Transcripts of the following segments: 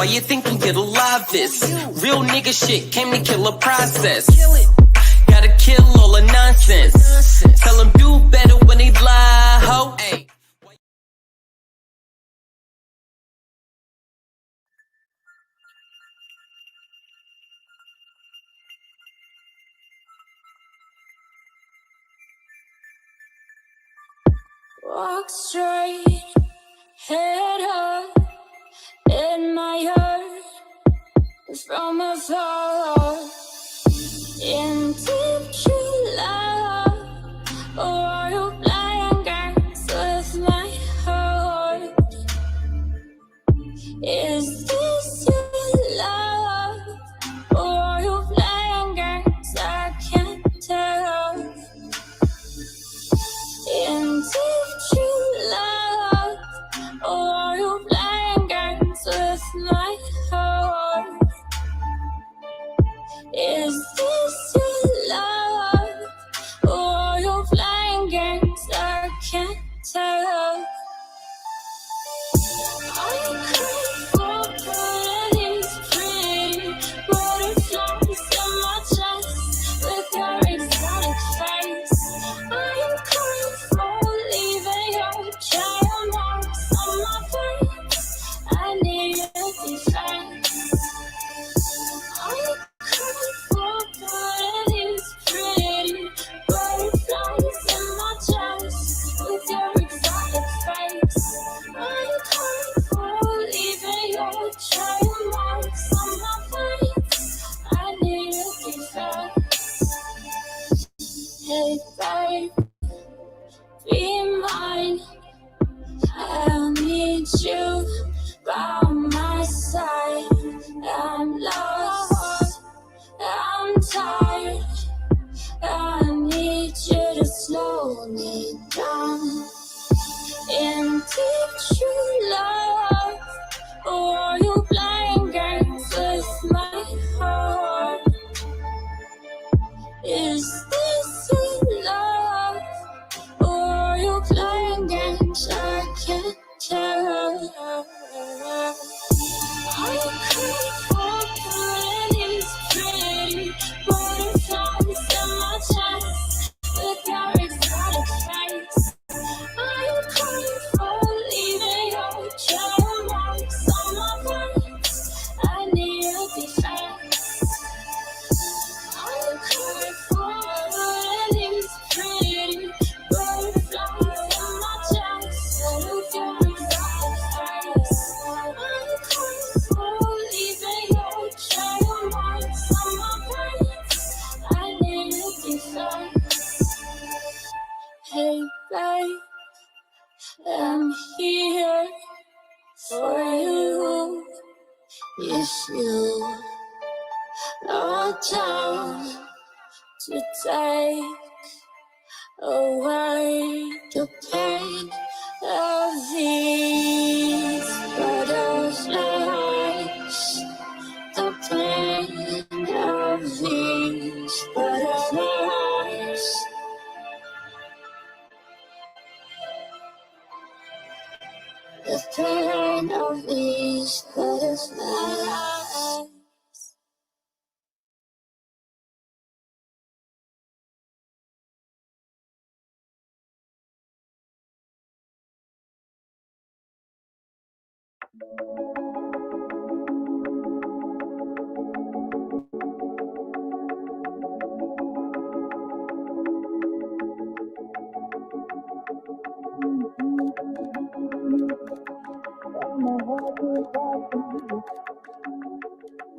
Why you think I'm get alive this? Real nigga shit came to kill a process. Gotta kill all the nonsense. Tell them do better when they lie, ho. Ay. Walk straight, head up, in my heart, from afar, in deep true love, or are you playing games with my heart? Is this your love, or are you playing games? I can't tell. In deep true love, or are you playing games with my heart? Is this your love, or are you playing games? I can't tell. I could fall for these pretty butterflies in my chest with your exotic face. I could fall leaving your giant marks on my face. I need your defense. I could fall for these pretty butterflies in my chest with your exotic face. I could fall leaving your giant marks on my face. I need your defense. Hey babe, be mine. I need you by my side. I'm lost, I'm tired. I need you to slow me down. In deep true love, or are you playing games with my heart? Is this your love, or are you playing games? I can't tell. I could fall for these pretty butterflies in my chest with your exotic face. I could fall leaving your giant marks on my face. I need your defense. I could fall for these pretty butterflies in my chest with your exotic face. I could fall leaving your giant marks on my face. I need your defense. Hey babe, I'm here for you. If you are down to take away the pain of these butterflies, the pain of these butterflies. The pain of these butterflies.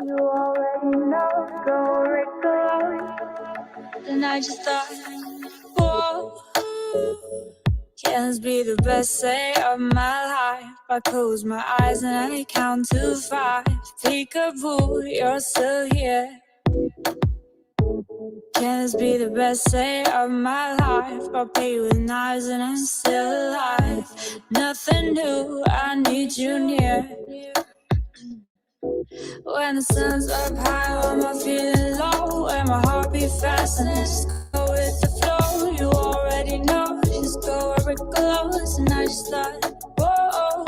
You already know, go record. And I just thought, whoa, can this be the best day of my life? I close my eyes and I count to 5. Peekaboo, you're still here. Can this be the best day of my life? I play with knives and I'm still alive. Nothing new, I need you near. When the sun's up high, when I'm feeling low, when my heart beats fast and I just go with the flow. You already know, just go where it goes. And I just thought, whoa,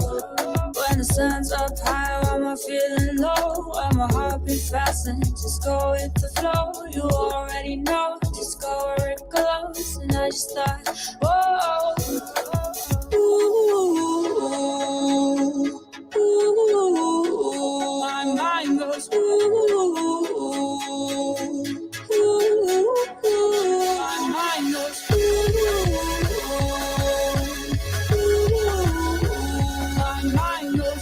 when the sun's up high, while I'm feeling low, while my heart beats fast and just go with the flow. You already know, just go where it goes. And I just thought, whoa, ooh, ooh, my mind goes ooh, ooh, my mind goes my mind goes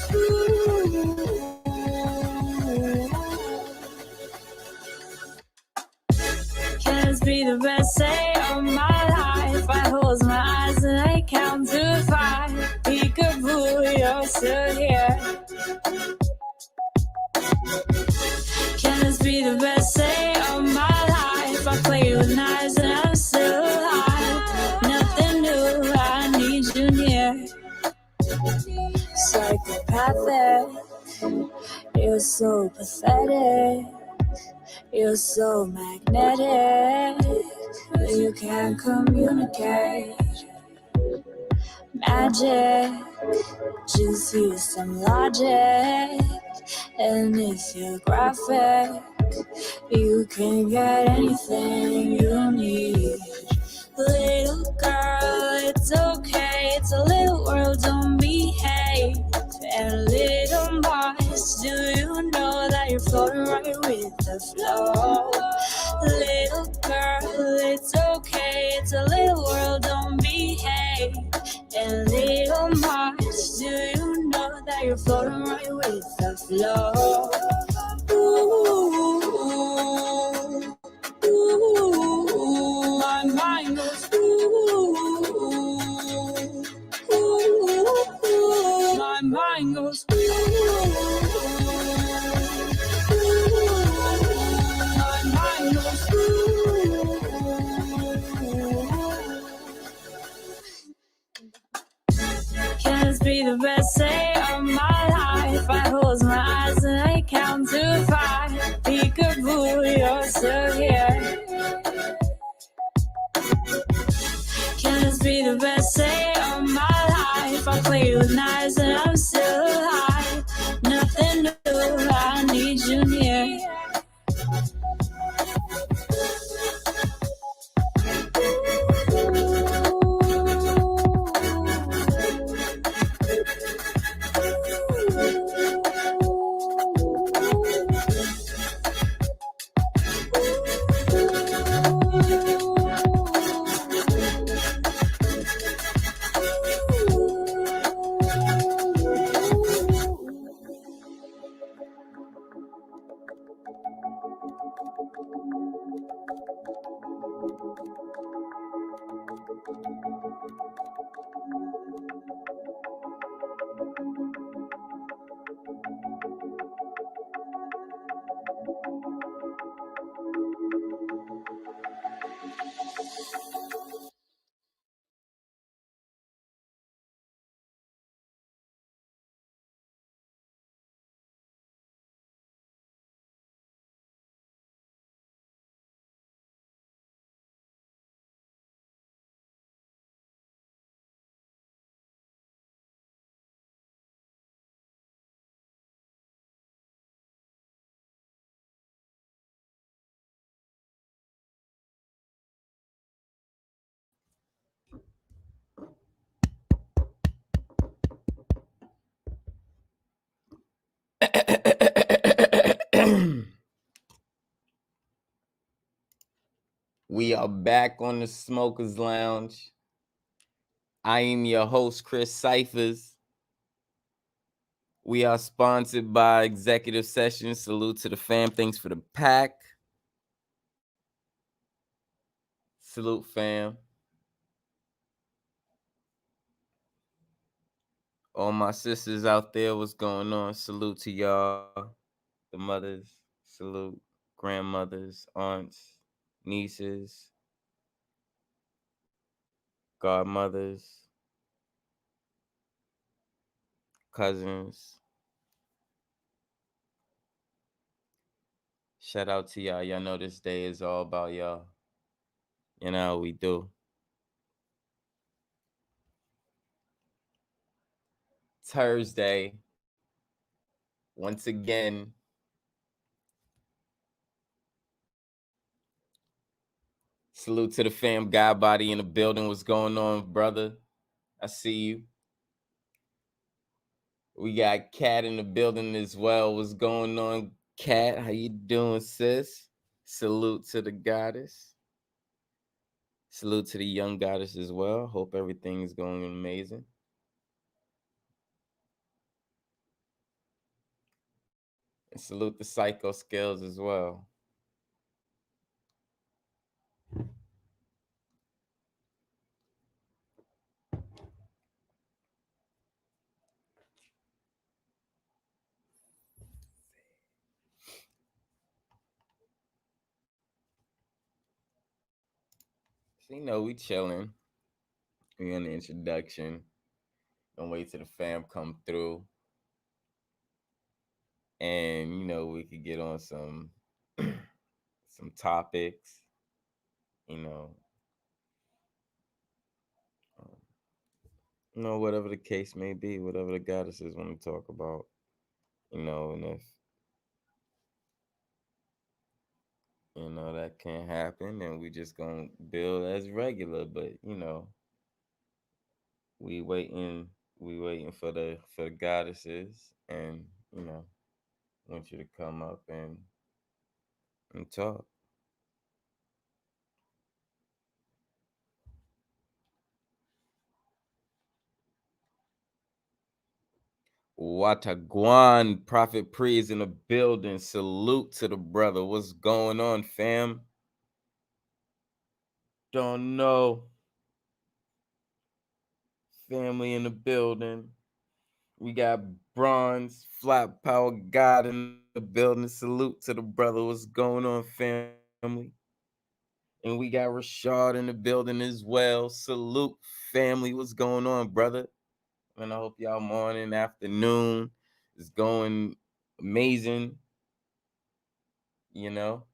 Can this be the best day of my life? I close my eyes and I count to 5. Peekaboo, you're still here. Can this be the best day of my life? I play with knives and I'm still alive. Nothing new, I need you near. Psychopathic, you're so pathetic. You're so magnetic, you can't communicate. Magic, just use some logic. And if you're graphic, you can get anything you need. Little girl, it's okay, it's a little world, don't behave. And little mice, do you know that you're floating right with the flow? Little girl, it's okay, it's a little world, don't behave. And little mice, do you know that you're floating right with the flow? Ooh, ooh, my mind goes ooh, ooh, my mind goes ooh, my mind goes ooh. Can this be the best day of my life? I close my eyes and I count to 5. Peekaboo, you're still here. Can this be the best day of my life? I play with knives and I'm still alive. Nothing new, I need you near. We are back on the Smokers Lounge. I am your host, Chris Cyphers. We are sponsored by Executive Sessions. Salute to the fam. Thanks for the pack. Salute, fam. All my sisters out there, what's going on? Salute to y'all. The mothers, salute. Grandmothers, aunts, nieces, godmothers, cousins. Shout out to y'all. Y'all know this day is all about y'all. You know how we do. It's Hursday. Once again, salute to the fam. God body in the building. What's going on, brother? I see you. We got Cat in the building as well. What's going on, Cat? How you doing, sis? Salute to the goddess. Salute to the young goddess as well. Hope everything is going amazing. And salute the psycho skills as well. So, we chilling. We on the introduction. Don't wait till the fam come through. And we could get on some some topics, you know, um, whatever the case may be, whatever the goddesses want to talk about, and if that can't happen, then we just gonna build as regular. But we waiting, we waiting for the goddesses, and want you to come up and talk. Wataguan, Prophet Pre is in the building. Salute to the brother. What's going on, fam? Don't know. Family in the building. We got Bronze, Flat Power God in the building. Salute to the brother. What's going on, family? And we got Rashad in the building as well. Salute, family. What's going on, brother? And I hope y'all morning, afternoon is going amazing. You know,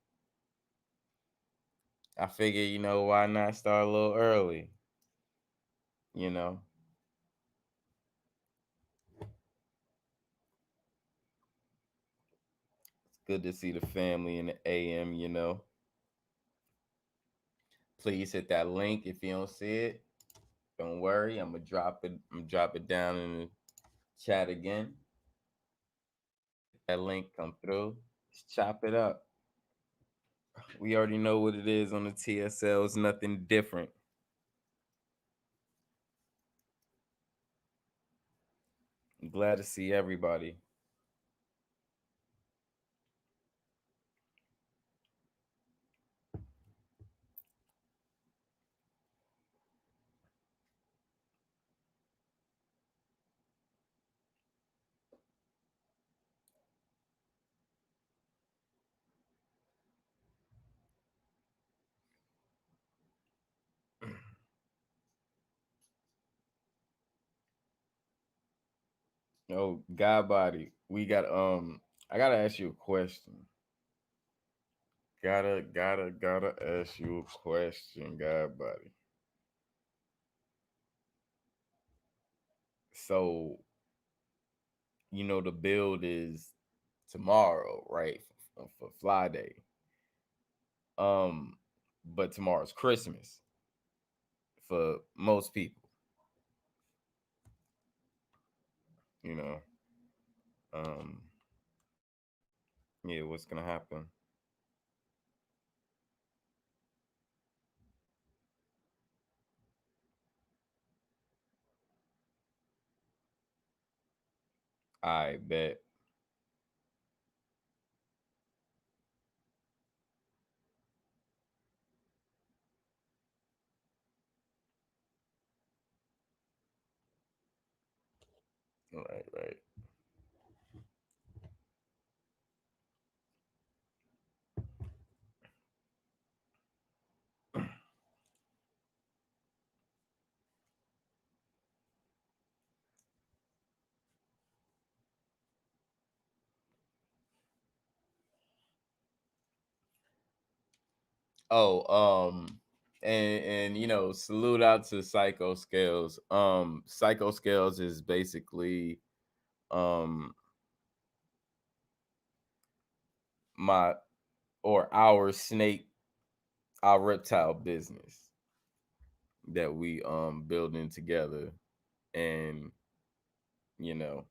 I figure, why not start a little early? You know, it's good to see the family in the AM. Please hit that link if you don't see it. Don't worry, I'm gonna drop it. Drop it down in the chat again. Hit that link, come through. Just chop it up. We already know what it is on the TSL. It's nothing different. I'm glad to see everybody. Oh, God body. We got I gotta ask you a question. Gotta ask you a question, God body. So, the build is tomorrow, right? For Fly Day. Um, but tomorrow's Christmas for most people, you know. Um, yeah, what's gonna happen? I bet. Right, right. Oh, and salute out to Psycho Scales. Psycho Scales is basically um my or our reptile business that we building together, and you know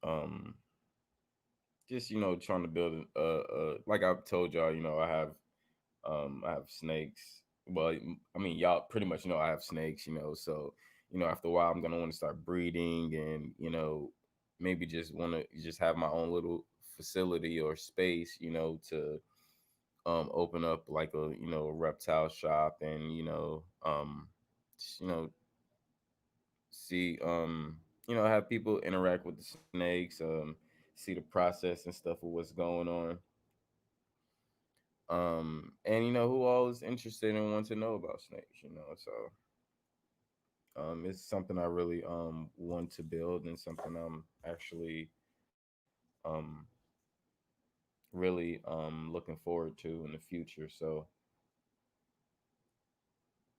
um just trying to build like I've told y'all, I have snakes. Well, I mean, y'all pretty much know I have snakes, so after a while I'm gonna want to start breeding, and maybe just want to just have my own little facility or space, to open up like a a reptile shop, and just, see have people interact with the snakes, see the process and stuff of what's going on, and who all is interested and want to know about snakes, so it's something I really want to build, and something I'm actually um really looking forward to in the future. So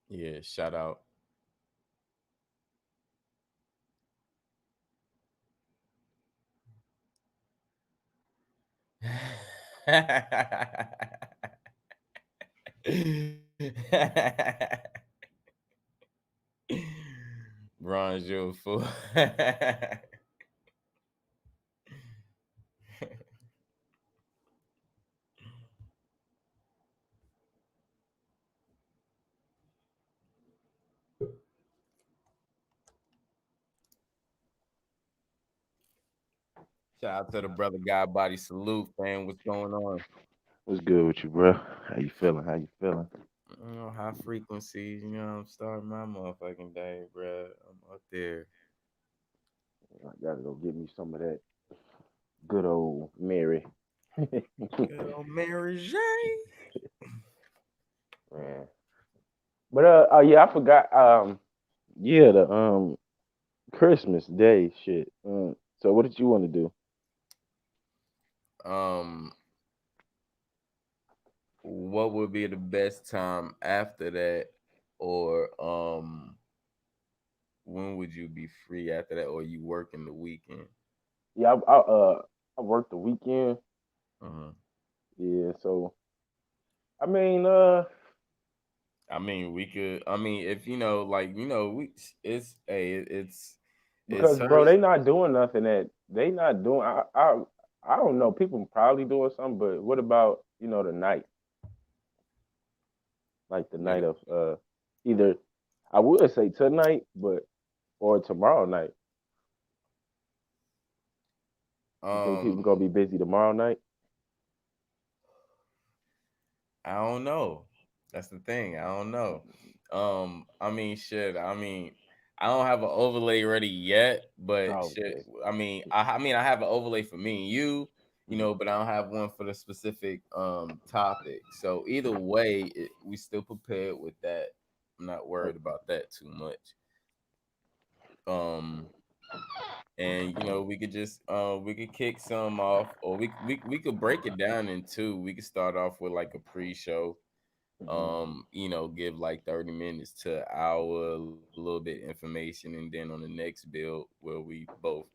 yeah, shout out. Bronze, you a fool. Shout out to the brother God Body Salute, fam. What's going on? What's good with you, bro? How you feeling? How you feeling? High frequencies, I'm starting my motherfucking day, bro. I'm up there. I gotta go get me some of that good old Mary. Good old Mary J. Man. But oh yeah, I forgot. Yeah, the Christmas Day shit. So what did you want to do? Um, what would be the best time after that, or when would you be free after that, or you working the weekend? Yeah, I worked the weekend. Uh-huh. Yeah, so I mean, I mean, we could. I mean, if like we it's because bro, hers. they not doing nothing that they not doing. I don't know. People probably doing something, but what about the night, like the Like, night of either I would say tonight, but or tomorrow night. You think people um, gonna be busy tomorrow night? I don't know. That's the thing. I don't know. I mean, shit. I mean, I don't have an overlay ready yet, but Oh, shit. okay. I mean, I have an overlay for me and you, Mhm. but I don't have one for the specific topic. So either way, we still prepared with that. I'm not worried about that too much. Um, and we could kick some off, or we could break it down in two. We could start off with like a pre-show, Mhm. give like 30 minutes to an hour, a little bit information, and then on the next build where we both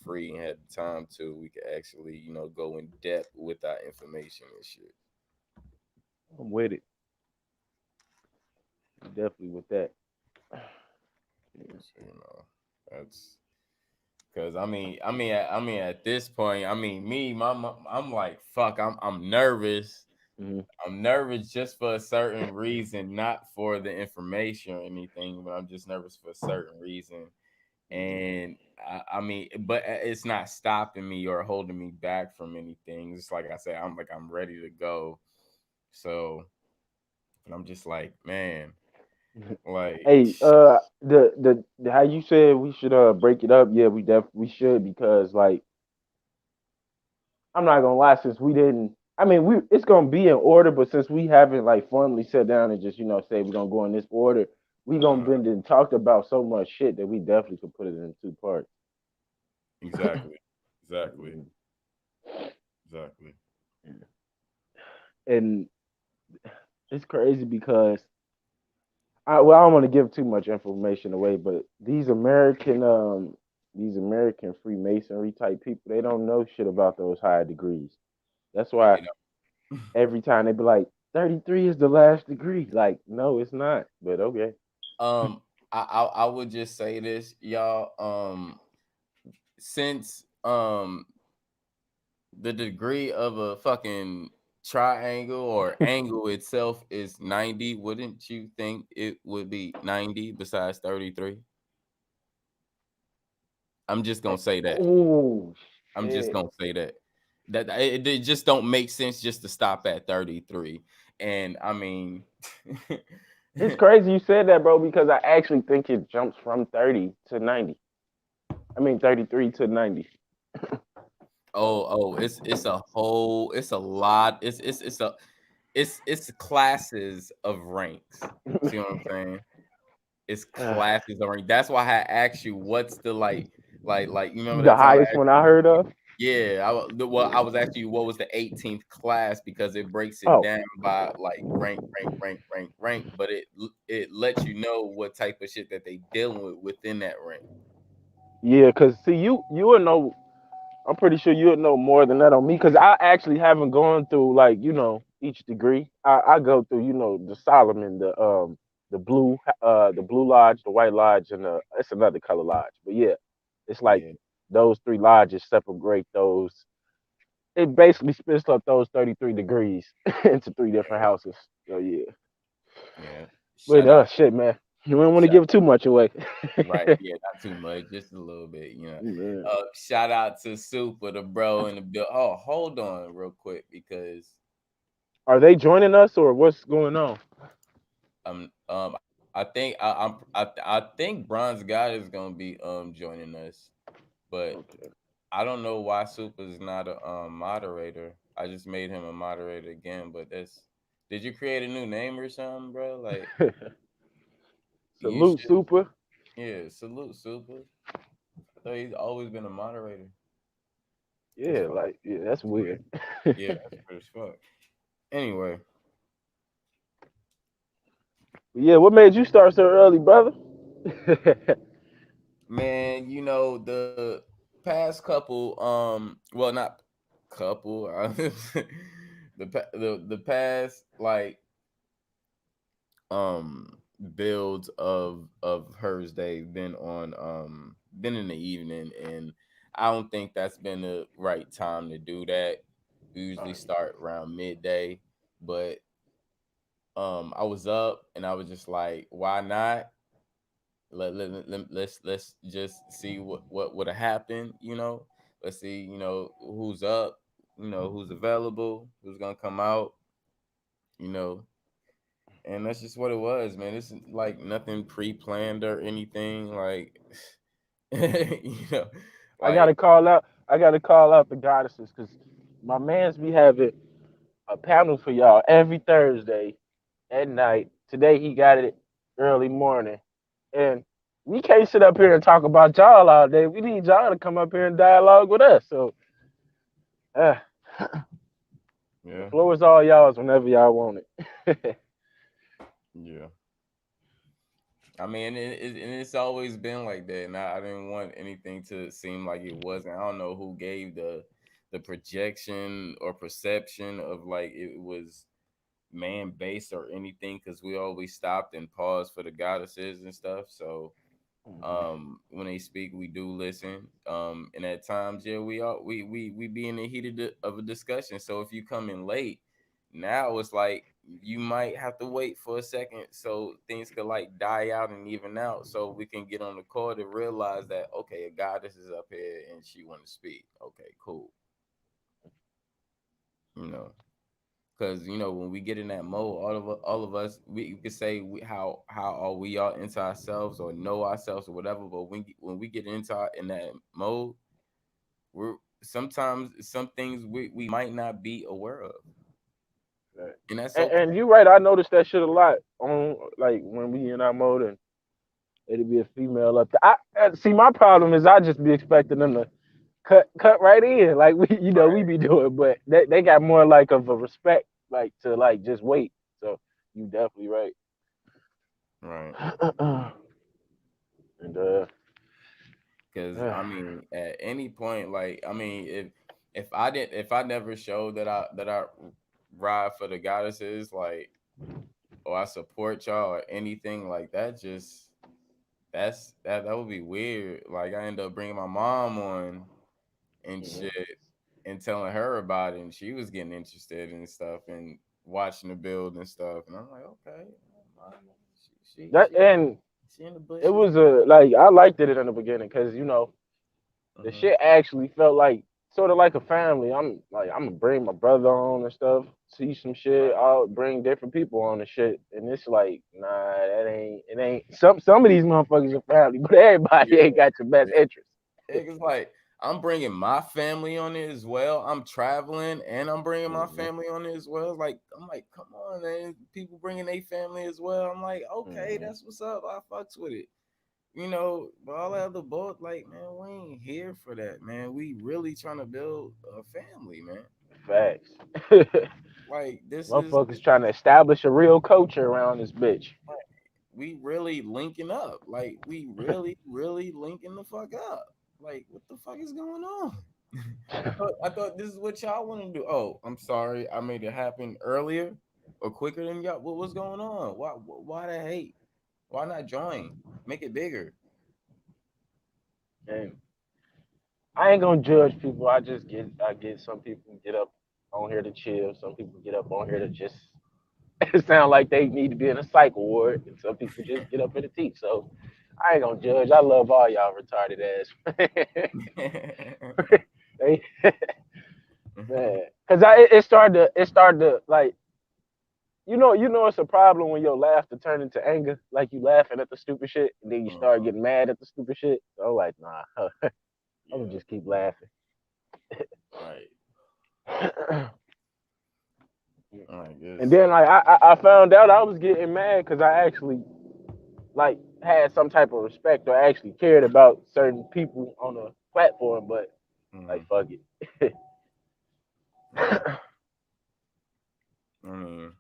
free and had the time to, we could actually go in depth with our information and shit. I'm with it. Definitely with that. Yes, that's because I mean at this point, I mean me, I'm like fuck, I'm nervous. Mhm. I'm nervous just for a certain reason, not for the information or anything, but I'm just nervous for a certain reason. Mhm. And I mean, but it's not stopping me or holding me back from anything. It's like I said, I'm ready to go. So, and I'm just like, man, like, Hey, the how you said we should break it up? Yeah, we should because like I'm not gonna lie, since we didn't. I mean, we it's gonna be in order, but since we haven't like formally sat down and just say we're gonna go in this order, we gonna uh, been and talked about so much shit that we definitely could put it in two parts. exactly, exactly, Mhm. exactly. And it's crazy because I don't want to give too much information away, but these American these American Freemasonry type people, they don't know shit about those higher degrees. That's why They don't. every time they be like, 33 is the last degree. Like, no, it's not. But okay. um, I would just say this, y'all. Since the degree of a fucking triangle or angle itself is 90, wouldn't you think it would be 90 besides 33? I'm just gonna say that. Oh I'm just shit. gonna say that. It just don't make sense just to stop at 33. And I mean, It's crazy you said that, bro, because I actually think it jumps from 30 to 90. I mean 33 to 90. it's a whole, it's a lot. It's classes of ranks. See what I'm saying? It's classes of rank. That's why I asked you what's the like you remember The that time I highest asked one I you. heard of? Yeah, well, I was asking you what was the 18th class because it breaks it Oh, down by like rank, but it lets you know what type of shit that they dealing with within that rank. yeah, cause see you would know. I'm pretty sure you would know more than that on me, cause I actually haven't gone through like each degree. I go through the Solomon, the blue lodge, the white lodge, and it's another color lodge. But yeah, it's like Yeah, those three lodges separate those. It basically splits up those 33 degrees into three different houses. So yeah, yeah. but Shout out, shit, man, you don't want to shout give too much away. right. Yeah, not too much, just a little bit, you know. Man. Shout out to Super, the bro in the bill. Oh, hold on real quick because Are they joining us or what's going on? I think Bronze God is gonna be joining us, but Okay. I don't know why Super's not a moderator. I just made him a moderator again, but that's, did you create a new name or something, bro? Like you Salute, should, Super. yeah, salute Super. I thought he's always been a moderator. That's Yeah, fine. like that's weird. Yeah, that's weird as fuck. Anyway, Yeah, what made you start so early, brother? man, you know the past couple, well, not couple, the past like builds of Hursday been on been in the evening, and I don't think that's been the right time to do that. We usually start around midday, but I was up and I was just like, why not? Let's just see what would have happened, you know. Let's see, who's up, who's available, who's gonna come out, you know. And that's just what it was, man. It's like nothing pre-planned or anything. Like, you know, I gotta like, call out. I gotta call out the goddesses because my man's be having a panel for y'all every Thursday at night. Today he got it early morning, and we can't sit up here and talk about y'all all day. We need y'all to come up here and dialogue with us. So uh, the yeah, floor is all y'all's whenever y'all want it. yeah. I mean, and it's always been like that, and I didn't want anything to seem like it wasn't. I don't know who gave the projection or perception of like it was man based or anything, because we always stopped and paused for the goddesses and stuff. So when they speak, we do listen, and at times, yeah, we be in the heat of a discussion. So if you come in late, now it's like you might have to wait for a second so things could like die out and even out, so we can get on the call to realize that, okay, a goddess is up here and she want to speak. Okay, cool. you know because when we get in that mode, all of us, we could say how are we all into ourselves or know ourselves or whatever, but when we get into in that mode, we're sometimes some things we might not be aware of, Right. and that's And okay. you're right. I noticed that shit a lot on like when we in our mode and it'll be a female up there. See. My problem is I just be expecting them to cut right in like we be doing, but they got more like of a respect like to like just wait. So you definitely right. Right. And Cause I mean, at any point, like I mean, if I never showed that I ride for the goddesses, like or I support y'all or anything like that, just that would be weird. Like I end up bringing my mom on and Mhm. shit and telling her about it, and she was getting interested in stuff and watching the build and stuff, and I'm like, okay, mom, That and she in the it bushes. was a like I liked it in the beginning because the Hmm. shit actually felt like sort of like a family. I'm gonna bring my brother on and stuff, see some shit. Right. I'll bring different people on the shit, and it's like nah, that ain't it ain't some of these motherfuckers are family, but everybody Yeah. ain't got your best interest. It's like I'm bringing my family on it as well. I'm traveling and I'm bringing my Hmm. family on it as well. Like I'm like, come on, man. People bringing their family as well. I'm like, okay, Hmm. that's what's up. I fucks with it. You know, but all that other boat, like, man, we ain't here for that, man. We really trying to build a family, man. Facts. Like this Motherfuckers trying to establish a real culture around this bitch. we really linking up. Like we really, really linking the fuck up. Like what the fuck is going on? I thought this is what y'all want to do. Oh, I'm sorry, I made it happen earlier or quicker than y'all. What's going on? Why the hate? Why not join? Make it bigger. And I ain't gonna judge people. I get some people get up on here to chill. Some people get up on here to just it sound like they need to be in a cycle ward, and some people just get up here to teach. So I ain't gonna judge. I love all y'all retarded ass. They, man, because it started to like it's a problem when your laughter turn into anger, like you laughing at the stupid shit, and then you start Uh-huh. getting mad at the stupid shit. So I'm like, nah, I'm gonna Yeah, just keep laughing. right. I And guess. then like I found out I was getting mad because I actually like had some type of respect or actually cared about certain people on the platform, but like Mhm. fuck it. Right. I mean,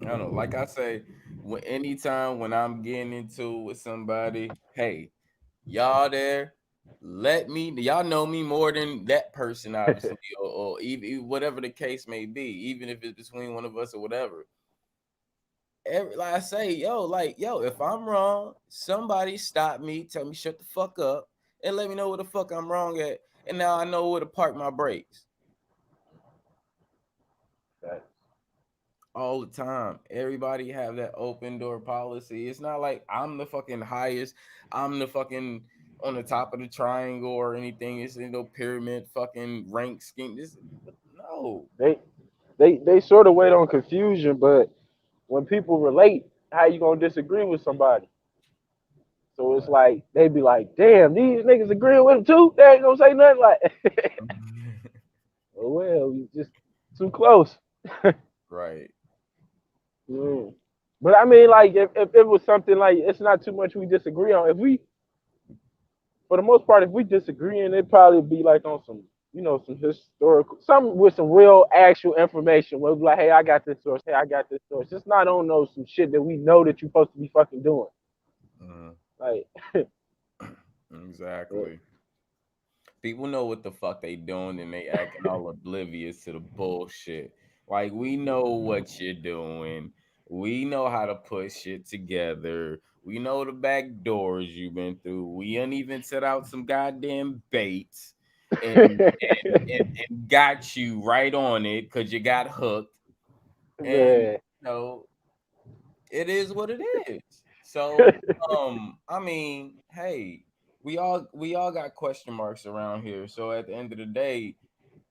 I don't know. Like I say, anytime when I'm getting into with somebody, hey, y'all there, let me. Y'all know me more than that person, obviously, or even whatever the case may be, even if it's between one of us or whatever. Like I say, yo, if I'm wrong, somebody stop me, tell me shut the fuck up, and let me know where the fuck I'm wrong at, and now I know where to park my brakes. All the time. Everybody have that open door policy. It's not like I'm the fucking highest. I'm the fucking on the top of the triangle or anything. It's no pyramid fucking rank scheme. This no. they they sort of wait on confusion, but when people relate, how you gonna disagree with somebody? So it's Right. like they be like, damn, these niggas agreeing with him too. They ain't gonna say nothing like. Oh well, you just too close. Right. Mm. But I mean, like, if it was something like it's not too much we disagree on. If we, for the most part, if we disagreeing, it probably be like on some, some historical, some with some real actual information. Where we like, hey, I got this source. Hey, I got this source. It's not on those some shit that we know that you're supposed to be fucking doing. Mhm. Like, Exactly. People know what the fuck they doing and they acting all oblivious to the bullshit. Like we know what you're doing. We know how to put shit together. We know the back doors you've been through. We even set out some goddamn baits and got you right on it because you got hooked. And man, it is what it is. So I mean, hey, we all got question marks around here. So at the end of the day,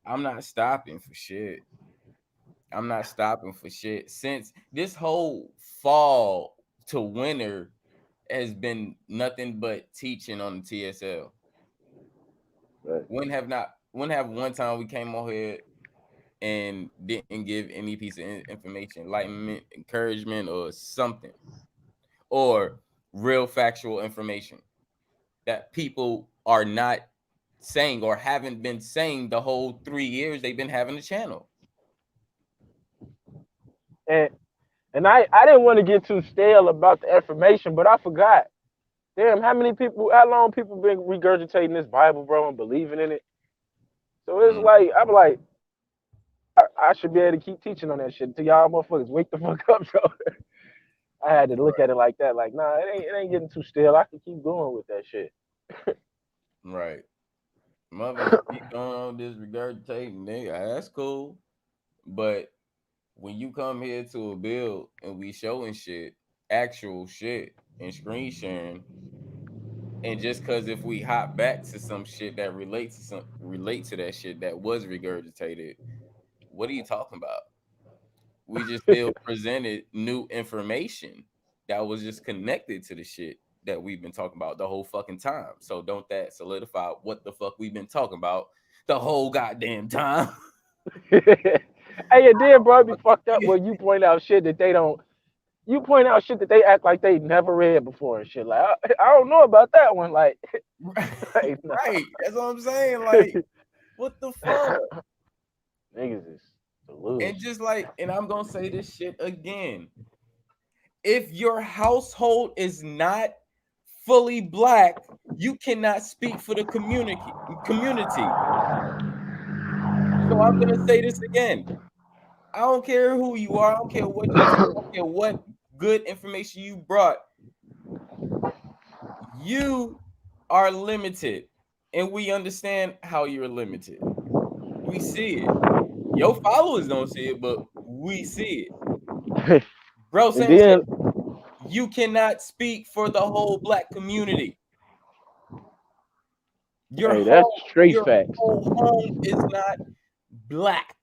I'm not stopping for shit. I'm not stopping for shit. Since this whole fall to winter has been nothing but teaching on the TSL. right. When have one time we came on here and didn't give any piece of information, enlightenment, encouragement, or something, or real factual information that people are not saying or haven't been saying the whole 3 years they've been having the channel. and and I didn't want to get too stale about the information, but I forgot. Damn, how many people? How long people been regurgitating this Bible, bro, and believing in it? So it's Mm, like I'm like, I should be able to keep teaching on that shit until y'all motherfuckers wake the fuck up. So I had to look at it like that. Like, nah, it ain't getting too still. I can keep going with that shit. right. Motherfuckers keep going on this regurgitating, nigga. That's cool. But when you come here to a build and we showing shit, actual shit, and screen sharing, and just cause if we hop back to some shit that relate to that shit that was regurgitated, what are you talking about? We just still presented new information that was just connected to the shit that we've been talking about the whole fucking time. So don't that solidify what the fuck we've been talking about the whole goddamn time? Hey, it did, bro. It be fucked up when you point out shit that they don't. You point out shit that they act like they never read before and shit. Like I don't know about that one. Like, like nah. Right. That's what I'm saying. Like, what the fuck? Niggas is And delusional. just like, and I'm gonna say this shit again. If your household is not fully black, you cannot speak for the community. So I'm gonna say this again. I don't care who you are, I don't care what you say, I don't care what good information you brought. You are limited. And we understand how you're limited. We see it. Your followers don't see it, but we see it. Bro, And same shit. then, You cannot speak for the whole black community. Your hey, that's home, straight your facts. whole home is not black.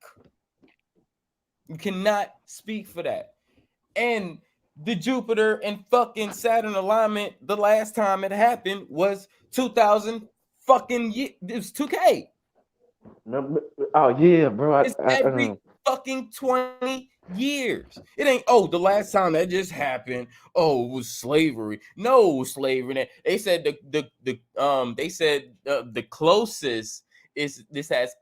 You cannot speak for that. And the Jupiter and fucking Saturn alignment, the last time it happened was 2000 fucking year. It was 2K. Remember- Oh yeah, bro. It's every fucking 20 years. It ain't, oh, the last time that just happened, oh, it was slavery. No, it was slavery. They said they said the closest is this has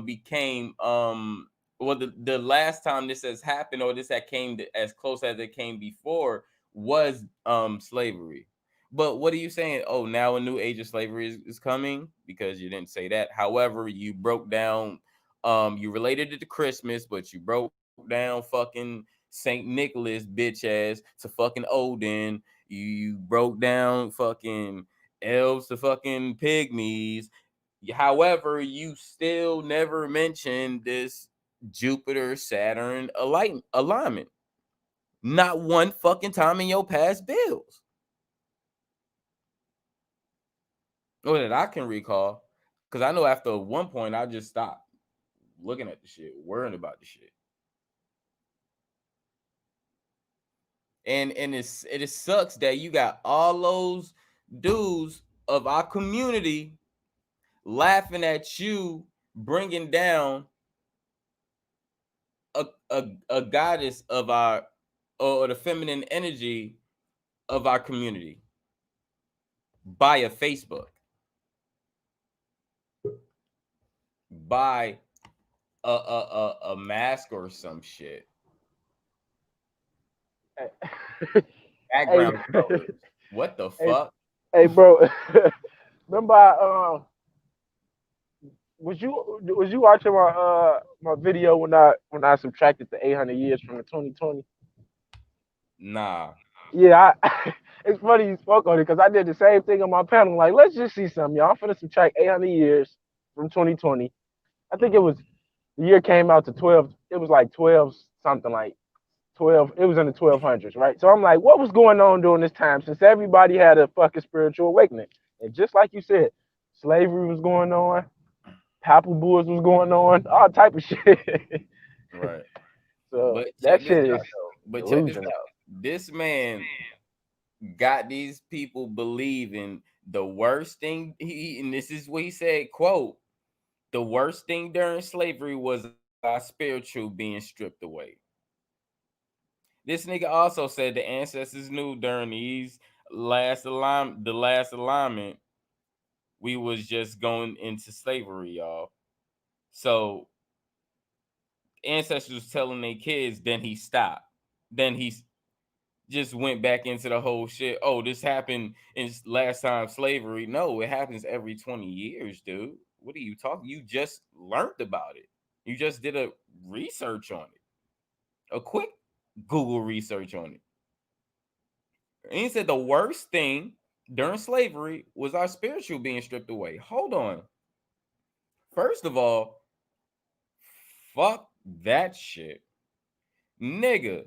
became well the last time this has happened or this that came as close as it came before was slavery. But what are you saying? Oh, now a new age of slavery is coming because you didn't say that. However, you broke down you related it to Christmas, but you broke down fucking Saint Nicholas bitch ass to fucking Odin. You broke down fucking elves to fucking pygmies. However, you still never mentioned this Jupiter Saturn alignment. Not one fucking time in your past bills. Or that I can recall. Because I know after one point I just stopped looking at the shit, worrying about the shit. And it sucks that you got all those dudes of our community laughing at you bringing down a goddess of our or the feminine energy of our community by a Facebook, by a mask or some shit, hey, background colors. What the hey, fuck? hey, bro. Remember, was you watching my video when I subtracted the 800 years from the 2020? Nah. Yeah, it's funny you spoke on it because I did the same thing on my panel. Like, let's just see something, y'all. I'm finna subtract 800 years from 2020. I think it Mhm. was the year came out to 12. It was like 12 something like 12. It was in the 1200s, right? So I'm like, what was going on during this time since everybody had a fucking spiritual awakening? And just like you said, slavery was going on, papal bulls was going on, all type of shit. Right. So But that check this shit out is though. But check this delusional. out. This man got these people believing the worst thing and this is what he said, quote, the worst thing during slavery was our spiritual being stripped away. This nigga also said the ancestors knew during the last alignment, we was just going into slavery, y'all. So ancestors was telling their kids, then he stopped. Then he's just went back into the whole shit. Oh, this happened in last time slavery. No, it happens every 20 years, dude. What are you talking? You just learned about it. You just did a research on it, a quick Google research on it. And he said the worst thing during slavery was our spiritual being stripped away. Hold on. First of all, fuck that shit. Nigga,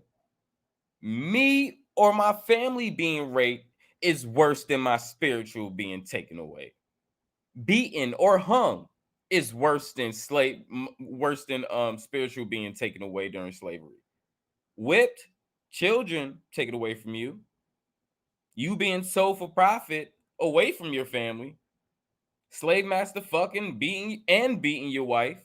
me or my family being raped is worse than my spiritual being taken away. Beaten or hung is worse than spiritual being taken away during slavery. Whipped, children taken away from you. You being sold for profit away from your family. Slave master fucking beating your wife.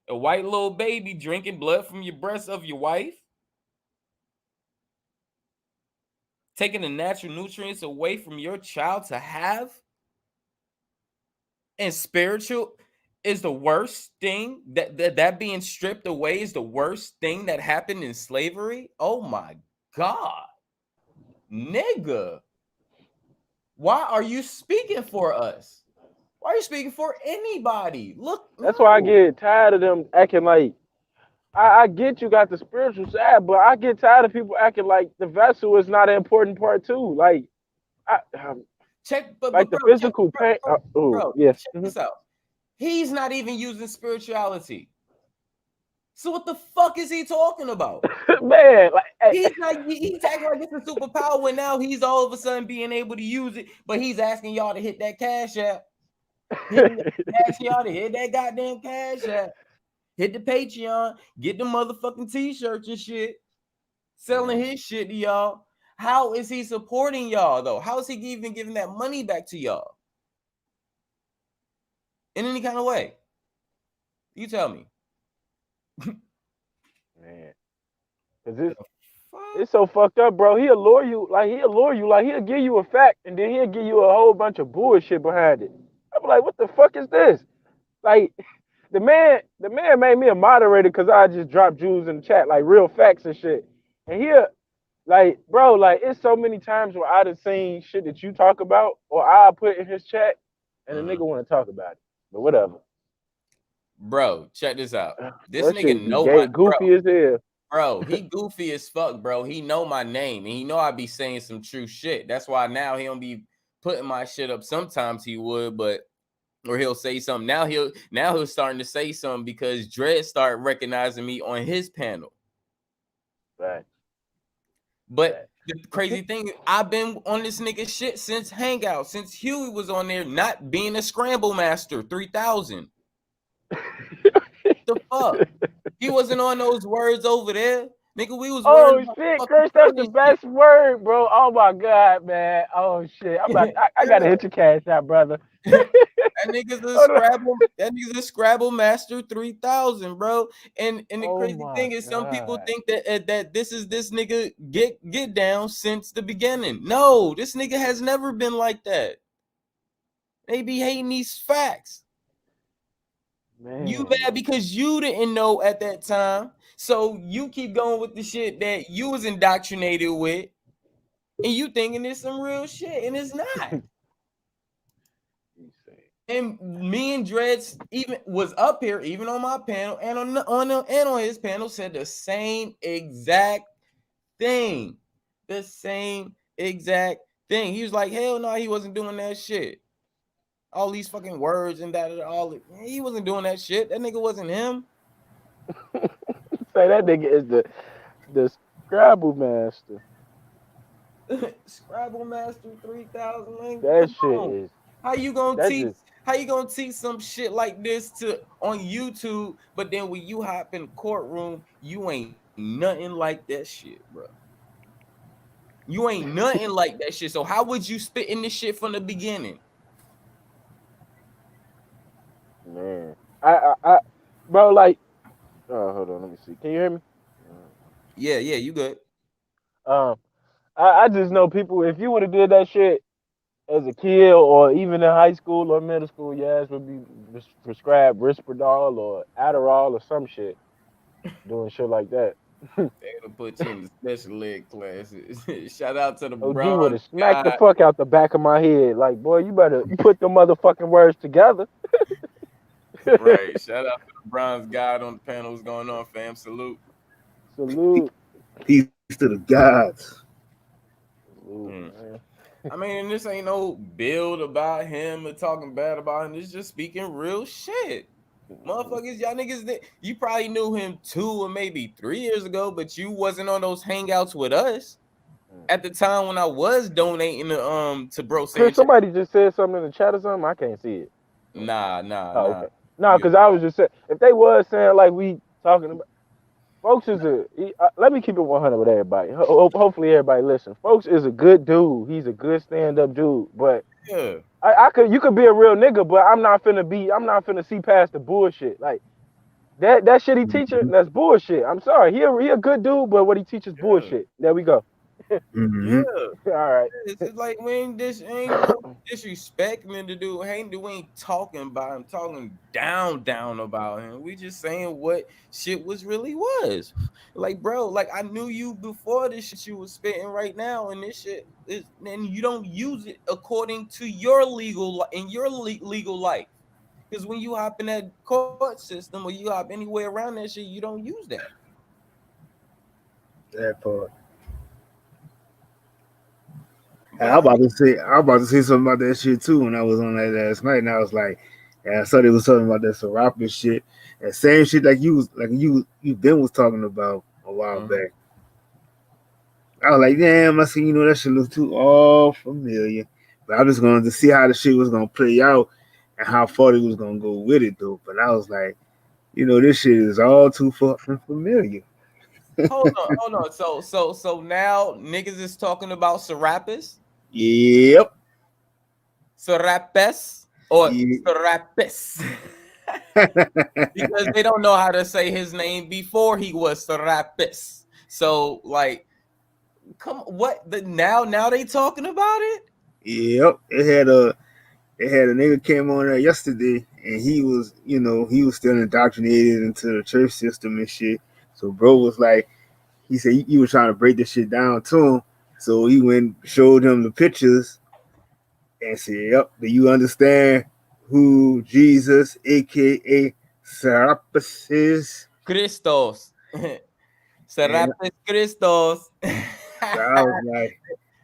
A white little baby drinking blood from your breast of your wife. Taking the natural nutrients away from your child to have. And spiritual is the worst thing that being stripped away is the worst thing that happened in slavery. Oh my God, nigga, why are you speaking for us? Why are you speaking for anybody? Look, That's why I no. get tired of them acting like I get you got the spiritual side, but I get tired of people acting like the vessel is not an important part too. Like I Check, but like the bro, check, physical pain. Oh bro, yeah, check this out. He's not even using spirituality. So what the fuck is he talking about? man. Like He's not. He's acting like it's a superpower when now he's all of a sudden being able to use it. But he's asking y'all to hit that cash app. Asking y'all to hit that goddamn cash app. Hit the Patreon. Get the motherfucking t-shirts and shit. Selling man, his shit to y'all. How is he supporting y'all though? How is he even giving that money back to y'all in any kind of way? You tell me. man, because The fuck, it's so fucked up, bro. He'll lure you, like he'll give you a fact, and then he'll give you a whole bunch of bullshit behind it. I'm like, what the fuck is this? Like, the man made me a moderator because I just dropped Jews in the chat, like real facts and shit. And he'll like, bro, like it's so many times where I'd have seen shit that you talk about or I put in his chat, and the Mhm. nigga want to talk about it. But whatever. Bro, check this out. This That shit nigga be know gay, my bro. goofy as hell. Bro, he goofy as fuck, bro. He know my name and he know I be saying some true shit. That's why now he don't be putting my shit up. Sometimes he would, but or he'll say something. Now he'll starting to say something because Dredd started recognizing me on his panel. Right, But right. the crazy thing, I've been on this nigga shit since Hangout, since Huey was on there, not being a scramble master 3000. The fuck? He wasn't on those words over there. Nigga, we was worrying Oh about shit, fucking Chris, that's the money and shit. best word, bro. Oh my god, man. Oh shit. I gotta hit your cash out, brother. That nigga's a Hold on. Scrabble. That nigga's a Scrabble Master 3000, bro. And the Oh crazy my thing is, some people god. think that this is this nigga get down since the beginning. No, this nigga has never been like that. They be hating these facts. You Man. mad because you didn't know at that time, so you keep going with the shit that you was indoctrinated with, and you thinking it's some real shit, and it's not. And me and Dreads even was up here, even on my panel and on his panel, said the same exact thing. The same exact thing. He was like, hell no, he wasn't doing that shit. All these fucking words and that all he wasn't doing that shit. That nigga wasn't him. Say that nigga is the Scrabble master. Scrabble Master 3000. Man, That come shit on. is How you gonna that teach? just How you gonna teach some shit like this to on YouTube? But then when you hop in the courtroom, you ain't nothing like that shit, bro. You ain't nothing like that shit. So how would you spit in this shit from the beginning? man. I bro, like hold on, let me see. Can you hear me? Yeah, yeah, you good. Um I just know people if you would have did that shit as a kid or even in high school or middle school, your ass would be prescribed Risperdal or Adderall or some shit doing shit like that. They would have put you in the special ed classes. Shout out to the OG would bronze have smacked the guy. fuck out the back of my head. Like, boy, you better you put the motherfucking words together. Right. Shout out to the bronze guy on the panel. What's going on, fam? Salute. Salute. Peace to the gods. Salute, Mm. man. I mean, this ain't no build about him or talking bad about him. It's just speaking real shit. Motherfuckers, y'all niggas, you probably knew him 2 or maybe 3 years ago, but you wasn't on those hangouts with us at the time when I was donating to Bro Chris, Sanchez. somebody just said something in the chat or something. I can't see it. Oh, Nah. okay. No, You because I was just saying, if they was saying like we talking about, folks is let me keep it 100 with everybody. Hopefully everybody listen. Folks is a good dude. He's a good stand up dude. But yeah. you could be a real nigga, but I'm not finna see past the bullshit. Like that shit he teaching, Mm-hmm. that's bullshit. I'm sorry. He a good dude, but what he teaches Yeah. bullshit. There we go. Yeah. Mm-hmm. All right. It's like we ain't ain't no disrespecting the dude. We ain't talking about him, talking down about him. We just saying what shit was really was. Like, bro, like I knew you before this shit you was spitting right now, and this shit is, and you don't use it according to your legal life. Because when you hop in that court system or you hop anywhere around that shit, you don't use that. That part. And But I mean, I was about to say something about that shit too when I was on that last night, and I was like, yeah, I saw they was talking about that Serapis shit, that same shit you Ben was talking about a while mhm. back. I was like, damn, I see, that shit look too all familiar. But I was going to see how the shit was gonna play out and how far they was gonna go with it though. But I was like, this shit is all too fucking familiar. Hold on. So now niggas is talking about Serapis, Yep. Serapis, or Yeah. Serapis, because they don't know how to say his name before he was Serapis. So like, come what the now they talking about it? Yep. It had a nigga came on there yesterday, and he was still indoctrinated into the church system and shit. So bro was like, he said he was trying to break this shit down to him. So he went showed him the pictures and said, "Yep, do you understand who Jesus, aka Serapis is?" Christos, And Serapis Christos. so I was like,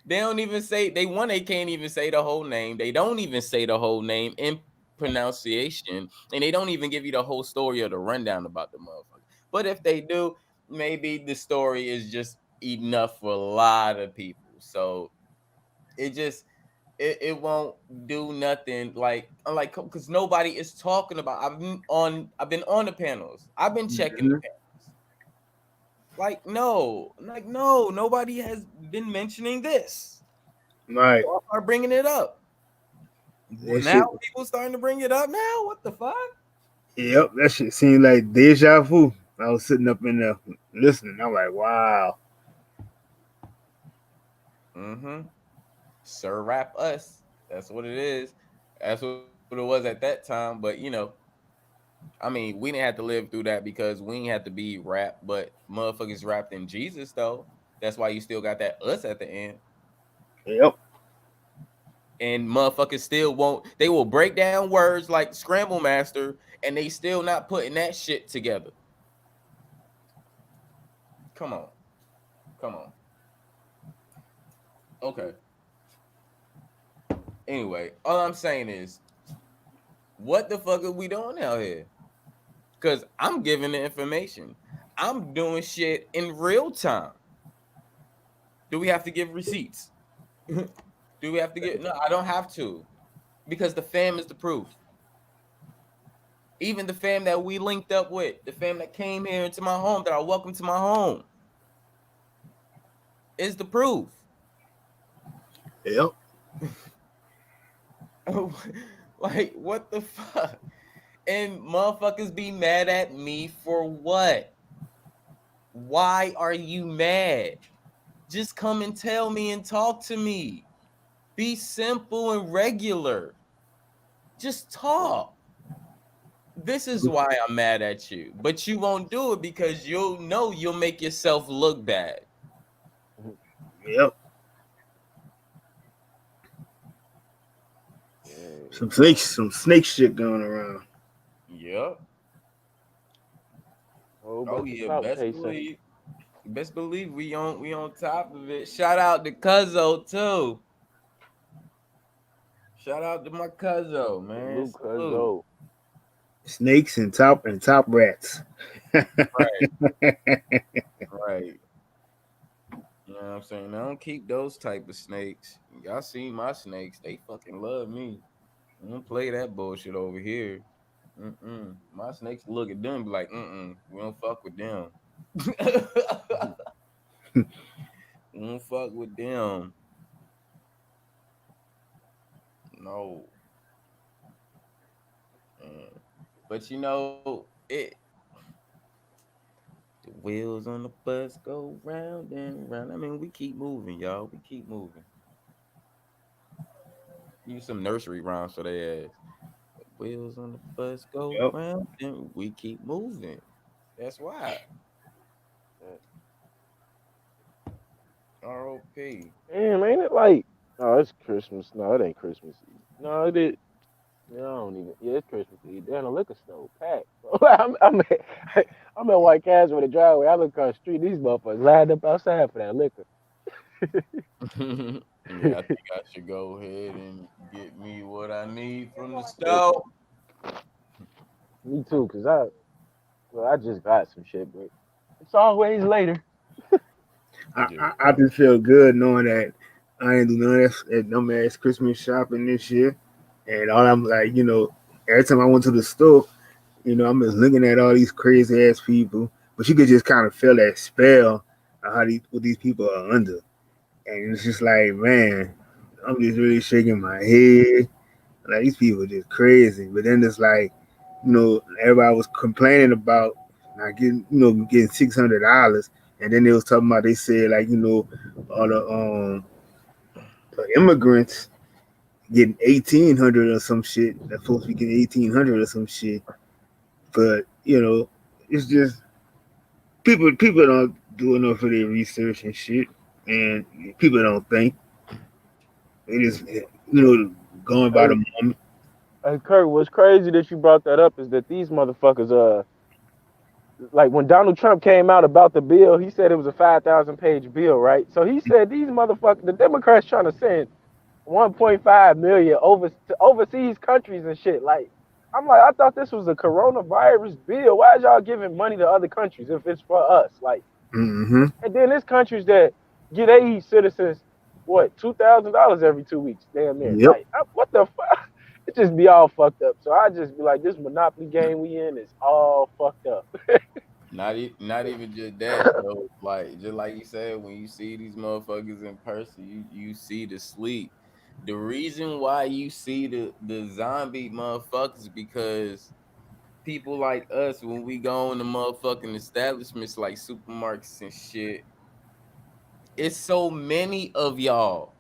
They don't even say they can't even say the whole name. They don't even say the whole name in pronunciation, and they don't even give you the whole story or the rundown about the motherfucker. But if they do, maybe the story is just enough for a lot of people. So it just it won't do nothing like because nobody is talking about. I've been on the panels. I've been checking the mhm, panels. Like no, nobody has been mentioning this. right, Y'all are bringing it up. that Now shit. people starting to bring it up now. What the fuck? Yep, that shit seemed like deja vu. I was sitting up in there listening. I'm like, wow. Mm-hmm. Sir rap us. That's what it is. That's what it was at that time. But I mean, we didn't have to live through that because we ain't have to be rap, but motherfuckers rapped in Jesus though. That's why you still got that us at the end. Yep. And motherfuckers still won't, they will break down words like Scramble Master and they still not putting that shit together. Come on. Come on. Okay. Anyway, all I'm saying is, what the fuck are we doing out here? Because I'm giving the information. I'm doing shit in real time. Do we have to give receipts? Do we have to get? No, I don't have to. Because the fam is the proof. Even the fam that we linked up with, the fam that came here into my home, that I welcomed to my home, is the proof. Yep. Like, what the fuck? And motherfuckers be mad at me for what? Why are you mad? Just come and tell me and talk to me. Be simple and regular. Just talk. This is why I'm mad at you. But you won't do it because you'll know you'll make yourself look bad. Yep. Yeah, Some snake shit going around. Yep. whole Oh bunch of yeah, clout chasing. best believe we on top of it. Shout out to Cuzzo too. Shout out to my Cuzzo, man. Salute, Salute. cuzzo. Snakes and top rats. Right, right. You know what I'm saying? I don't keep those type of snakes. Y'all seen my snakes? They fucking love me. I don't play that bullshit over here. My snakes look at them and be like, we don't fuck with them. We don't fuck with them. No. Mm. But the wheels on the bus go round and round. I mean, we keep moving, y'all. We keep moving. Use some nursery rhymes for their ass. The wheels on the bus go Yep. round and we keep moving. That's why. ROP. Damn, ain't it like? Oh, it's Christmas. No, it ain't Christmas Eve. No, it is. No, I don't even. Yeah, it's Christmas Eve. Damn, the liquor store packed. I'm at White Castle with a driveway. I look across the street. These motherfuckers lined up outside for that liquor. Yeah, I think I should go ahead and get me what I need from the Shit, store. me too, cause I just got some shit, but it's always later. I, Yeah. I I just feel good knowing that I ain't do none of that dumbass Christmas shopping this year. And all I'm like, every time I went to the store, I'm just looking at all these crazy ass people. But you could just kind of feel that spell of what these people are under. And it's just like, man, I'm just really shaking my head. Like these people are just crazy. But then it's like, everybody was complaining about not getting $600, and then they was talking about they said like all the immigrants getting 1,800 or some shit. They're supposed to be getting 1,800 or some shit. But it's just people don't do enough of their research and shit, and people don't think. They just going by Hey, the moment. hey, Kurt, what's crazy that you brought that up is that these motherfuckers, like when Donald Trump came out about the bill, he said it was a 5,000 page bill, right? So he said these motherfuckers, the Democrats trying to send 1.5 million over to overseas countries and shit. Like, I'm like, I thought this was a coronavirus bill. Why is y'all giving money to other countries if it's for us? Like, Mm-hmm. and then there's countries that get their citizens what $2,000 every 2 weeks, damn near. Yep. Like, what the fuck? It just be all fucked up. So I just be like, this Monopoly game we in is all fucked up. Not even just that though. Like just like you said, when you see these motherfuckers in person, you see the sleep. The reason why you see the zombie motherfuckers because people like us when we go in the motherfucking establishments like supermarkets and shit, it's so many of y'all.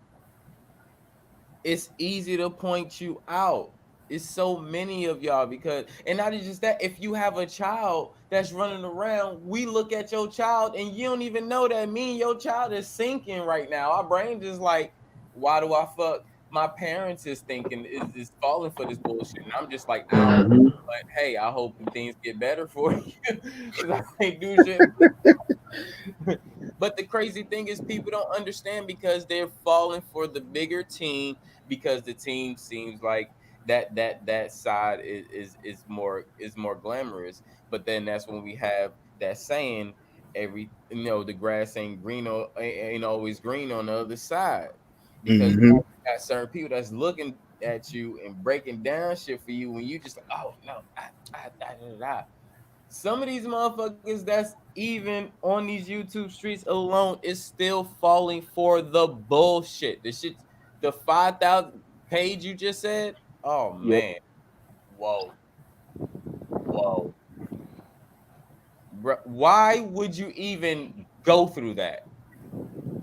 It's easy to point you out. It's so many of y'all because, and not just that, if you have a child that's running around, we look at your child and you don't even know that me and your child is sinking right now. Our brain just like, why do I fuck? My parents is thinking is falling for this bullshit. And I'm just like, I don't know. Mm-hmm. But hey, I hope things get better for you. Cause I can't do shit. But the crazy thing is people don't understand because they're falling for the bigger team because the team seems like that side is more glamorous. But then that's when we have that saying the grass ain't always green on the other side because Mm-hmm. you got certain people that's looking at you and breaking down shit for you when you just like, oh no, some of these motherfuckers that's even on these YouTube streets alone is still falling for the bullshit. The shit, the 5,000 page you just said. Oh Yep. man, whoa, whoa, bro. Why would you even go through that?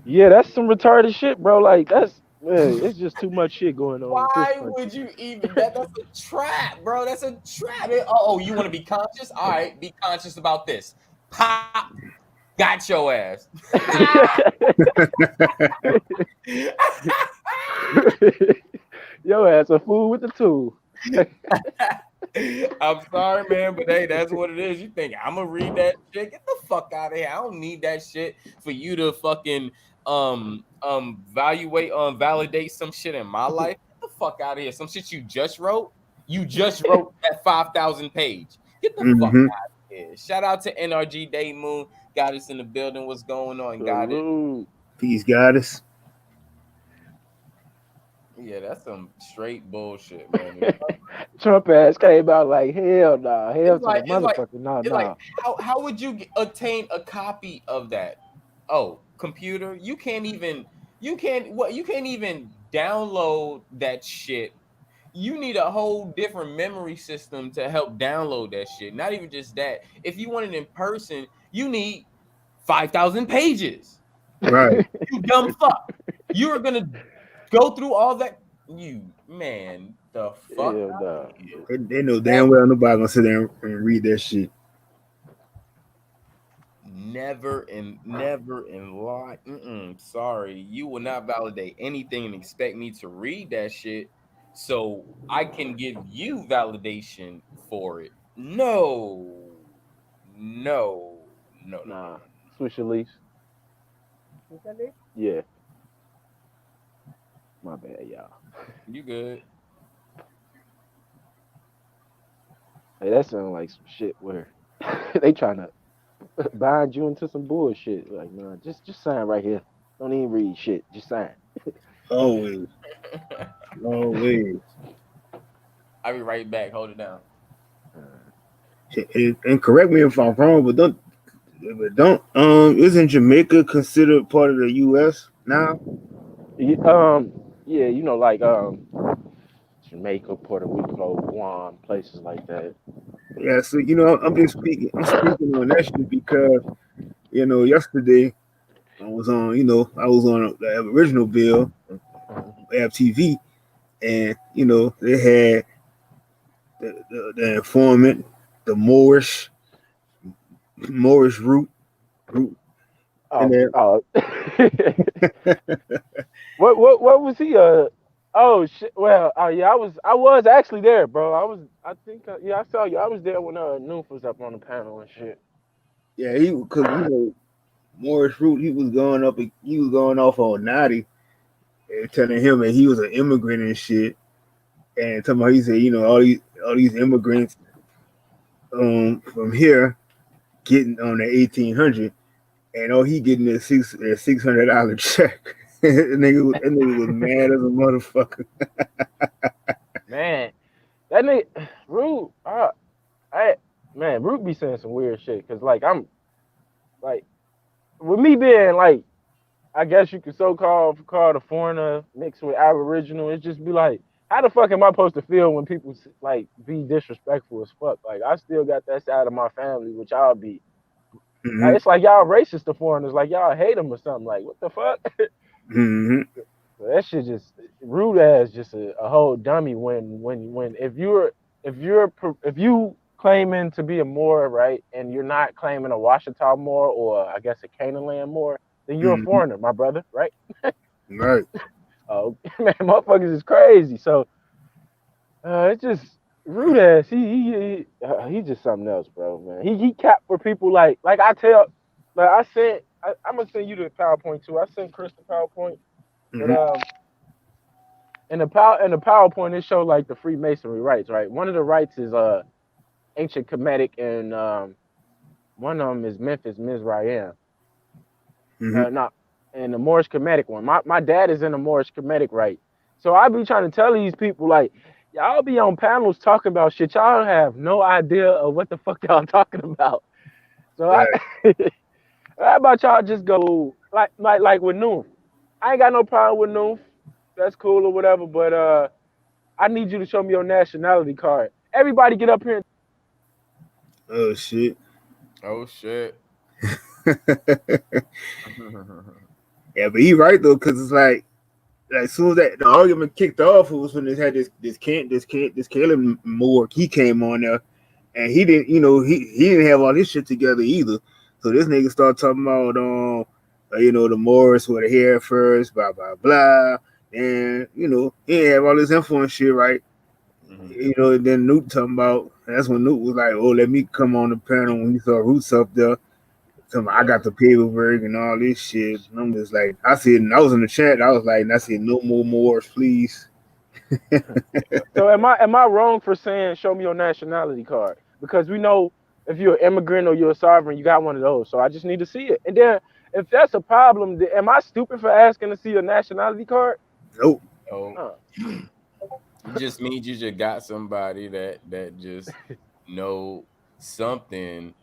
Yeah, that's some retarded shit, bro. Like, that's Man, it's just too much shit going on with this Why country. would you even that's a trap, bro? That's a trap. Oh, you want to be conscious? All right, be conscious about this. Pop, got your ass. Yo ass a fool with the tool. I'm sorry, man, but hey, that's what it is. You think I'm gonna read that shit? Get the fuck out of here. I don't need that shit for you to fucking validate some shit in my life. Get the fuck out of here. Some shit you just wrote. You just wrote that 5,000 page. Get the fuck Mm-hmm. out of here. Shout out to NRG Day Moon. Got us in the building. What's going on? Got it. Salute. Peace, goddess. Yeah, that's some straight bullshit, man. Trump ass came out like hell nah, hell It's to the like it's like motherfucker, nah, it's like nah. how would you obtain a copy of that? Oh, computer, you can't even download that shit. You need a whole different memory system to help download that shit. Not even just that. If you want it in person, you need 5,000 pages. Right. You dumb fuck. You are gonna go through all that. You man, the fuck Hell out of nah. here. They know damn well nobody gonna sit there and read that shit. Never in life. Sorry, you will not validate anything and expect me to read that shit so I can give you validation for it. No, no, no, no, no, Nah. no. Switch your lease. Yeah, my bad, y'all. You good? Hey, that sounds like some shit where they trying to bind you into some bullshit. Like, nah, just sign right here. Don't even read shit. Just sign. Always, always. I'll be right back. Hold it down. Uh, And correct me if I'm wrong, but don't isn't Jamaica considered part of the U.S. now? yeah, like Jamaica, Puerto Rico, Guam, places like that. Yeah, so I'm just speaking. I'm speaking on that shit because yesterday I was on the original bill, Uh-huh. App TV, and they had the informant, the Moorish root in Oh, there. oh. What was he? Oh shit. Well, yeah, I was actually there, bro. I think, yeah, I saw you. I was there when Noof was up on the panel and shit. Yeah, because Moorish root, he was going off on Naughty and telling him that he was an immigrant and shit, and talking about he said all these immigrants from here getting on the 1800, and all he getting is $600 check. that nigga was mad as a motherfucker. Man, that nigga, Root. I man, Root be saying some weird shit. Cause like I'm like with me being like, I guess you could call a foreigner mixed with Aboriginal. It just be like, how the fuck am I supposed to feel when people like be disrespectful as fuck? Like I still got that side of my family, which I'll be. Mm-hmm. It's like y'all racist to foreigners, like y'all hate them or something. Like what the fuck? Mm-hmm. That shit just rude as just a whole dummy. When if you claiming to be a Moor, right, and you're not claiming a Washita Moor or I guess a Canaan land Moor, then you're a Mm-hmm. foreigner, my brother, right? Right. Oh man, motherfuckers is crazy. So it's just rude ass. He just something else, bro, man. He capped for people like I tell, like I'm gonna send you the PowerPoint too. I sent Chris the PowerPoint, but Mm-hmm. in the PowerPoint it showed like the Freemasonry rites, right? One of the rites is ancient Kemetic, and one of them is Memphis Mizraim. Mm-hmm. No, and the Moorish Kemetic one. My dad is in the Moorish Kemetic rite, so I be trying to tell these people like y'all be on panels talking about shit y'all have no idea of what the fuck y'all talking about. So I Right. how about y'all just go like with Noof? I ain't got no problem with Noof. That's cool or whatever, but I need you to show me your nationality card. Everybody get up here. Oh shit. Oh shit. Yeah, but he right though, cause it's like like as soon as that the argument kicked off, it was when they had this Caleb Moore. He came on there, and he didn't, he didn't have all his shit together either. So this nigga started talking about the Morris with the hair first, blah blah blah, and he didn't have all this influence shit right. Mm-hmm. Then Newt talking about that's when Newt was like, "Oh, let me come on the panel when he saw Roots up there." I Yeah. got the paperwork and all this shit. And I'm just like, I said, and I was in the chat. I was like, and I said, no more Moors, please. So am I wrong for saying show me your nationality card? Because we know if you're an immigrant or you're a sovereign, you got one of those. So I just need to see it. And then if that's a problem, am I stupid for asking to see a nationality card? Nope. So Huh. it just means you just got somebody that just know something,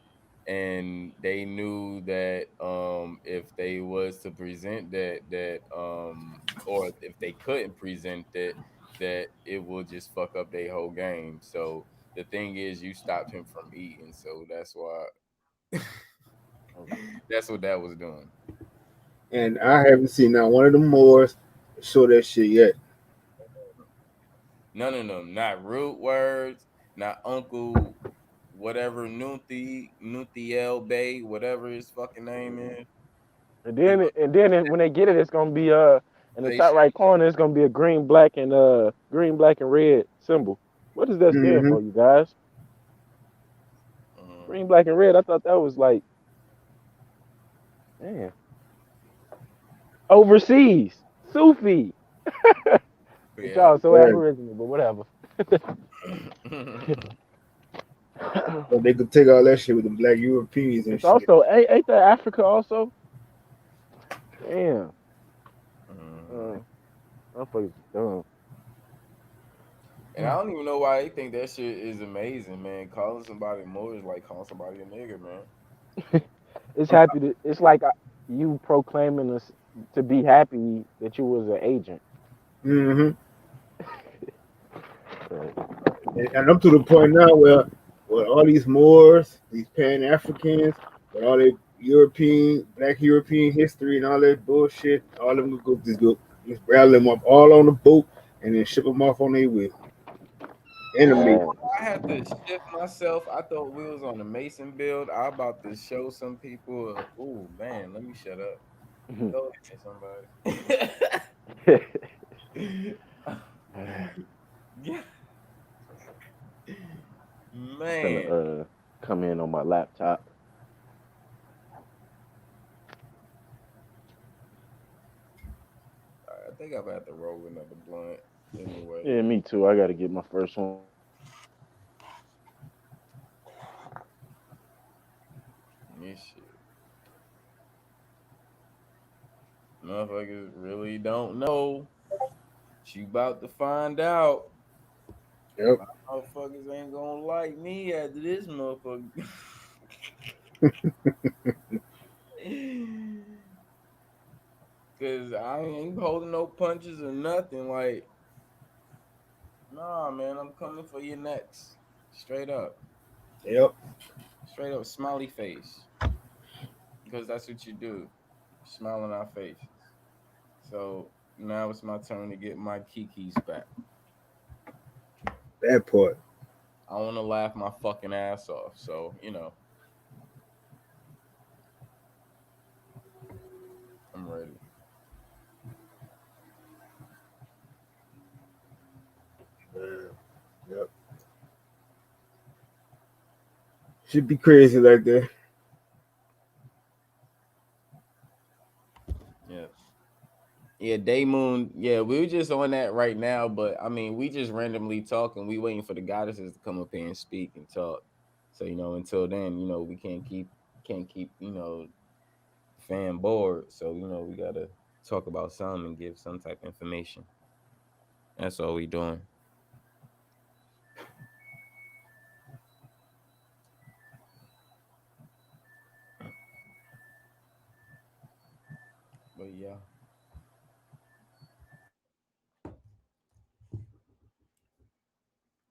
and they knew that if they was to present that or if they couldn't present that it will just fuck up their whole game. So the thing is, you stopped him from eating, so that's why that's what that was doing. And I haven't seen not one of the Moors show that shit yet. None of them, not root words, not Uncle whatever Nunthi Bay, whatever his fucking name is. When they get it, it's gonna be in the Say top shit. right corner. It's gonna be a green, black, and red symbol. What does that stand Mm-hmm. for, you guys? Um, Green, black, and red. I thought that was like, man, overseas, Sufi. But yeah. y'all so Right. aboriginal, but whatever. But they could take all that shit with the black Europeans and It's shit. also ain't that Africa also? Damn. Uh, motherfuckers dumb. And I don't even know why they think that shit is amazing, man. Calling somebody more is like calling somebody a nigga, man. It's happy to. It's like you proclaiming us to be happy that you was an agent. Mm-hmm. So, And I'm to the point now where all these Moors, these Pan Africans, with all their Black European history and all that bullshit, all of them just rattle them up all on the boat and then ship them off on their way. Enemy. man. I had to shift myself. I thought we was on the Mason build. I about to show some people. Oh man, let me shut up. Go ahead, somebody. Yeah, I'm finna man. come in on my laptop. I think I'm about to roll another blunt anyway. Yeah, me too. I got to get my first one. This shit, motherfuckers really don't know. You about to find out. Yep. Motherfuckers ain't gonna like me after this motherfucker. Cause I ain't holding no punches or nothing. Like, nah, man, I'm coming for your next. Straight up. Yep. Straight up smiley face. Because that's what you do. Smile on our faces. So now it's my turn to get my kikis back. That part. I wanna laugh my fucking ass off. So, I'm ready. Man. Yep. Should be crazy like that. Yeah. Yeah, Day Moon. Yeah, we were just on that right now, but I mean, we just randomly talking. We waiting for the goddesses to come up here and speak and talk. So until then, we can't keep fan bored. So we gotta talk about something and give some type of information. That's all we doing. But yeah,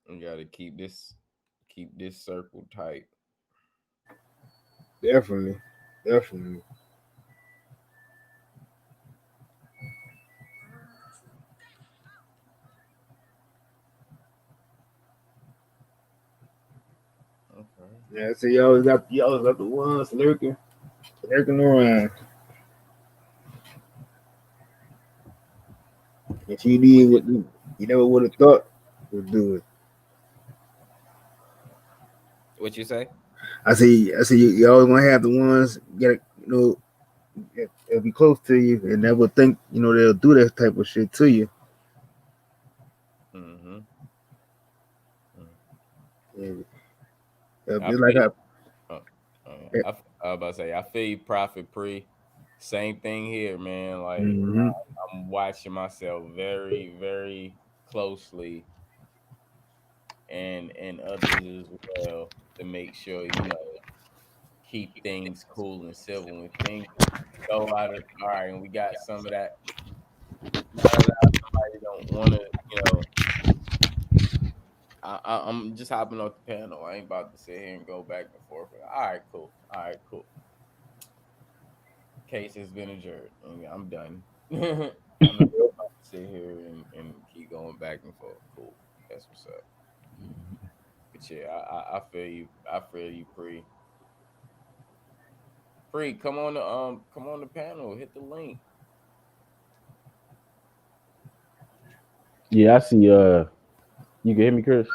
we gotta keep this circle tight. Definitely. Definitely. Yeah, so you always got the ones lurking around. If you What did what you never would have thought would do it. you say? I say you always gonna have the ones get they'll be close to you and never think they'll do that type of shit to you. Mm-hmm. And, I just like feel. I. Uh, I was about to say I feel you, Prophet Pre. Same thing here, man. Like Mm-hmm. I'm watching myself very, very closely, and others as well to make sure keep things cool and civil. When things go out of all right, and we got some of that. Now that somebody don't want to, you know, I'm just hopping off the panel. I ain't about to sit here and go back and forth. All right, cool. All right, cool. Case has been adjourned. I'm done. I'm not about to sit here and keep going back and forth. Cool. That's what's up. But yeah, I feel you. I feel you, Pre. Pre, come on the panel. Hit the link. Yeah, I see. You can hear me, Chris.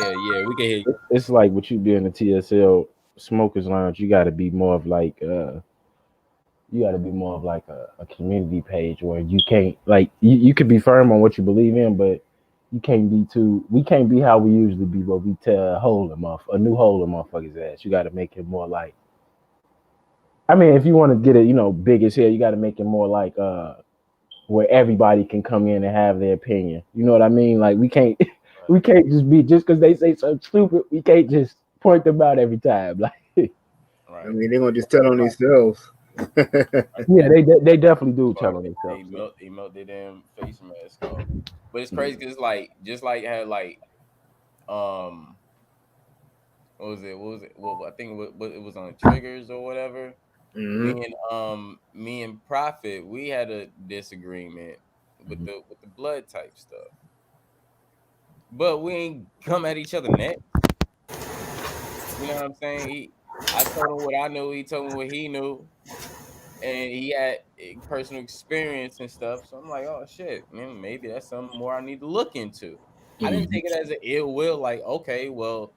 Yeah, we can hear you. It's like what you be in the TSL smokers lounge. You got to be more of like you got to be more of like a community page where you can't like you could be firm on what you believe in, but you can't be too. We can't be how we usually be, but we tell a new holder motherfucker's ass. You got to make it more like. I mean, if you want to get it, big as hell, you got to make it more like where everybody can come in and have their opinion. You know what I mean? Like we can't we can't just be just because they say something stupid. We can't just point them out every time. Like I Right. mean, they're gonna just tell on themselves. yeah, they definitely do tell Or on themselves. So. they melt their damn face mask off. But it's crazy because like just like had like um what was it? What was it? Well, I think it was on triggers or whatever. Mm-hmm. Me and Prophet, we had a disagreement Mhm. with the blood type stuff. But we ain't come at each other next. You know what I'm saying? I told him what I knew, he told me what he knew, and he had personal experience and stuff. So I'm like, oh shit, man, maybe that's something more I need to look into. I didn't Mhm. take it as an ill will, like, okay, well,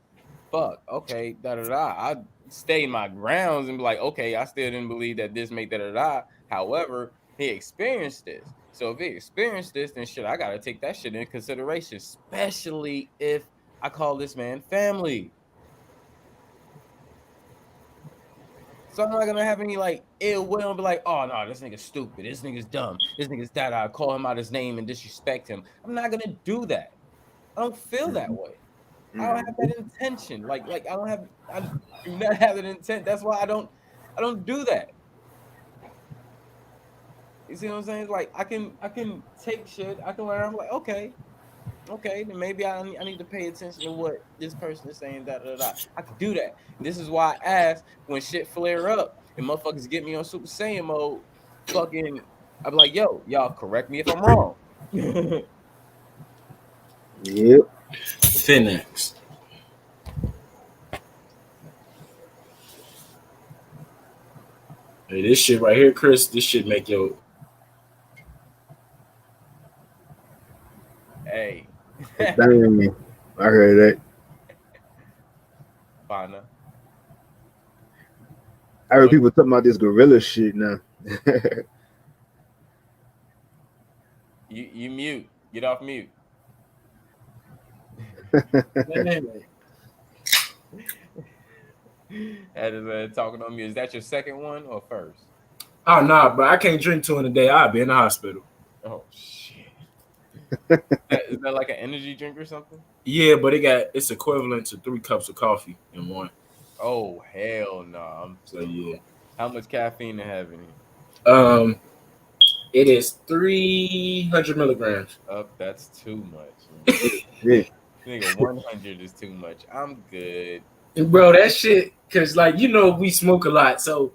fuck, okay, da da da. I stayed my grounds and be like, okay, I still didn't believe that this make da da da. However, he experienced this. So if he experienced this, then shit, I gotta take that shit into consideration, especially if I call this man family. So I'm not gonna have any like ill will and be like, oh no, this nigga's stupid, this nigga's dumb, this nigga's that. I call him out his name and disrespect him. I'm not gonna do that. I don't feel that way. I don't have that intention. Like I do not have that intent. That's why I don't do that. You see what I'm saying? Like I can take shit. I can learn. I'm like, okay, then maybe I need to pay attention to what this person is saying. Da da da. I could do that. This is why I ask when shit flare up and motherfuckers get me on Super Saiyan mode. Fucking, I'm like, yo, y'all correct me if I'm wrong. Yep. Finex. Hey, this shit right here, Chris. This shit make your Hey, Dang. I heard that. Fana, I heard what people talking about this gorilla shit now. you mute? Get off mute. That is talking on mute. Is that your second one or first? oh nah, bro. I can't drink two in a day. I'll be in the hospital. Oh shit. Is that like an energy drink or something? Yeah, but it's equivalent to 3 cups of coffee in one. Oh hell no! I'm So still yeah. cool. How much caffeine to have in here? Um, it is 300 milligrams. Up, that's too much. Man. Yeah. Nigga, 100 is too much. I'm good. And bro, that shit, cause like we smoke a lot, so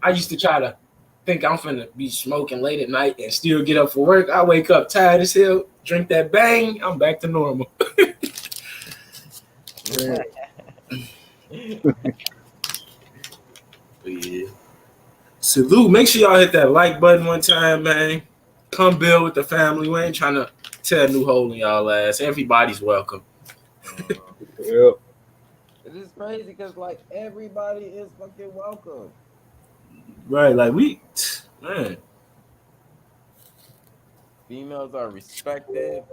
I used to try to think I'm finna be smoking late at night and still get up for work. I wake up tired as hell, drink that bang, I'm back to normal. Man. Yeah. Salute. Make sure y'all hit that like button one time, man. Come build with the family. We ain't trying to tear a new hole in y'all ass. Everybody's welcome. Yep. It is crazy because like everybody is fucking welcome. Right, like man. Females are respected.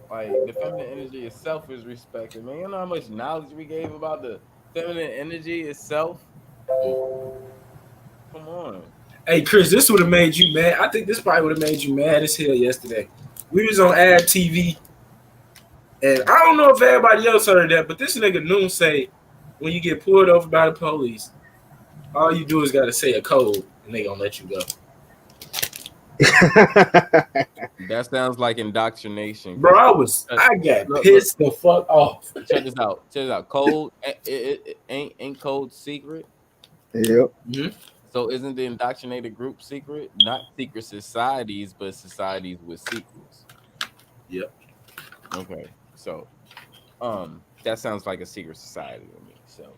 Like the feminine energy itself is respected. Man, you know how much knowledge we gave about the feminine energy itself? Come on. Hey, Chris, this would have made you mad. I think this probably would have made you mad as hell yesterday. We was on Ad TV, and I don't know if everybody else heard that, but this nigga Noon say when you get pulled over by the police, all you do is gotta say a code, and they gonna let you go. That sounds like indoctrination. Bro, I got look, pissed the fuck off. check this out. Check this out. Code it ain't code secret. Yep. Mhm. So isn't the indoctrinated group secret? Not secret societies, but societies with secrets. Yep. Okay. So that sounds like a secret society to me. So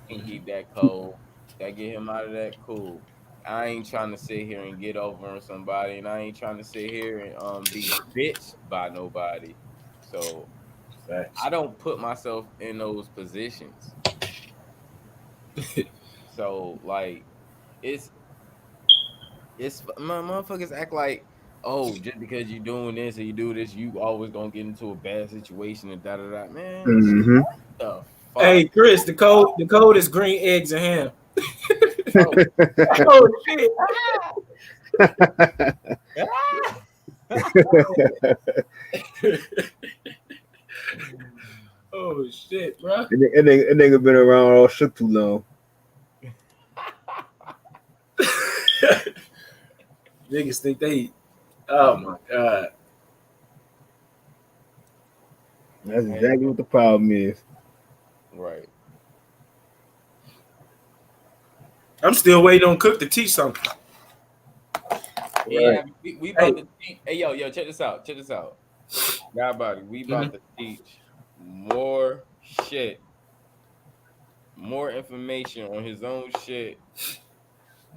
he keep that code. That get him out of that, cool. I ain't trying to sit here and get over on somebody, and I ain't trying to sit here and be bitched by nobody. So Facts. I don't put myself in those positions. So like it's my motherfuckers act like, oh, just because you doing this or you do this, you always gonna get into a bad situation and da da da. Man, what the fuck? Hey, Chris, the code is green eggs and ham. Oh, Oh shit. Oh shit, bro. That nigga been around all shit too long. Niggas think they. Oh my god. That's exactly what the problem is. Right. I'm still waiting on Cook to teach something. Yeah, we about to teach. Hey, yo, check this out. Check this out. God body, we about to teach more shit, more information on his own shit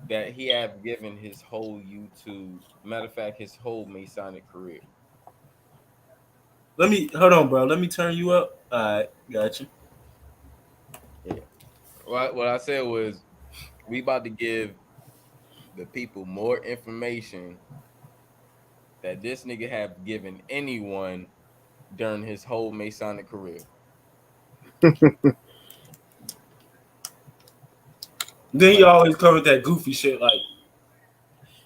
that he have given his whole YouTube. Matter of fact, his whole Masonic career. Let me hold on, bro. Let me turn you up. All right, got you. Yeah. What I said was we about to give the people more information that this nigga have given anyone during his whole Masonic career. Then you always covered that goofy shit like,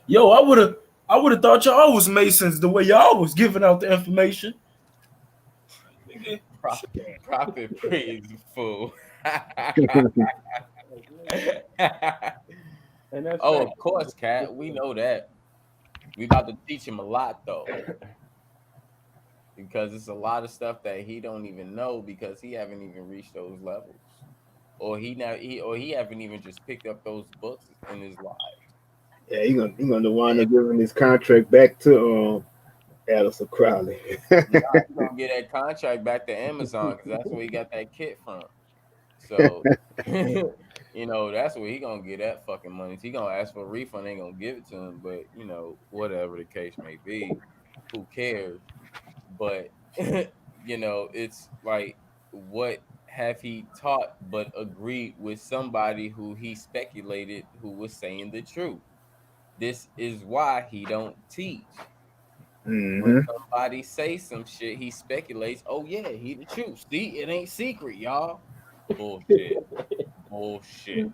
yo, I would have thought y'all was Masons the way y'all was giving out the information. Profit praise fool. And that's Oh, of course, Cat. We know that. We about to teach him a lot though. Because it's a lot of stuff that he don't even know because he haven't even reached those levels. Or he haven't even just picked up those books in his life. Yeah, he gonna wind up giving his contract back to Alistair Crowley. Nah, he gonna get that contract back to Amazon because that's where he got that kit from. So that's where he gonna get that fucking money. He gonna ask for a refund, ain't gonna give it to him, but whatever the case may be, who cares? But it's like, what have he taught but agreed with somebody who he speculated who was saying the truth? This is why he don't teach. When somebody say some shit, he speculates, oh yeah, he the truth. See, it ain't secret, y'all. Bullshit. Bullshit.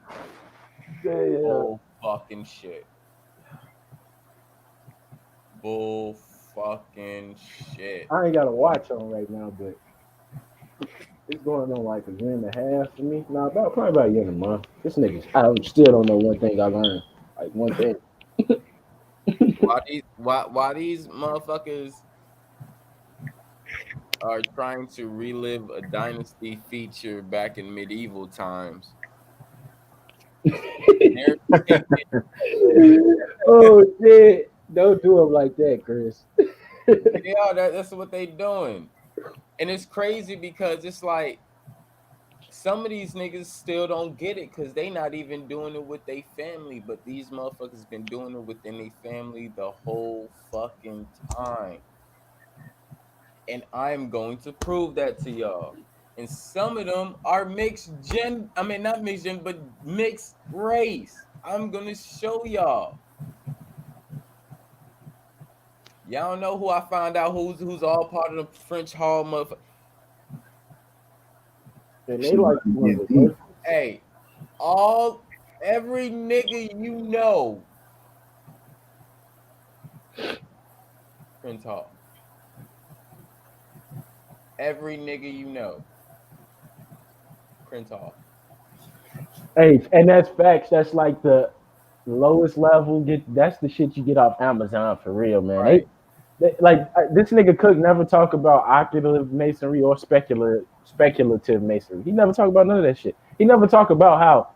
Bull fucking shit. Bull fucking shit. I ain't got a watch on right now, but it's going on like a year and a half for me. Nah, probably about a year and a month. This nigga, I still don't know one thing I learned. Like one thing. Why these motherfuckers are trying to relive a dynasty feature back in medieval times? Oh shit! Don't do him like that, Chris. Yeah, that's what they doing, and it's crazy because it's like some of these niggas still don't get it because they not even doing it with their family, but these motherfuckers been doing it within their family the whole fucking time. And I'm going to prove that to y'all. And some of them are not mixed gen, but mixed race. I'm gonna show y'all. Y'all don't know who I found out who's all part of the French Hall motherfucker. And they Shit like about to one of get the deep. worst. Hey, every nigga you know, Prince Hall. Every nigga you know, Prince Hall. Hey, and that's facts. That's like the lowest level. That's the shit you get off Amazon for real, man. Right. They like this nigga Cook never talk about oculative masonry or speculative masonry. He never talk about none of that shit. He never talk about how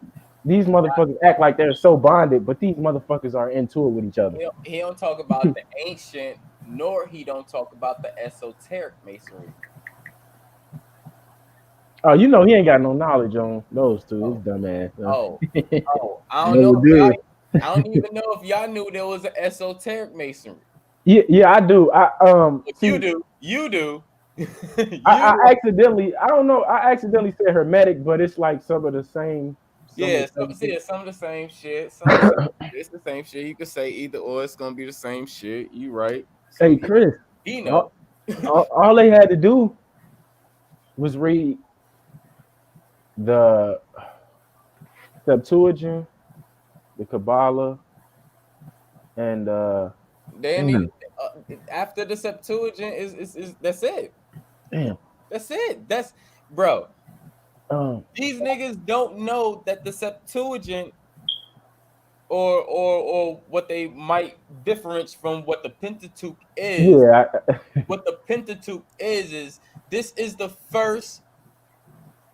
these motherfuckers act like they're so bonded, but these motherfuckers are into it with each other. He don't talk about the ancient, nor he don't talk about the esoteric masonry. Oh, you know he ain't got no knowledge on those two. His Oh, dumb ass. oh, oh. I don't know Never if y'all. did. I don't even know if y'all knew there was an esoteric masonry. Yeah, yeah, I do. I But you see. do. You do. you I do. accidentally. I don't know. I accidentally said hermetic, but it's like some of the same. Some of Yeah, the same shit. some of the same shit. Some of the same shit. It's the same shit. You could say either or. It's gonna be the same shit. You right. Hey, Some Chris. he know. All, all they had to do was read the Septuagint, the Kabbalah, and They ain't even damn, after the Septuagint is that's it. damn, That's it. That's bro. um, These niggas don't know that the Septuagint or what they might difference from what the Pentateuch is. yeah, What the Pentateuch is this is the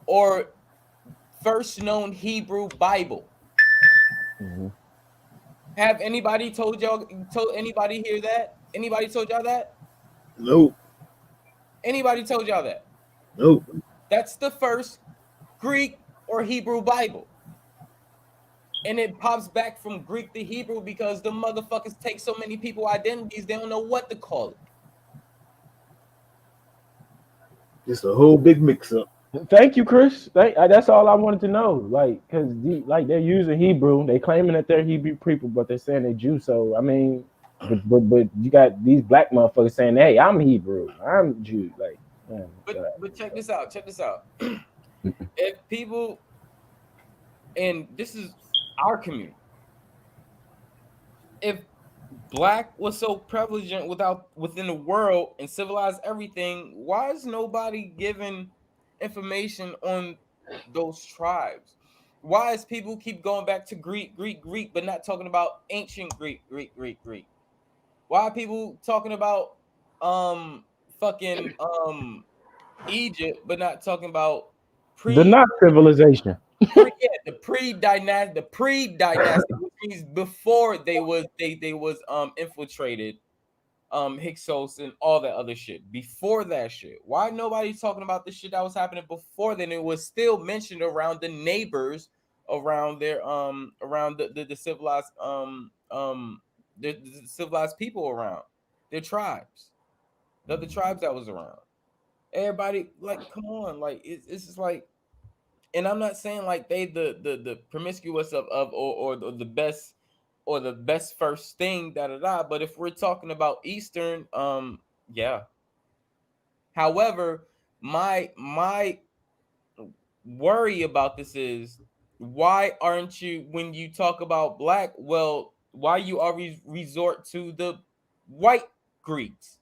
or first known Hebrew Bible. Mhm. Have anybody told anybody hear that? Anybody told y'all that? Nope. Anybody told y'all that? Nope. That's the first Greek or Hebrew Bible. And it pops back from Greek to Hebrew because the motherfuckers take so many people identities, they don't know what to call it. Just a whole big mix up. Thank you, Chris. That's all I wanted to know. Like, cause like they're using Hebrew, they claiming that they're Hebrew people, but they're saying they're Jew. So I mean, but you got these black motherfuckers saying, "Hey, I'm Hebrew, I'm Jew." Like, man, But check this out. Check this out. If people, and this is our community, if black was so prevalent within the world and civilized everything, why is nobody giving information on those tribes? Why is people keep going back to Greek, but not talking about ancient Greek? Why are people talking about um fucking Egypt, but not talking about the pre not civilization. the pre-dynastic, which means before they was infiltrated Hyksos and all that other shit. Before that shit. Why nobody talking about the shit that was happening before then? It was still mentioned around the neighbors, around their around the civilized the civilized people around their tribes, the other tribes that was around. Everybody, like, come on, like it's just like, and I'm not saying like they the promiscuous of or the best first thing but if we're talking about Eastern, yeah. However, my worry about this is, why aren't you, when you talk about black, well, why you always resort to the white Greeks?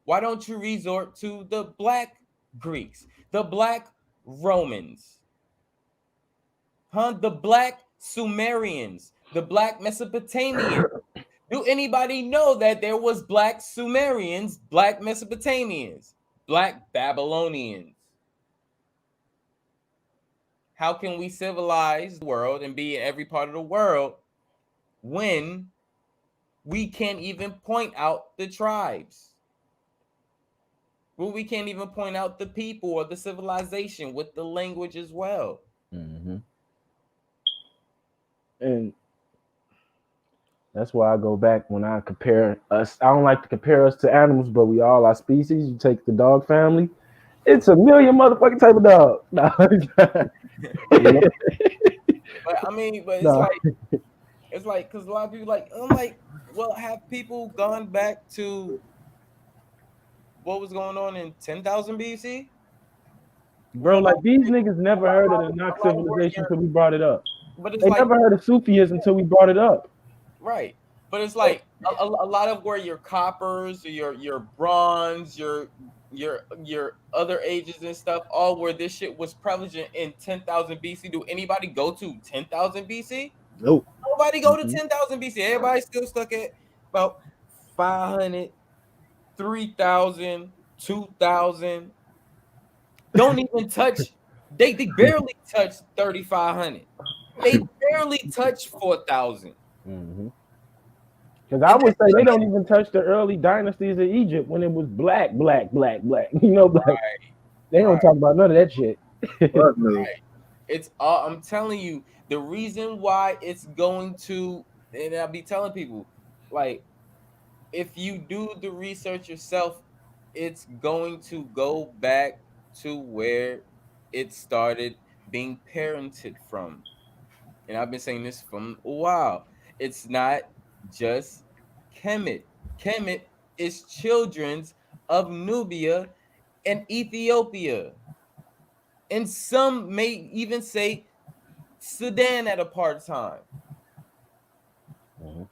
Why don't you resort to the black Greeks, the black Romans? Huh? The black Sumerians, the black Mesopotamians. Do anybody know that there was black Sumerians, black Mesopotamians, black Babylonians? How can we civilize the world and be in every part of the world when we can't even point out the tribes? Well, we can't even point out the people or the civilization with the language as well. Hmm. And that's why I go back when I compare us. I don't like to compare us to animals, but we all are species. You take the dog family, it's a million motherfucking type of dog. No, Yeah. But I mean, but no. it's like because a lot of people like I'm like, well, have people gone back to what was going on in 10,000 BC? Where Bro, like these niggas never heard of the a Nox lot of civilization warrior, until we brought it up. but it's They like never heard of Sufis until we brought it up. right. But it's like a lot of where your coppers, or your bronze, your other ages and stuff, all where this shit was prevalent in 10,000 BC. Do anybody go to 10,000 BC? Nope. Nobody go to Mhm. 10,000 BC. Everybody's still stuck at about 500, 3,000, 2,000. Don't even touch. They barely touch 3,500. They barely touch 4,000. Mhm. Because I And would that's say they don't even touch the early dynasties of Egypt when it was black, black, black, black. You know, like they don't right. talk about none of that shit. Fuck no. It's all I'm telling you, the reason why it's going to, and I'll be telling people, like, if you do the research yourself, it's going to go back to where it started being parented from. And I've been saying this from a while. It's not just Kemet. Kemet is children's of Nubia and Ethiopia. And some may even say Sudan at a part time. Mhm.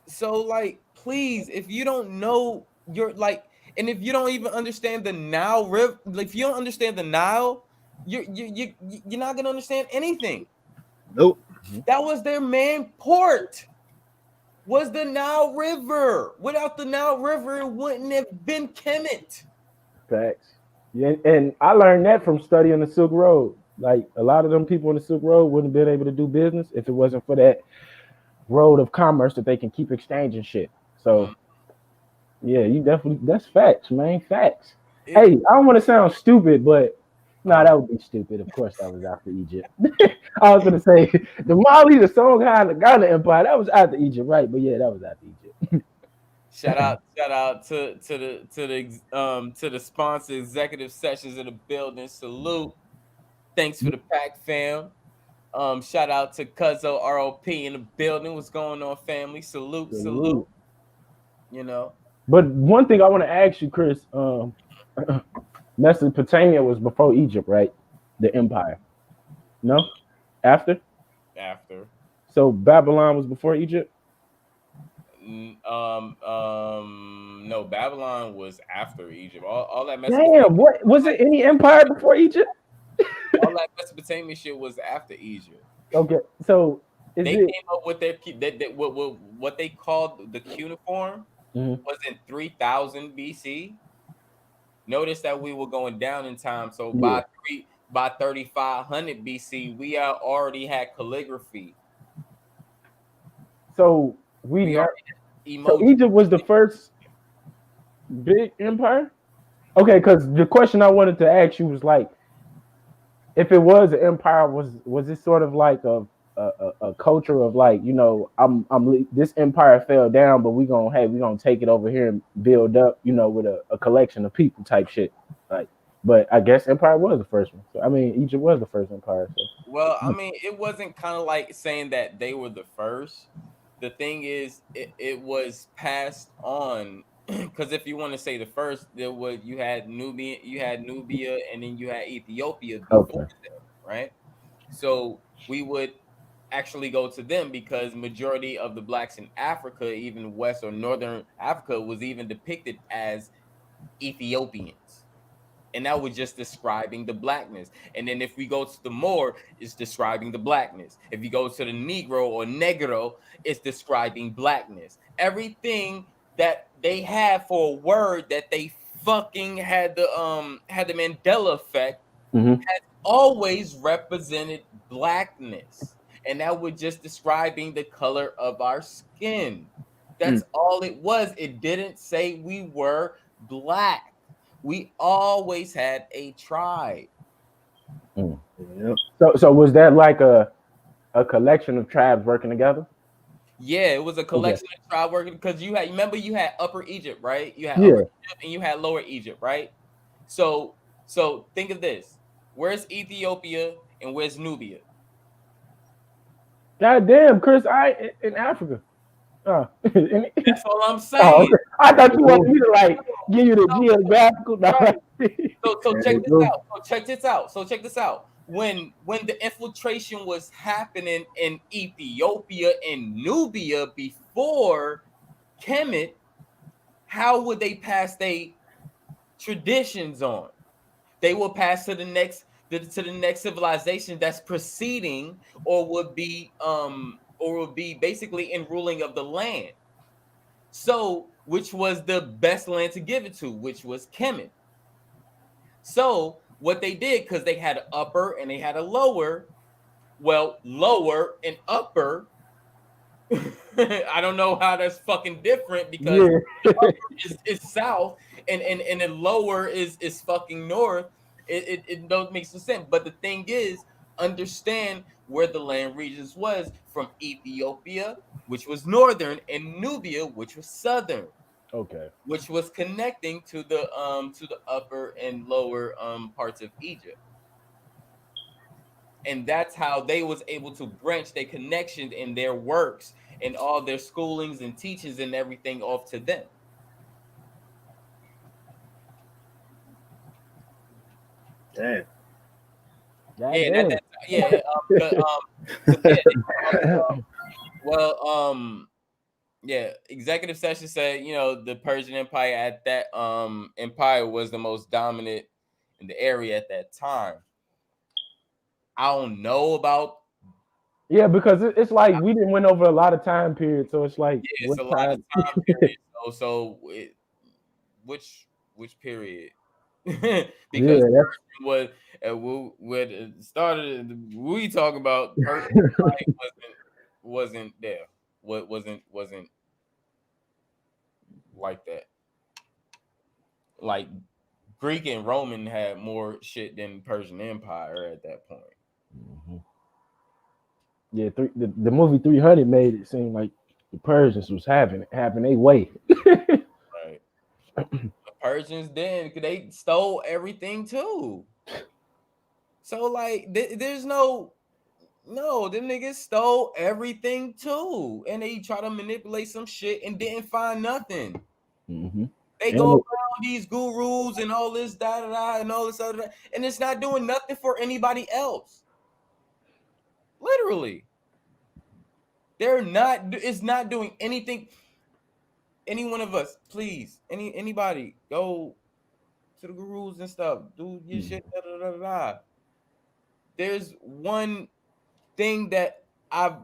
So, like, please, if you don't know, you're like, and if you don't even understand the Nile River, like, if you don't understand the Nile, you're not gonna understand anything. Nope. That was their main port. Was the Nile River. Without the Nile River, it wouldn't have been Kemet. Facts. Yeah, and I learned that from studying the Silk Road. Like a lot of them people in the Silk Road wouldn't have been able to do business if it wasn't for that road of commerce that they can keep exchanging shit. So yeah, you definitely that's facts, man. Facts. It, Hey, I don't want to sound stupid, but no, uh, that would be stupid. Of course, that was after Egypt. I was gonna say the Mali, the Songhai, the Ghana Empire, that was after Egypt, right? But yeah, that was after Egypt. shout out to the sponsor executive sessions in the building. Salute. Thanks for the pack, fam. Shout out to Cuzzo ROP in the building. What's going on, family? Salute, salute. Salute. You know, But one thing I want to ask you, Chris, Mesopotamia was before Egypt, right? The empire. No? After? after. So Babylon was before Egypt? No, Babylon was after Egypt. All that Mesopotamia, Damn, what was it any empire before Egypt? all that Mesopotamia shit was after Egypt. Okay, so is They it came up with what they called the cuneiform Mhm. was in 3,000 BC. Notice that we were going down in time. So Yeah. by 3,500 BC, we already had calligraphy. So we We never already had so emoji. Egypt was the first big empire? Okay, because the question I wanted to ask you was like, if it was an empire, was it sort of like a culture of like, this empire fell down, but we gonna take it over here and build up, with a collection of people type shit. Like, but I guess empire was the first one. So I mean, Egypt was the first empire. So Well, I mean, it wasn't kind of like saying that they were the first. The thing is, it was passed on because if you want to say the first, you had Nubia, and then you had Ethiopia before okay, them, right? So we would actually go to them because majority of the blacks in Africa, even West or Northern Africa, was even depicted as Ethiopians. And that was just describing the blackness. And then if we go to the Moor, it's describing the blackness. If you go to the Negro or Negro, it's describing blackness. Everything that they have for a word that they fucking had the Mandela effect hmm has always represented blackness. And that was just describing the color of our skin. That's all it was. It didn't say we were black. We always had a tribe. Yep. So was that like a collection of tribes working together? Yeah, it was a Okay. collection of tribe working because you had Upper Egypt, right? You had Upper Yeah. Egypt and you had Lower Egypt, right? So think of this. Where's Ethiopia and where's Nubia? God damn, Chris, I in Africa. In- That's all I'm oh, saying. okay. I thought There you you go. wanted me to like give you the So, geographical. right. So There check you this go. out. So check this out. When the infiltration was happening in Ethiopia and Nubia before Kemet, how would they pass their traditions on? They will pass to the next civilization that's preceding or would be basically in ruling of the land. So which was the best land to give it to, which was Kemet. So what they did, because they had an upper and they had a lower, well, lower and upper, I don't know how that's fucking different because Yeah. is south and the lower is fucking north. It don't make some sense. But the thing is, understand where the land regions was from Ethiopia, which was northern, and Nubia, which was southern, Okay. which was connecting to the upper and lower parts of Egypt. And that's how they was able to branch their connections in their works and all their schoolings and teachings and everything off to them. Damn. God Yeah, and damn. yeah, cause yeah, well, yeah, executive session said, the Persian Empire at that empire was the most dominant in the area at that time. I don't know about Yeah, because it's like we didn't went over a lot of time periods, so it's like yeah, it's what a lot of time? time period. Which period? Because Yeah, that's Persian was when it started. We talk about Persian like, wasn't there. What wasn't like that. Like Greek and Roman had more shit than Persian Empire at that point. Mhm. Yeah. The movie 300 made it seem like the Persians was having a way. Right. The Persians then they stole everything too. So like there's no, them niggas stole everything too. And they try to manipulate some shit and didn't find nothing. Mm-hmm. They go And around these gurus and all this da da da and all this other and it's not doing nothing for anybody else. Literally. It's not doing anything. Any one of us, please, anybody, go to the gurus and stuff. Do your shit. Da, da, da, da, da. There's one thing that I've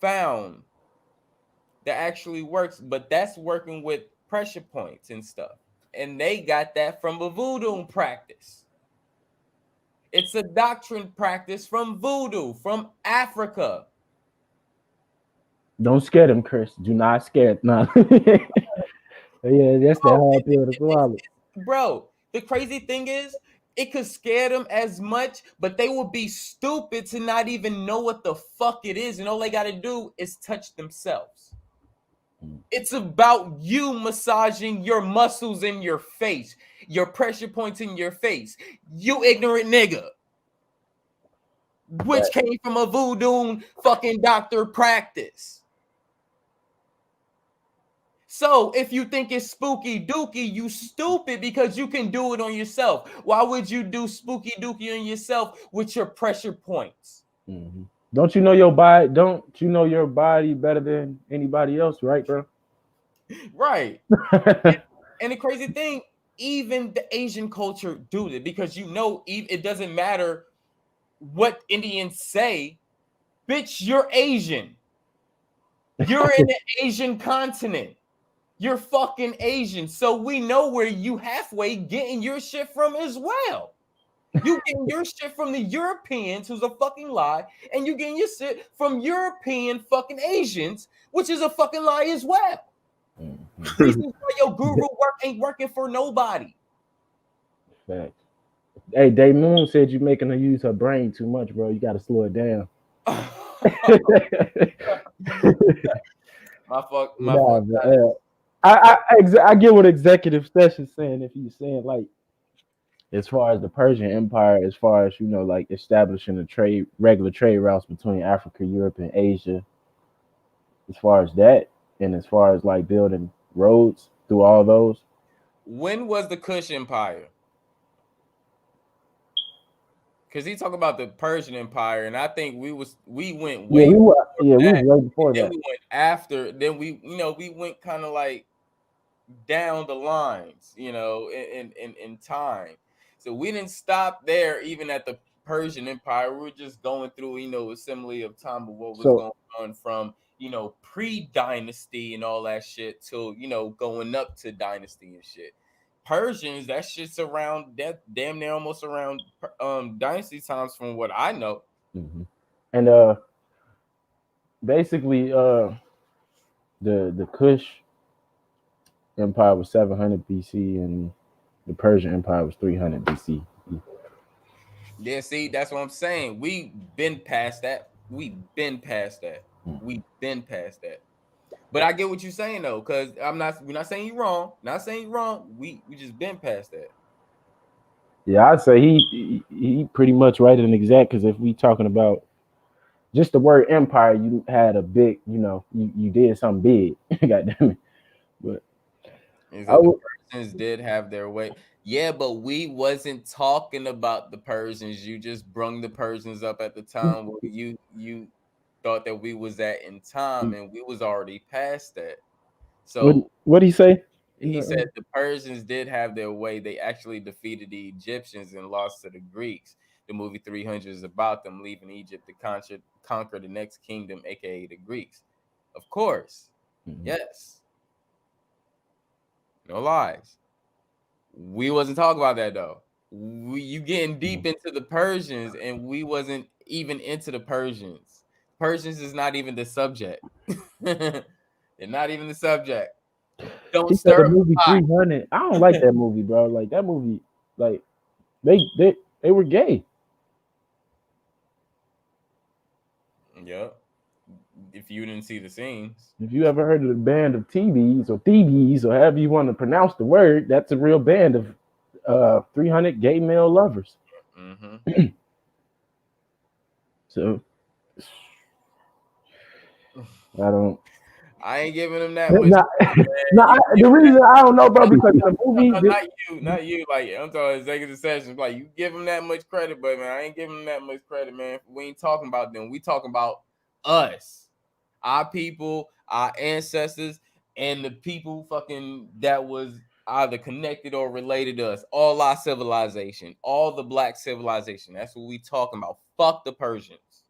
found that actually works, but that's working with pressure points and stuff. And they got that from a voodoo practice. It's a doctrine practice from voodoo, from Africa. don't scare them, Chris. Do not scare. No. Yeah, that's that Bro, hard pill to swallow. bro, the crazy thing is, it could scare them as much, but they would be stupid to not even know what the fuck it is. And all they got to do is touch themselves. It's about you massaging your muscles in your face, your pressure points in your face. You ignorant nigga. Which came from a voodoo fucking doctor practice. So if you think it's spooky dooky, you stupid because you can do it on yourself. Why would you do spooky dooky on yourself with your pressure points? Mm-hmm. Don't you know your body? Don't you know your body better than anybody else, right, bro? Right. And the crazy thing, even the Asian culture do it because it doesn't matter what Indians say. Bitch, you're Asian. You're in the Asian continent. You're fucking Asian. So we know where you halfway getting your shit from as well. You getting your shit from the Europeans, who's a fucking lie, and you getting your shit from European fucking Asians, which is a fucking lie as well. Reasons why your guru work ain't working for nobody. Facts. Hey, Day Moon said you making her use her brain too much, bro. You got to slow it down. My Nah, fault. but, I get what executive session's saying if he's saying like as far as the Persian Empire, as far as like establishing the regular trade routes between Africa, Europe, and Asia, as far as that, and as far as like building roads through all those. When was the Kush Empire? Because he talked about the Persian Empire, and I think we went Yeah, way before we was that. way before Then that. we went after. Then we went kind of like down the lines, in time. So we didn't stop there, even at the Persian Empire. We were just going through, assembly of time of what was So going on from, pre-dynasty and all that shit till, going up to dynasty and shit. Persians, that shit's around that damn near almost around dynasty times from what I know. mhm. And basically the Kush Empire was 700 BC and the Persian Empire was 300 BC. Yeah, see, that's what I'm saying. We been past that. We been past that. But I get what you're saying though, because we're not saying you wrong. Not saying you wrong. We just been past that. Yeah, I'd say he pretty much right and exact because if we talking about just the word empire, you had a big, you did something big. God damn it. But Is I that the would, Persians did have their way. Yeah, but we wasn't talking about the Persians. You just brung the Persians up at the time where you thought that we was at in time, and we was already past that. what So what he say? he said the Persians did have their way. They actually defeated the Egyptians and lost to the Greeks. The movie 300 is about them leaving Egypt to conquer the next kingdom, aka the Greeks. Of course, yes, no lies. We wasn't talking about that though. You getting deep into the Persians, and we wasn't even into the Persians. Persians is not even the subject. They're not even the subject. Don't He said the stir up the movie pot. 300. I don't like that movie, bro. Like that movie, like they were gay. Yep. If you didn't see the scenes. If you ever heard of the band of Thebes or however you want to pronounce the word, that's a real band of 300 gay male lovers. Mm-hmm. So I don't. I ain't giving them that much Nah, credit, nah, man. the reason I don't know, bro, because the movie. Not you. Like I'm talking executive sessions. Like you give them that much credit, but man, I ain't giving them that much credit, man. We ain't talking about them. We talking about us, our people, our ancestors, and the people fucking that was either connected or related to us. All our civilization, all the black civilization. That's what we talking about. Fuck the Persians.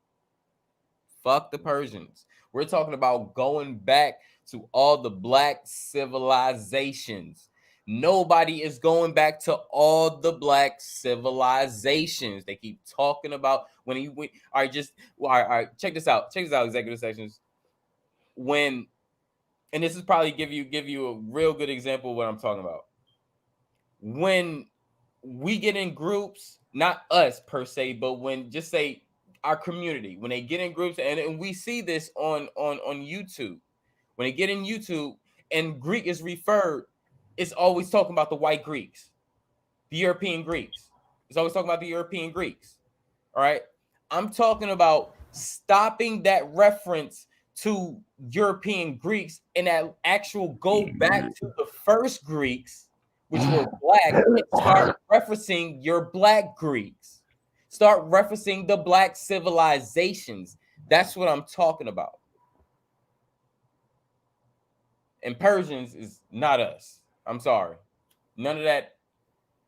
Fuck the Persians. We're talking about going back to all the black civilizations. Nobody is going back to all the black civilizations. They keep talking about when he went. All right, all right. Check this out. Check this out, executive sections. When and this is probably give you a real good example of what I'm talking about. When we get in groups, not us per se, but when just say our community, when they get in groups, and we see this on YouTube, when they get in YouTube and Greek is referred, it's always talking about the white Greeks, the European Greeks. It's always talking about the European Greeks. All right. I'm talking about stopping that reference to European Greeks and that actual go back to the first Greeks, which were black, and start referencing your black Greeks. Start referencing the black civilizations. That's what I'm talking about. And Persians is not us. I'm sorry. None of that,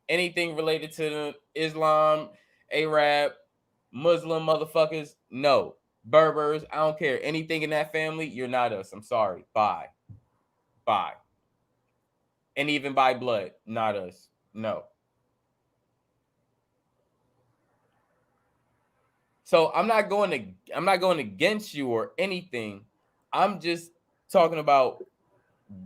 anything related to Islam, Arab, Muslim motherfuckers, no. Berbers, I don't care. Anything in that family, you're not us. I'm sorry. Bye. Bye. And even by blood, not us. No. So I'm not going against you or anything. I'm just talking about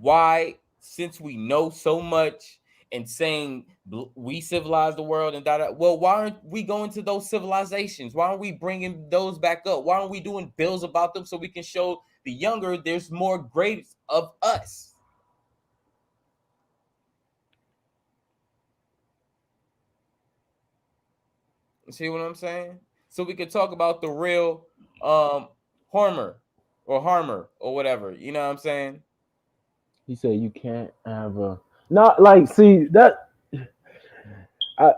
why, since we know so much and saying we civilize the world and da. Well, why aren't we going to those civilizations? Why aren't we bringing those back up? Why aren't we doing bills about them so we can show the younger there's more great of us? You see what I'm saying? So we could talk about the real Harmer or whatever. You know what I'm saying? He said you can't have a not like see that I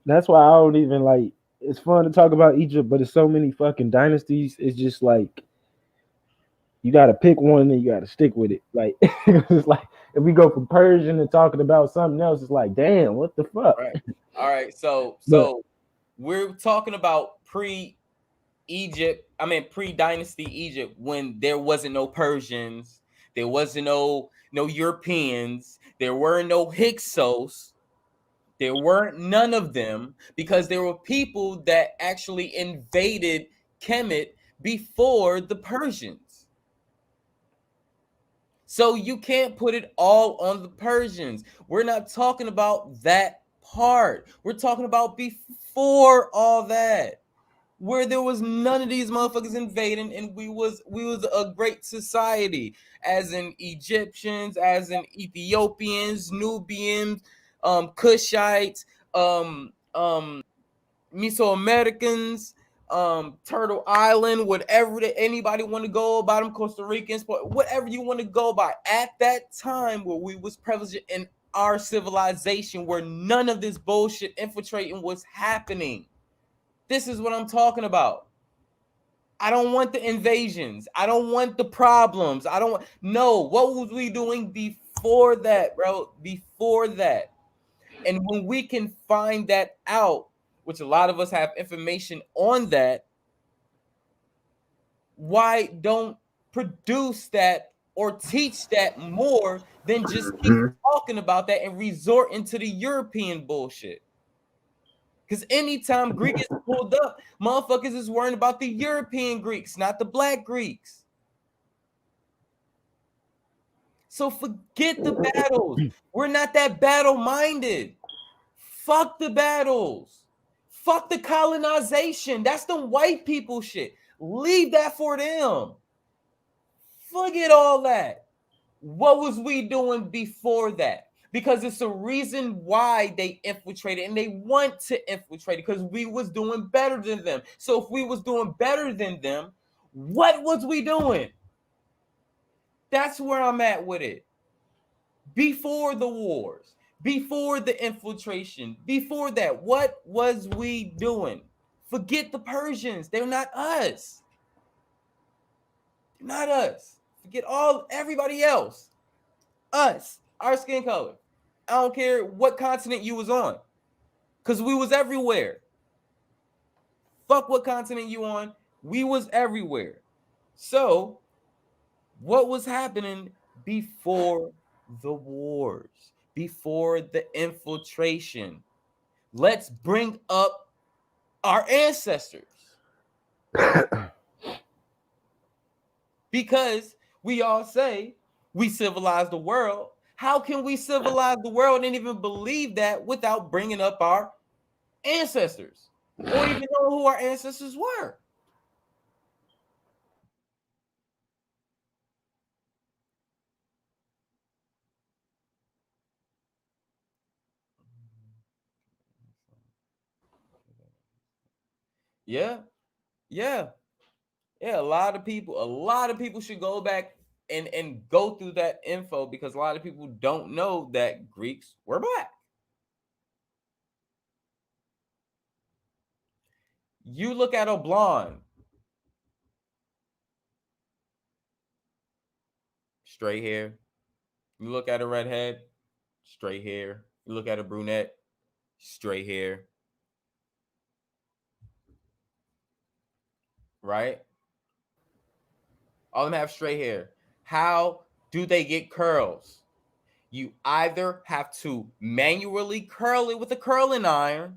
that's why I don't even like it's fun to talk about Egypt, but it's so many fucking dynasties. It's just like you gotta pick one and you gotta stick with it. Like it's like if we go from Persian and talking about something else, it's like, damn, what the fuck? Right. All right. So But we're talking about Egypt, I mean pre-dynasty Egypt, when there wasn't no Persians, there wasn't no Europeans, there were no Hyksos, there weren't none of them, because there were people that actually invaded Kemet before the Persians. So you can't put it all on the Persians. We're not talking about that part. We're talking about before all that, where there was none of these motherfuckers invading, and we was a great society, as in Egyptians, as in Ethiopians, Nubians, Cushites, Mesoamericans, Turtle Island, whatever that anybody want to go about them, Costa Ricans, whatever you want to go by. At that time where we was privileged in our civilization, where none of this bullshit infiltrating was happening. This is what I'm talking about. I don't want the invasions. I don't want the problems. I don't want, no, what was we doing before that, bro? Before that. And when we can find that out, which a lot of us have information on that, why don't produce that or teach that more than just keep talking about that and resort into the European bullshit? Because anytime Greek is pulled up, motherfuckers is worrying about the European Greeks, not the black Greeks. So forget the battles. We're not that battle-minded. Fuck the battles. Fuck the colonization. That's the white people shit. Leave that for them. Forget all that. What was we doing before that? Because it's a reason why they infiltrated, and they want to infiltrate, because we was doing better than them. So if we was doing better than them, what was we doing? That's where I'm at with it. Before the wars, before the infiltration, before that, what was we doing? Forget the Persians. They're not us. They're not us. Forget everybody else. Us, our skin color. I don't care what continent you was on, because we was everywhere. Fuck what continent you on. We was everywhere. So what was happening before the wars, before the infiltration? Let's bring up our ancestors, because we all say we civilize the world. How can we civilize the world and even believe that without bringing up our ancestors, or even know who our ancestors were? Yeah, yeah, yeah. A lot of people should go back and go through that info, because a lot of people don't know that Greeks were black. You look at a blonde, straight hair. You look at a redhead, straight hair. You look at a brunette, straight hair, right? All of them have straight hair. How do they get curls? You either have to manually curl it with a curling iron,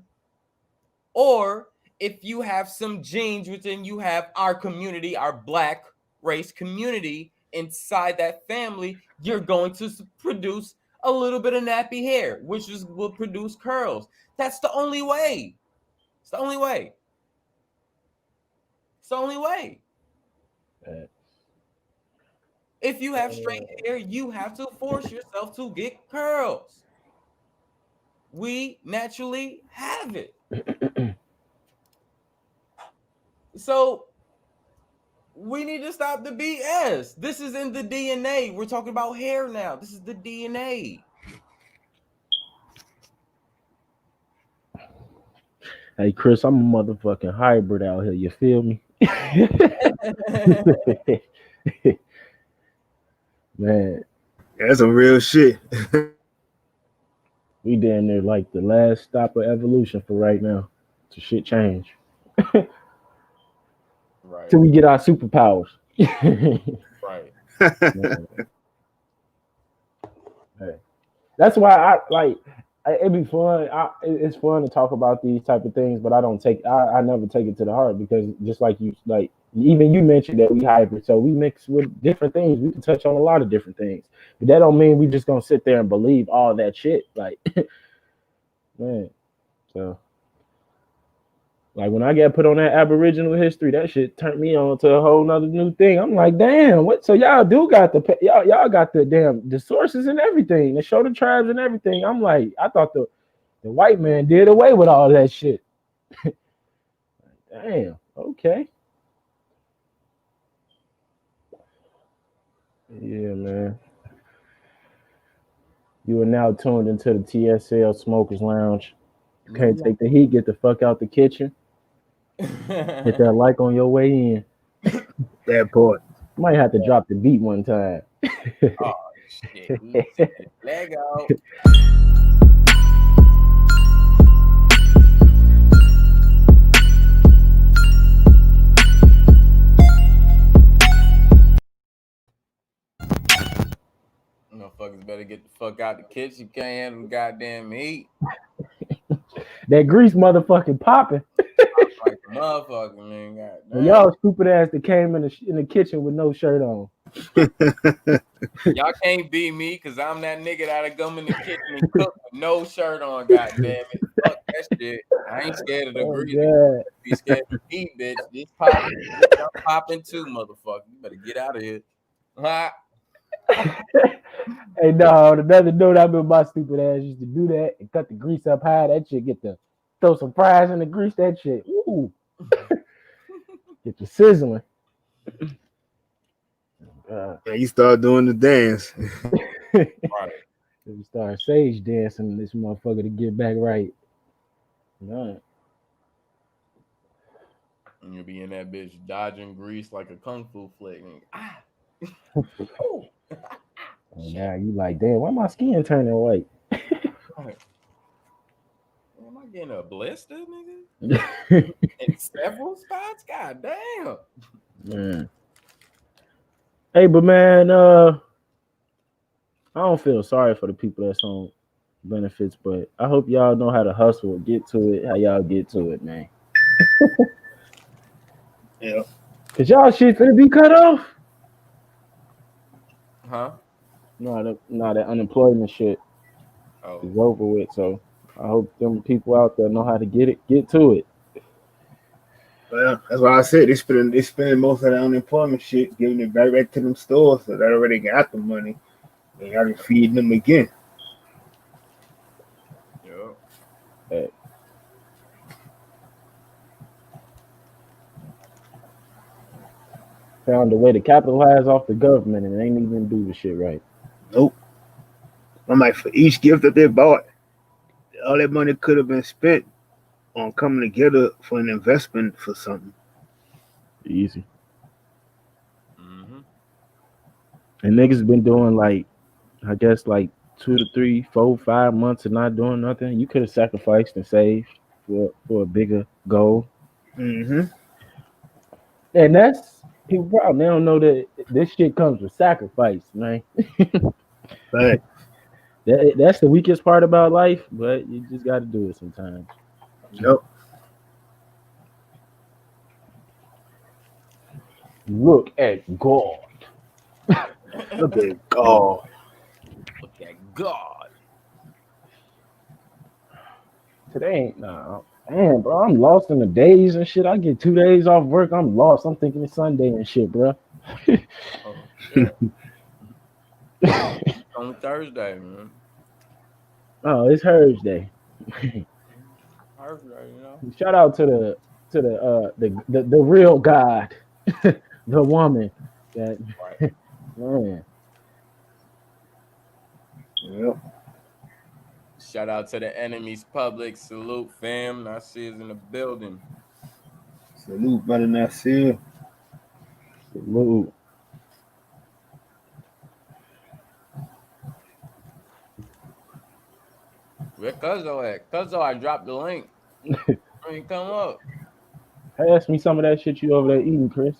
or if you have some genes within you have our community, our black race community inside that family, you're going to produce a little bit of nappy hair, which will produce curls. That's the only way. It's the only way. It's the only way. If you have straight hair, you have to force yourself to get curls. We naturally have it. So we need to stop the BS. This is in the DNA. We're talking about hair now. This is the DNA. Hey, Chris, I'm a motherfucking hybrid out here. You feel me? Man, That's some real shit. we down there like the last stop of evolution for right now. So shit change. Right. Till we get our superpowers. Right. Hey. That's why I like it'd be fun. It's fun to talk about these type of things, but I never take it to the heart because just like you even you mentioned that we hybrid, so we mix with different things. We can touch on a lot of different things, but that don't mean we just gonna sit there and believe all that shit. Like, man, so like when I got put on that Aboriginal history, that shit turned me on to a whole nother new thing. I'm like, damn, what? So y'all do got y'all got the sources and everything, the show the tribes and everything. I'm like, I thought the white man did away with all that shit. Damn, okay. Yeah, man. You are now tuned into the TSL Smokers Lounge. You can't take the heat, get the fuck out the kitchen. Hit that like on your way in. That part. Might have to drop the beat one time. Oh shit. Let go. Motherfuckers better get the fuck out the kitchen. You can't handle the goddamn heat. That grease motherfucking popping. Like a motherfucker, man. Well, y'all stupid ass that came in the kitchen with no shirt on. Y'all can't beat me because I'm that nigga that'll come in the kitchen and cook with no shirt on. Goddamn it, fuck that shit. I ain't scared of the grease. Be scared of the heat, bitch. This popping, I'm popping too, motherfucker. You better get out of here. Hey, no, another note. I remember my stupid ass used to do that and cut the grease up high. That shit get to throw some fries in the grease. That shit, ooh, get the sizzling. And you start doing the dance. Right. We start sage dancing this motherfucker to get back right. Right. And you'll be in that bitch dodging grease like a kung fu flick. And now you like, damn, why my skin turning white? Right. Am I getting a blister, nigga? In several spots? God damn. Man. Hey, but man, I don't feel sorry for the people that's on benefits, but I hope y'all know how to hustle, get to it, how y'all get to it, man. Yeah. Cause y'all shit finna be cut off. Huh? No, that unemployment shit is over with. So I hope them people out there know how to get to it. Well, that's why I said they spending most of the unemployment shit, giving it back to them stores, so they already got the money. They got to feed them again. Yep. Hey. Found a way to capitalize off the government and ain't even do the shit right. Nope. I'm like, for each gift that they bought, all that money could have been spent on coming together for an investment for something. Easy. Mm-hmm. And niggas been doing like, I guess like 2 to 3, 4, 5 months of not doing nothing. You could have sacrificed and saved for a bigger goal. Mm-hmm. And that's people probably don't know that this shit comes with sacrifice, man. Right. That's the weakest part about life, but you just got to do it sometimes. Yep. Look at God. Look at God. Look at God. Today ain't nah. Damn, bro, I'm lost in the days and shit. I get 2 days off work. I'm lost. I'm thinking it's Sunday and shit, bro. Oh shit. On Thursday, man. Oh, it's Hursday. Thursday, you know. Shout out to the real God, the woman that Right. man. Yep. Shout out to the enemy's public. Salute, fam. Nasir's in the building. Salute, brother Nasir. Salute. Where Cuzzo at? Cuzzo, I dropped the link. Ain't come up. Pass me some of that shit you over there eating, Chris.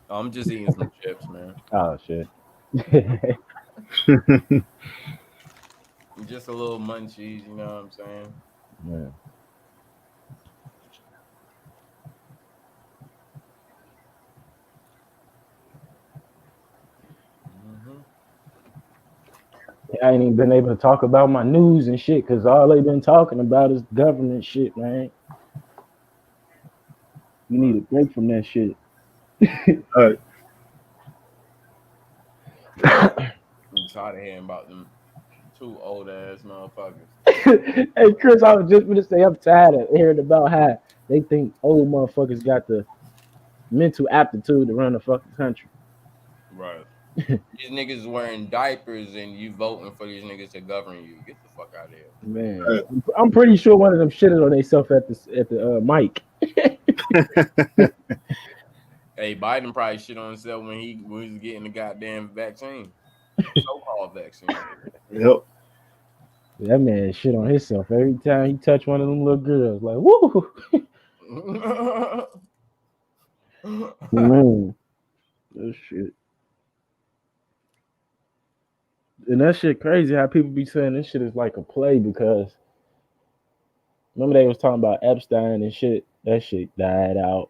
Oh, I'm just eating some chips, man. Oh shit. Just a little munchies, you know what I'm saying? Man. Mm-hmm. I ain't even been able to talk about my news and shit because all they been talking about is government shit, man. You need a break from that shit. All right. I'm tired of hearing about them two old ass motherfuckers. Hey Chris, I was just gonna say I'm tired of hearing about how they think old motherfuckers got the mental aptitude to run the fucking country. Right. These niggas wearing diapers and you voting for these niggas to govern you. Get the fuck out of here. Man, I'm pretty sure one of them shitted on themselves at the mic. Hey, Biden probably shit on himself when he was getting the goddamn vaccine. So-called vaccine. Yep. That man shit on himself every time he touch one of them little girls. Like, woo! Man, that shit. And that shit crazy how people be saying this shit is like a play because remember they was talking about Epstein and shit. That shit died out.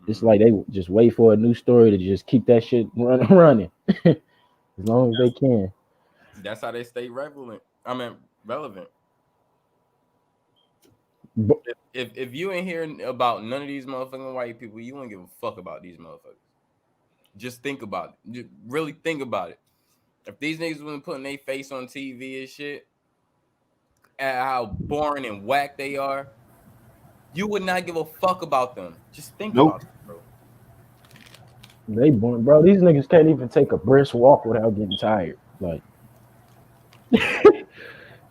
It's like they just wait for a new story to just keep that shit running as long as they can. That's how they stay relevant. Relevant. But, If you ain't hearing about none of these motherfucking white people, you won't give a fuck about these motherfuckers. Just think about it. Just really think about it. If these niggas wasn't putting their face on TV and shit, and how boring and whack they are, you would not give a fuck about them. Just think about it, bro. they born, bro. These niggas can't even take a brisk walk without getting tired. Like,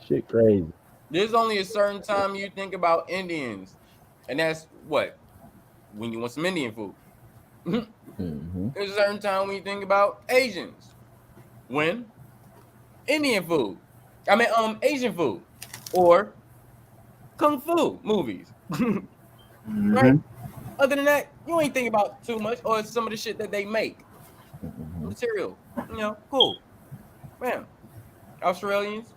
shit crazy. There's only a certain time you think about Indians, and that's what? When you want some Indian food. Mm-hmm. There's a certain time when you think about Asians. When? Indian food. Asian food. Or Kung Fu movies. Right? Other than that, you ain't think about too much, or some of the shit that they make. Mm-hmm. Material. Cool. Man. Australians.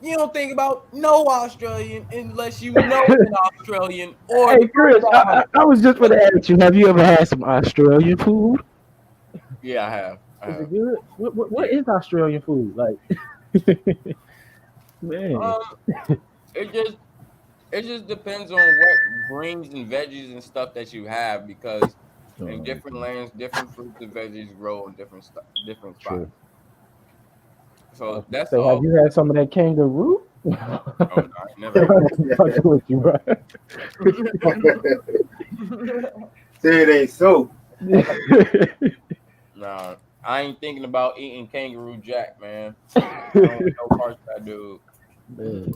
You don't think about no Australian unless you know an Australian or. Hey Chris, I was just gonna ask you, have you ever had some Australian food? Yeah, I have. Is it good? What is Australian food like? Man, it just depends on what greens and veggies and stuff that you have, because in different lands, different fruits and veggies grow in different spots. true. So that's So all. have you had some of that kangaroo? Oh, no, I never. Fucking with you, bro. Say it ain't so. Nah, I ain't thinking about eating kangaroo jack, man. I don't know parts of that dude. Man.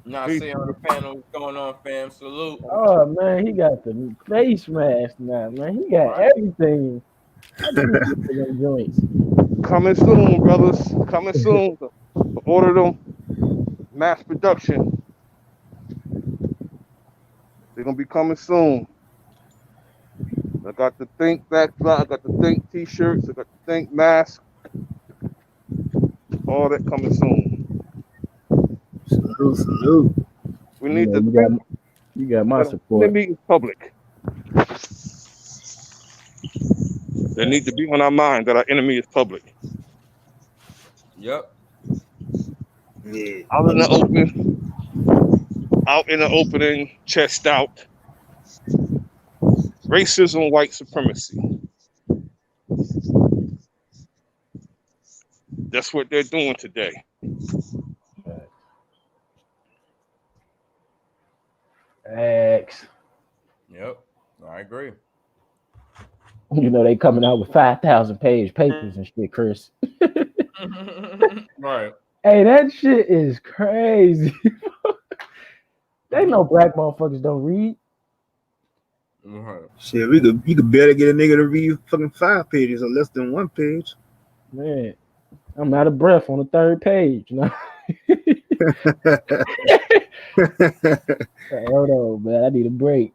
Nah, see on the panel what's going on, fam. Salute. Oh man, he got the face mask now, man. He got everything. How do you get to them joints? Coming soon, brothers. Coming soon. Order them. Mass production. They're gonna be coming soon. I got the Think backdrop. I got the Think t-shirts. I got the Think mask. All that coming soon. Salute. We need Yeah, the you got my support. enemy in public. They need to be on our mind that our enemy is public. Yep. Yeah. Out in the opening, chest out. Racism, white supremacy. That's what they're doing today. X. Yep, I agree. You know they coming out with 5,000 page papers and shit, Chris. Right. Hey, that shit is crazy. They know black motherfuckers don't read. Right. Shit, you could barely get a nigga to read fucking 5 pages or less than 1 page. Man, I'm out of breath on the third page. You know? Hold on, man. I need a break.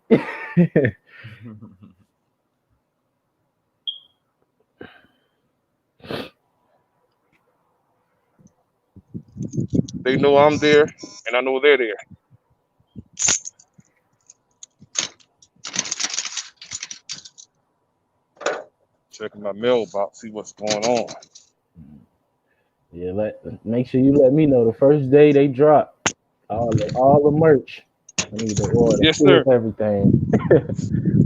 They know I'm there, and I know they're there. Checking my mailbox, see what's going on. Yeah, make sure you let me know the first day they drop all the merch. I need to order Yes, full sir. of everything.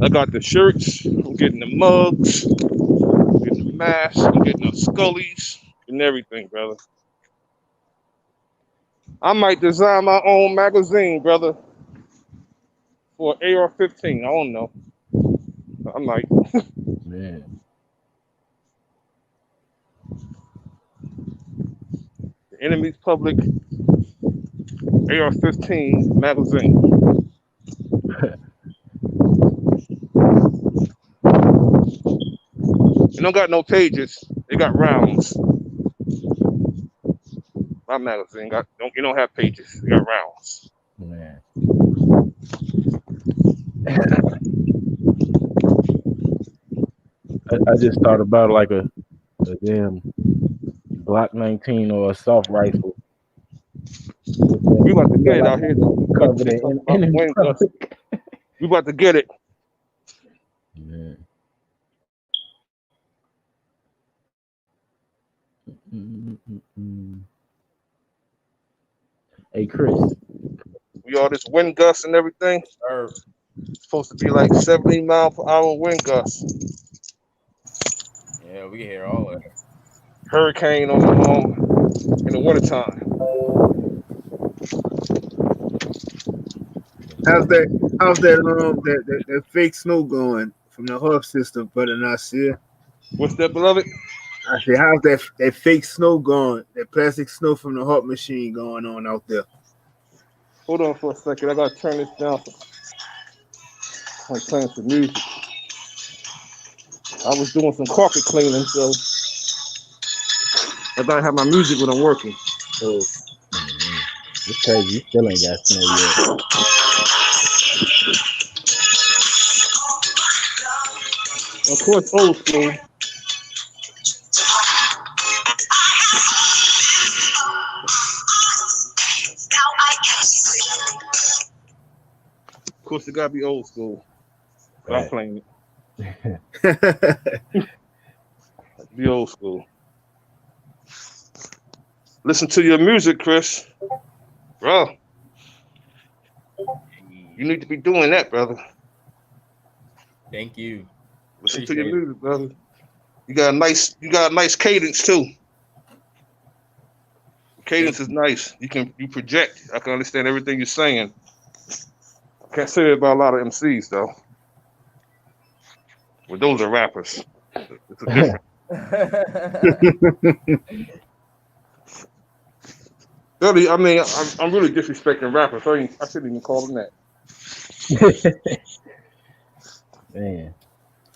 I got the shirts. I'm getting the mugs. I'm getting the masks. I'm getting the scullies and everything, brother. I might design my own magazine, brother, for AR-15. I don't know. I might. Man. The Enemy's Public AR-15 magazine. It don't got no pages. It got rounds. My magazine it don't have pages. It got rounds. Man. I just thought about like a damn Glock 19 or assault rifle. We about to get it out here though. Covered They talking in about enemy wing gusts. We about to get it. Man. Hey Chris. We all this wind gusts and everything. It's supposed to be like 70 mile per hour wind gusts. Yeah, we hear all of that. Hurricane on in the wintertime. How's that fake snow going from the Hub system, brother Nasir? What's that, beloved? I said, how's that fake snow going? That plastic snow from the Hub machine going on out there? Hold on for a second. I gotta turn this down. I'm playing some music. I was doing some carpet cleaning, so I gotta have my music when I'm working. So It's crazy. You still ain't got snow yet. of course, old school. Of course, it gotta be old school. But I'm playing it. Be old school. Listen to your music, Chris. Bro, you need to be doing that, brother. Thank you. Listen to your music, brother. You got a nice cadence too. Cadence is nice. You project. I can understand everything you're saying. I can't say it about a lot of MCs though. Well, those are rappers. It's a different. Really, I mean, I'm really disrespecting rappers. I shouldn't even call them that. Man.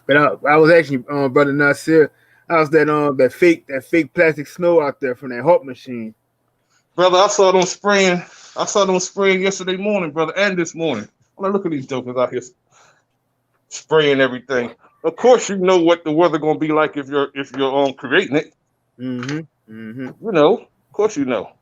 But I was actually, brother Nasir, how's that fake plastic snow out there from that Hub machine? Brother, I saw them spraying yesterday morning, brother, and this morning. I'm like, look at these jokers out here spraying everything. Of course, you know what the weather gonna be like if you're creating it. You know, of course you know.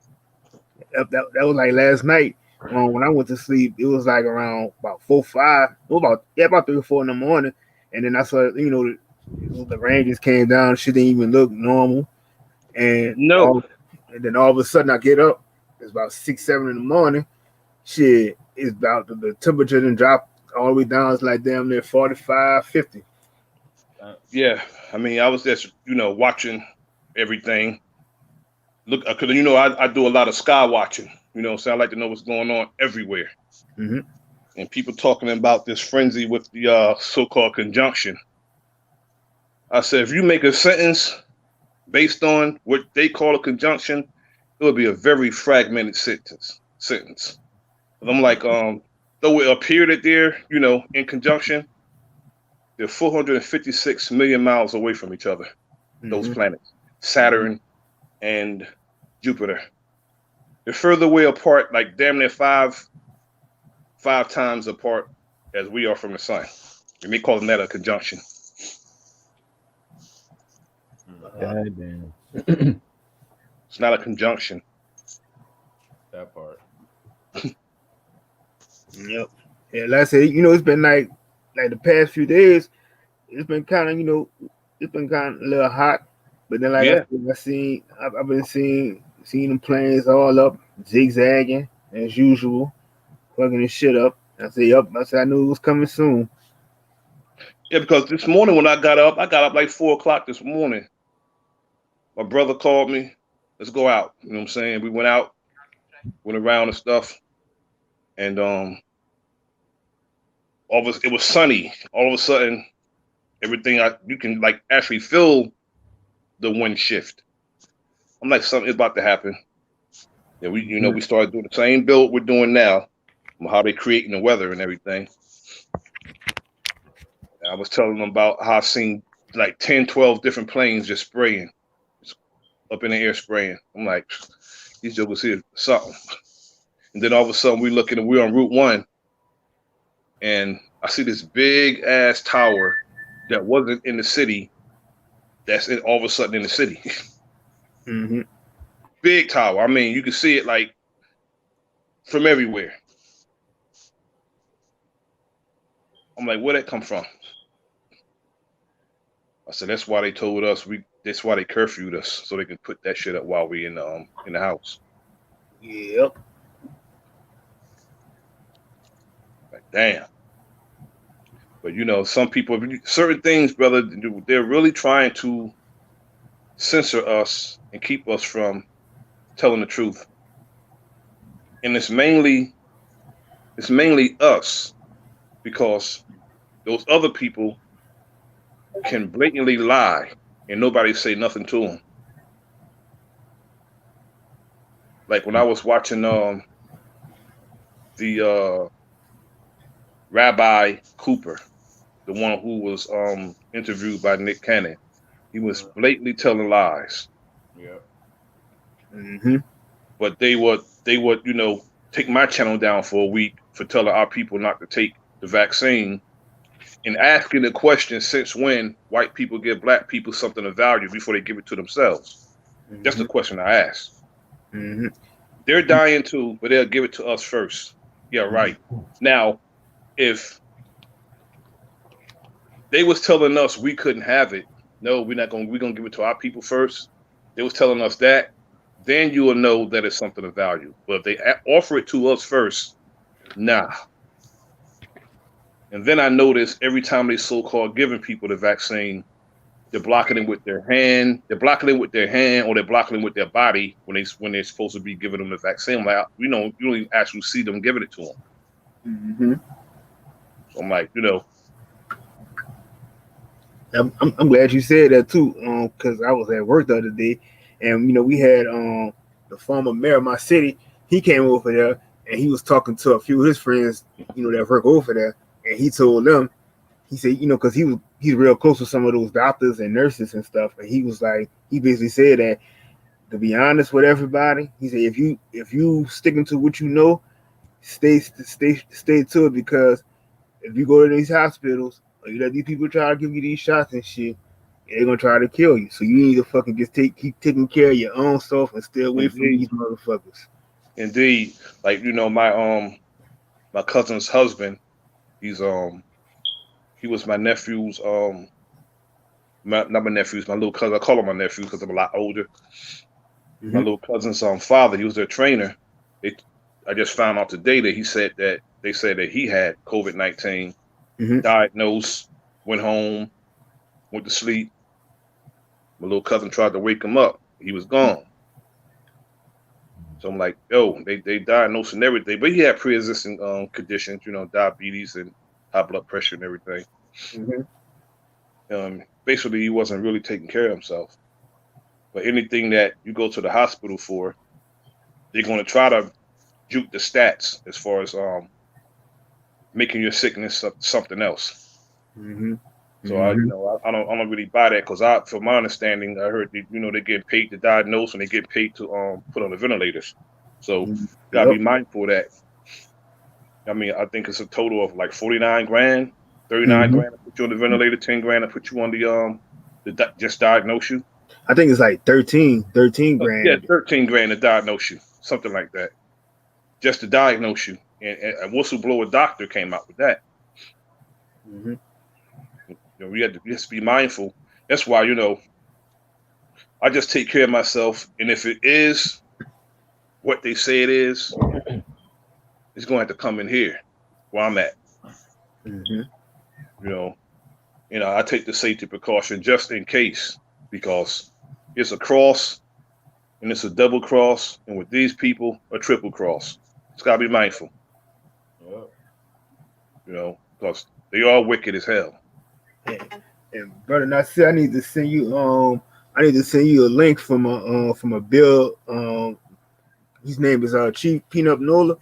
That was like last night. When I went to sleep, it was like around about 4-5. It was about 3 or 4 in the morning, and then I saw the rain just came down. Shit didn't even look normal, and No. then all of a sudden I get up. it's about 6, 7 in the morning. Shit, it's about the temperature didn't drop all the way down. It's like damn near 45, 50. Yeah, I mean, I was just watching everything. Look, because I do a lot of sky watching. So I like to know what's going on everywhere. Mm-hmm. And people talking about this frenzy with the so-called conjunction. I said, if you make a sentence based on what they call a conjunction, it would be a very fragmented sentence. And I'm like, though it appeared that they're, in conjunction, they're 456 million miles away from each other. Those planets, Saturn and Jupiter. They're further away apart, like damn near five times apart as we are from the sun. We may call that a conjunction. God damn. It's not a conjunction. That part. Yep. Yeah, like I said, it's been like the past few days, it's been kind of, it's been kind of a little hot. But then, like Yeah. I've been seeing them planes all up, zigzagging as usual, fucking this shit up. I said, yep. I said I knew it was coming soon. Yeah, because this morning when I got up like 4:00 this morning. My brother called me. Let's go out. You know what I'm saying? We went out, went around and stuff, and it was sunny. All of a sudden, everything you can like actually feel the wind shift. I'm like, something is about to happen. Yeah, we started doing the same build we're doing now, how they creating the weather and everything. And I was telling them about how I've seen like 10, 12 different planes just spraying, just up in the air spraying. I'm like, these jokers here something. And then all of a sudden we're on Route 1, and I see this big ass tower that wasn't in the city. That's all of a sudden in the city. Mm-hmm. Big tower. I mean, you can see it like from everywhere. I'm like, where'd that come from? I said, that's why they told us that's why they curfewed us, so they can put that shit up while we in the house. Yep. Like, damn. But some people, certain things, brother, they're really trying to censor us and keep us from telling the truth. And it's mainly us, because those other people can blatantly lie and nobody say nothing to them. Like when I was watching the Rabbi Cooper, the one who was interviewed by Nick Cannon, he was blatantly telling lies. Yeah. Mm-hmm. But they would take my channel down for a week for telling our people not to take the vaccine, and asking the question, since when white people give black people something of value before they give it to themselves? Mm-hmm. That's the question I asked. Mm-hmm. They're dying too, but they'll give it to us first. Yeah, right. Now, if they was telling us we couldn't have it, no, we're gonna give it to our people first. They was telling us that, then you will know that it's something of value. But if they offer it to us first, nah. And then I noticed every time they so-called giving people the vaccine, they're blocking it with their hand. They're blocking it with their hand, or they're blocking it with their body when they're supposed to be giving them the vaccine. I'm like, you don't even actually see them giving it to them. Mm-hmm. So I'm like, I'm glad you said that too, because I was at work the other day, and we had the former mayor of my city. He came over there, and he was talking to a few of his friends, that work over there, and he told them, he said, because he's real close with some of those doctors and nurses and stuff, and he was like, he basically said that, to be honest with everybody, he said, if you sticking to what you know, stay to it, because if you go to these hospitals, or you let these people try to give you these shots and shit, they're gonna try to kill you. So you need to fucking just keep taking care of your own stuff and stay away from these motherfuckers. Indeed, like my cousin's husband, he was my nephew's not my nephew's, my little cousin. I call him my nephew because I'm a lot older. Mm-hmm. My little cousin's father, he was their trainer, I just found out today that they said that he had COVID-19, Mm-hmm. diagnosed, went home, went to sleep. My little cousin tried to wake him up. He was gone. So I'm like, yo, they diagnosed and everything, but he had pre-existing conditions, diabetes and high blood pressure and everything. Basically, he wasn't really taking care of himself. But anything that you go to the hospital for, they're going to try to juke the stats as far as making your sickness something else. Mm-hmm. So I don't really buy that because from my understanding, I heard they get paid to diagnose and they get paid to put on the ventilators. So gotta be mindful of that. I mean, I think it's a total of like 49 grand, 39 grand to put you on the ventilator, 10 grand to put you on the just diagnose you. I think it's like 13 grand. Yeah, 13 grand to diagnose you, something like that, just to diagnose you. And a whistleblower doctor came out with that. Mm-hmm. We have to be mindful. That's why I just take care of myself, and if it is what they say it is, it's going to have to come in here where I'm at. Mm-hmm. I take the safety precaution just in case, because it's a cross and it's a double cross, and with these people, a triple cross. It's got to be mindful. Because they are wicked as hell. And brother Nasir, I need to send you a link from a bill. His name is Chief Peanut Nola,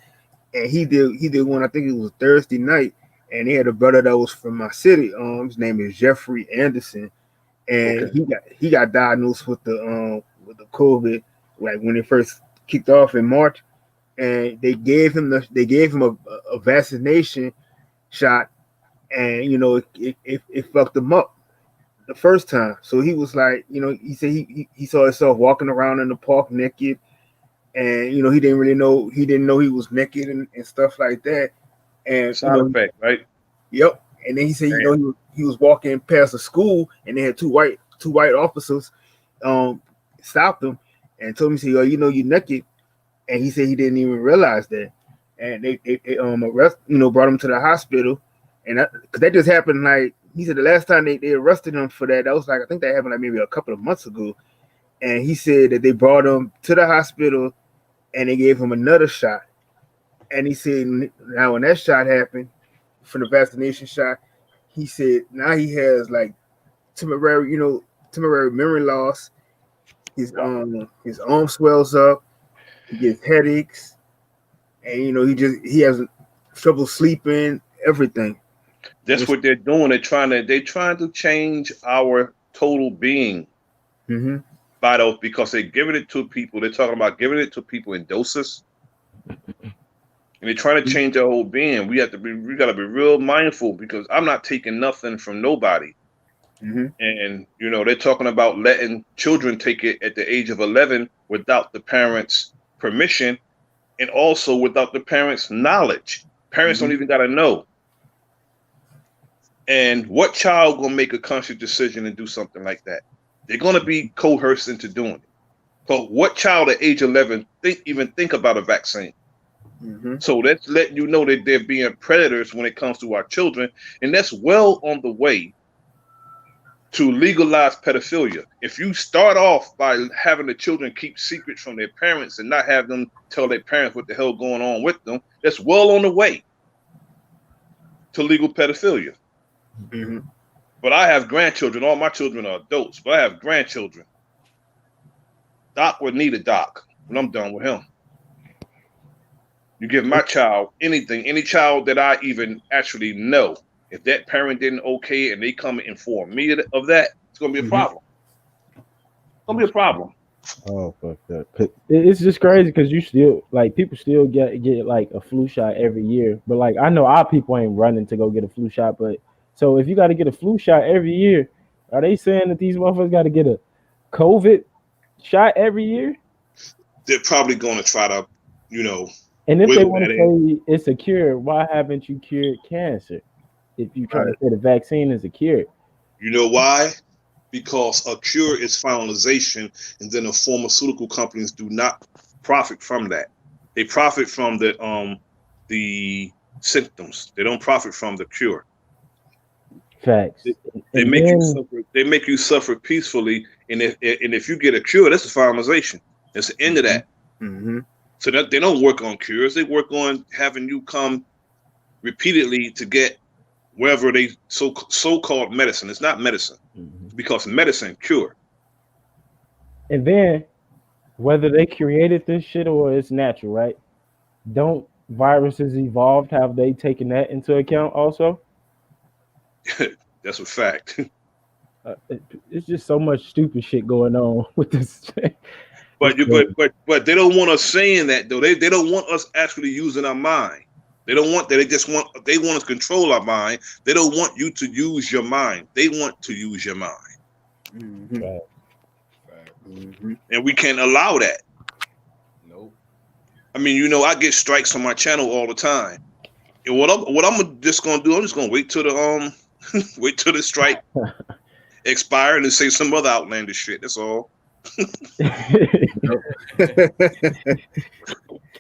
and he did one. I think it was Thursday night, and he had a brother that was from my city. His name is Jeffrey Anderson, and he got diagnosed with the COVID like when it first kicked off in March, and they gave him a vaccination shot, and it fucked him up the first time. So he was like, he said he saw himself walking around in the park naked, and he didn't know he was naked and stuff like that. And side effect, right? Yep. And then he said, he was walking past a school, and they had two white officers stopped him and told him, say, you're naked. And he said he didn't even realize that. And they brought him to the hospital. And because that just happened, like, he said the last time they arrested him for that was like, I think that happened like maybe a couple of months ago. And he said that they brought him to the hospital and they gave him another shot. And he said now when that shot happened, from the vaccination shot, he said now he has like temporary memory loss. His arm swells up, he gets headaches, and he has trouble sleeping, everything. That's what they're doing. They're trying to change our total being. Mm-hmm. Because they're giving it to people. They're talking about giving it to people in doses. And they're trying to change our whole being. We got to be real mindful, because I'm not taking nothing from nobody. Mm-hmm. And they're talking about letting children take it at the age of 11 without the parents' permission, and also without the parents' knowledge. Parents don't even got to know. And what child gonna make a conscious decision and do something like that? They're gonna be coerced into doing it. So what child at age 11 even think about a vaccine? Mm-hmm. So that's letting you know that they're being predators when it comes to our children, and that's well on the way to legalize pedophilia. If you start off by having the children keep secrets from their parents and not have them tell their parents what the hell going on with them, that's well on the way to legal pedophilia. Mm-hmm. But I have grandchildren. All my children are adults, but I have grandchildren. Doc would need a doc when I'm done with him. You give my child anything, any child that I even actually know, if that parent didn't okay and they come and inform me of that, it's going to be a problem. It's going to be a problem. Oh, fuck that. It's just crazy because you still, like, people still get like a flu shot every year. But, like, I know our people ain't running to go get a flu shot. But so if you got to get a flu shot every year, are they saying that these motherfuckers got to get a COVID shot every year? They're probably going to try to, And if they want to say it's a cure, why haven't you cured cancer? If you try to say the vaccine is a cure. You know why? Because a cure is finalization, and then the pharmaceutical companies do not profit from that. They profit from the symptoms. They don't profit from the cure. Facts. They And make you then suffer. They make you suffer peacefully, and if you get a cure, that's a finalization. That's the end of that. Mm-hmm. So that they don't work on cures. They work on having you come repeatedly to get wherever they so-called medicine. It's not medicine because medicine cure. and then whether they created this shit or it's natural, right? Don't viruses evolved? Have they taken that into account also? That's a fact. It's just so much stupid shit going on with this. But but they don't want us saying that though. They don't want us actually using our mind. They don't want that. They want us to control our mind. They don't want you to use your mind. They want to use your mind. Mm-hmm. Right. Mm-hmm. And we can't allow that. Nope. I mean, I get strikes on my channel all the time. And what I'm just gonna do, I'm just gonna wait till the wait till the strike expire and then say some other outlandish shit. That's all.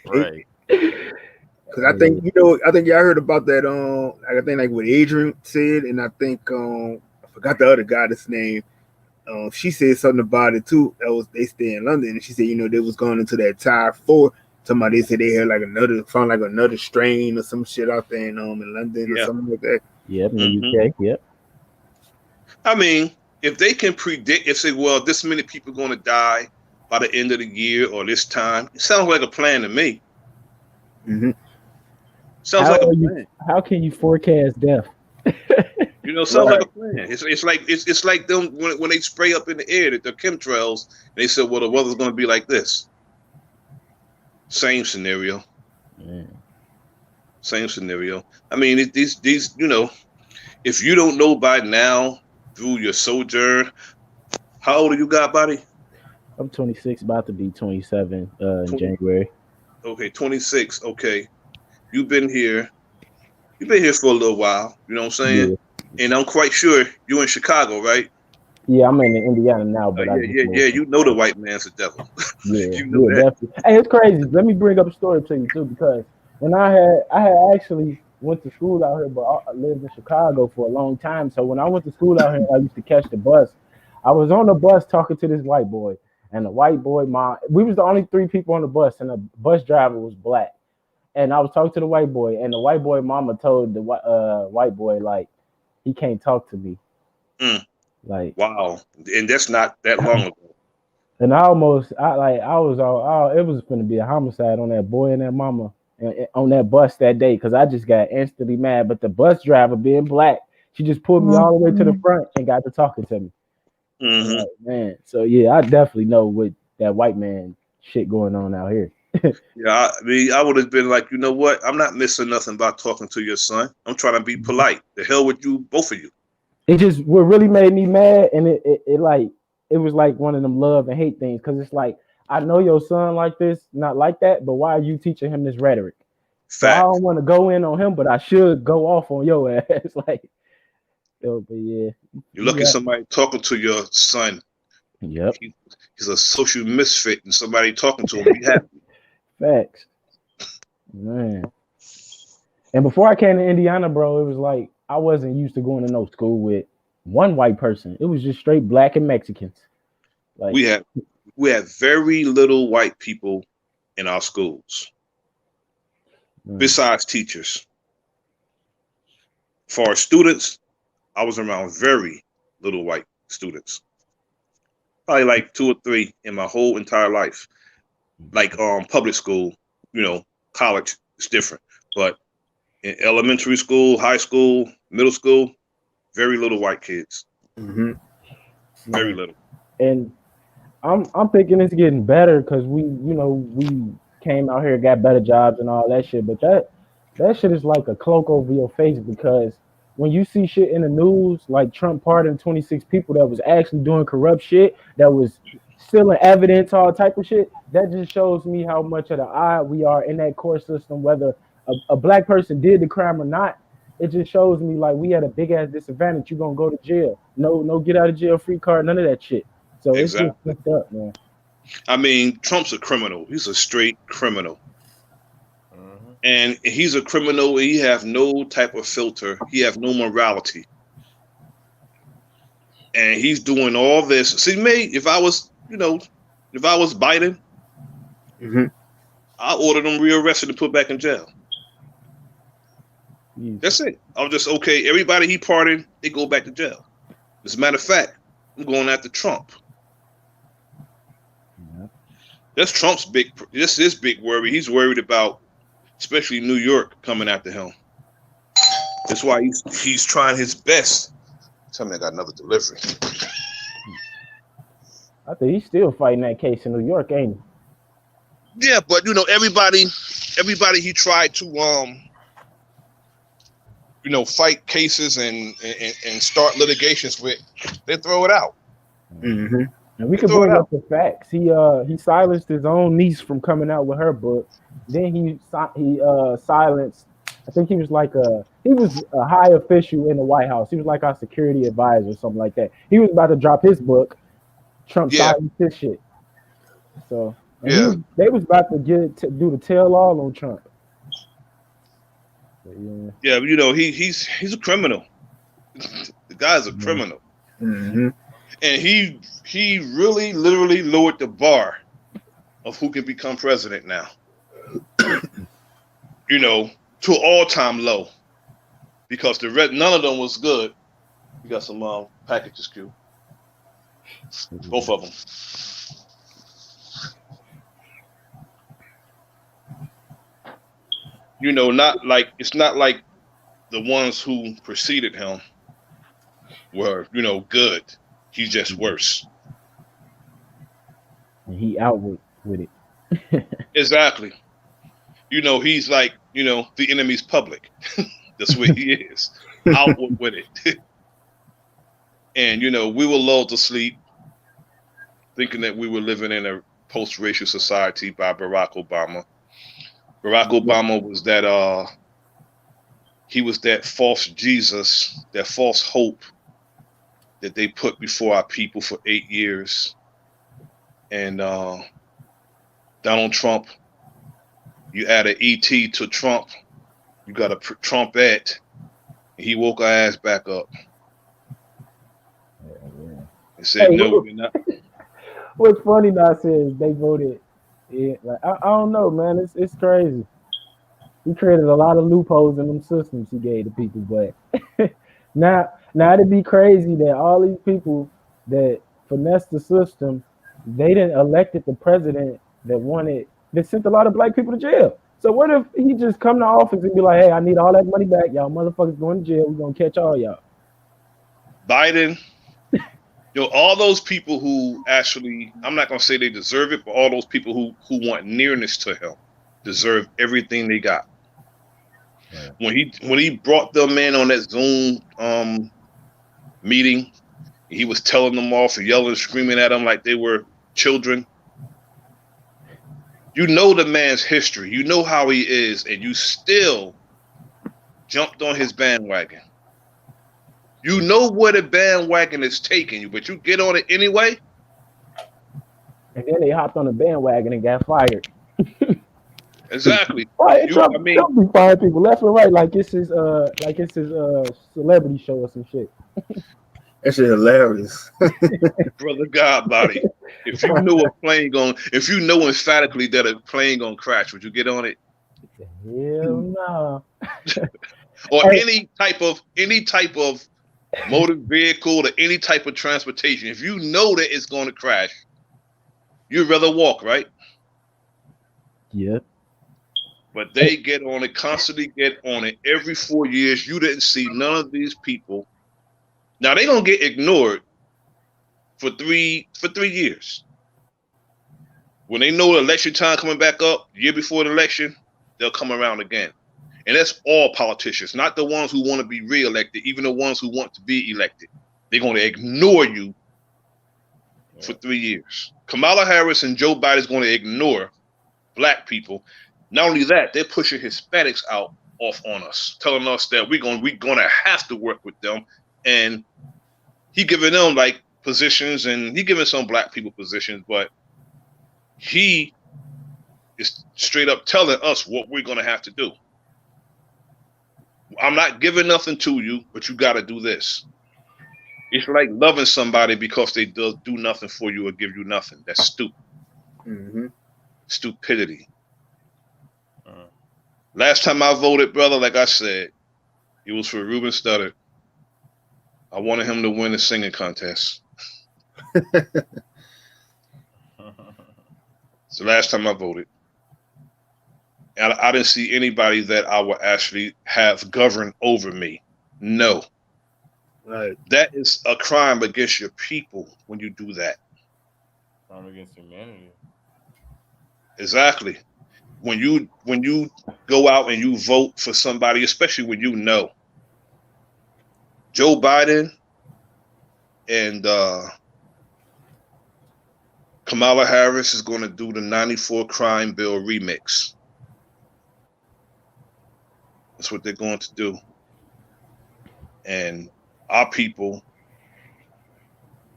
Right. Because I think I think y'all heard about that. I think like what Adrian said, and I think I forgot the other goddess name. She said something about it too. They stay in London, and she said they was going into that Tier 4. Somebody said they had found another strain or some shit out there in London or something like that. Yep, in the UK. Yep. I mean, if they can predict, if say, well, this many people are going to die by the end of the year or this time, it sounds like a plan to me. Mm-hmm. Sounds like a plan. How can you forecast death? Sounds like a plan. It's like them when they spray up in the air the chemtrails. They said, well, the weather's going to be like this. Same scenario. Same scenario. I mean, these if you don't know by now through your sojourn, how old are you, God body? I'm 26, about to be 27 in January. Okay, 26. Okay, you've been here for a little while. You know what I'm saying? Yeah. And I'm quite sure you're in Chicago, right? Yeah, I'm in Indiana now, but yeah. You know the white man's the devil. Yeah, you know that. Definitely. Hey, it's crazy. Let me bring up a story to you too, because when I had actually went to school out here, but I lived in Chicago for a long time. So when I went to school out here, I used to catch the bus. I was on the bus talking to this white boy, and the white boy mom. We was the only 3 people on the bus, and the bus driver was black. And I was talking to the white boy, and the white boy mama told the white boy like he can't talk to me. Like, wow, and that's not that long ago. And I was it was going to be a homicide on that boy and that mama and on that bus that day because I just got instantly mad. But the bus driver, being black, she just pulled me all the way to the front and got to talking to me. Mm-hmm. Like, man, so yeah, I definitely know what that white man shit going on out here. Yeah, I mean, I would have been like, you know what? I'm not missing nothing about talking to your son. I'm trying to be polite. The hell with you, both of you. It just what really made me mad, and it was like one of them love and hate things because it's like I know your son like this, not like that, but why are you teaching him this rhetoric? So I don't want to go in on him, but I should go off on your ass. Like, but yeah, you're lucky somebody talking to your son. Yep, he's a social misfit, and somebody talking to him. Be happy. Facts, man. And before I came to Indiana, bro, it was like I wasn't used to going to no school with one white person. It was just straight black and Mexicans. Like we had very little white people in our schools, besides teachers. For our students, I was around very little white students. Probably like 2 or 3 in my whole entire life. Like public school, college, it's different. But in elementary school, high school, middle school, very little white kids. Mm-hmm. Very little. And I'm thinking it's getting better because we came out here, got better jobs and all that shit. But that shit is like a cloak over your face because when you see shit in the news, like Trump pardoned 26 people that was actually doing corrupt shit, that was stealing evidence, all type of shit, that just shows me how much of the eye we are in that court system, whether a black person did the crime or not. It just shows me like we had a big ass disadvantage. You're gonna go to jail. No get out of jail free card, none of that shit. So exactly. It's just fucked up, man. I mean, Trump's a criminal. He's a straight criminal. and he's a criminal. He have no type of filter. He have no morality, and he's doing all this. See, me, if I was, if I was Biden, Mm-hmm. I ordered him rearrested and put back in jail. Easy. That's it. I'm just okay. Everybody he pardoned, they go back to jail. As a matter of fact, I'm going after Trump. Yeah. That's Trump's big. This is big worry. He's worried about, especially New York, coming after him. That's why he's trying his best. Tell me I got another delivery. I think he's still fighting that case in New York, ain't he? Yeah, but everybody he tried to fight cases and start litigations with, they throw it out. Mm-hmm. And we can bring up the facts. He silenced his own niece from coming out with her book. Then he silenced. I think he was a high official in the White House. He was like our security advisor or something like that. He was about to drop his book. Trump silenced his shit. So they was about to do the tell all on Trump. Yeah, he's a criminal. The guy's a criminal. Mm-hmm. And he really literally lowered the bar of who can become president now. To an all-time low. Because none of them was good. We got some packages, Q. Both of them. It's not like the ones who preceded him were, good. He's just worse. And he out with it. Exactly. He's like, the enemy's public. That's what he is. Out with it. And, we were lulled to sleep thinking that we were living in a post-racial society by Barack Obama. Barack Obama was he was that false Jesus, that false hope that they put before our people for 8 years. And Donald Trump, you add an ET to Trump, you got a Trumpette, and he woke our ass back up. And said, no, we're not. What's funny now is they voted. Yeah, I don't know, man. It's crazy. He created a lot of loopholes in them systems he gave to people, but now it'd be crazy that all these people that finessed the system, they didn't elected the president that sent a lot of black people to jail. So what if he just come to office and be like, hey, I need all that money back. Y'all motherfuckers going to jail. We're going to catch all y'all. Biden, all those people who actually, I'm not going to say they deserve it, but all those people who want nearness to him deserve everything they got. When he brought them in on that Zoom meeting, he was telling them off and yelling and screaming at them like they were children. You know the man's history. You know how he is, and you still jumped on his bandwagon. You know where the bandwagon is taking you, but you get on it anyway. And then they hopped on the bandwagon and got fired. Exactly. Trump be firing people left and right like it's his celebrity show or some shit. That shit hilarious. Brother Godbody, if you know emphatically that a plane gonna crash, would you get on it? Hell no. Or any type of motor vehicle or any type of transportation. If you know that it's going to crash, you'd rather walk, right? Yeah. But they constantly get on it every 4 years. You didn't see none of these people. Now they're gonna get ignored for 3 years. When they know the election time coming back up, the year before the election, they'll come around again. And that's all politicians, not the ones who want to be reelected, even the ones who want to be elected. They're going to ignore you for 3 years. Kamala Harris and Joe Biden is going to ignore black people. Not only that, they're pushing Hispanics off on us, telling us that we're going to have to work with them. And he giving them like positions, and he giving some black people positions, but he is straight up telling us what we're gonna have to do. I'm not giving nothing to you, but you got to do this. It's like loving somebody because they do nothing for you or give you nothing. That's stupid. Mm-hmm. Stupidity. Last time I voted, brother, like I said, it was for Ruben Studdard. I wanted him to win the singing contest. It's the last time I voted. And I didn't see anybody that I would actually have govern over me. No. Right. That is a crime against your people when you do that. Crime against humanity. Exactly. When you go out and you vote for somebody, especially when you know Joe Biden and Kamala Harris is going to do the 94 crime bill remix. That's what they're going to do. And our people,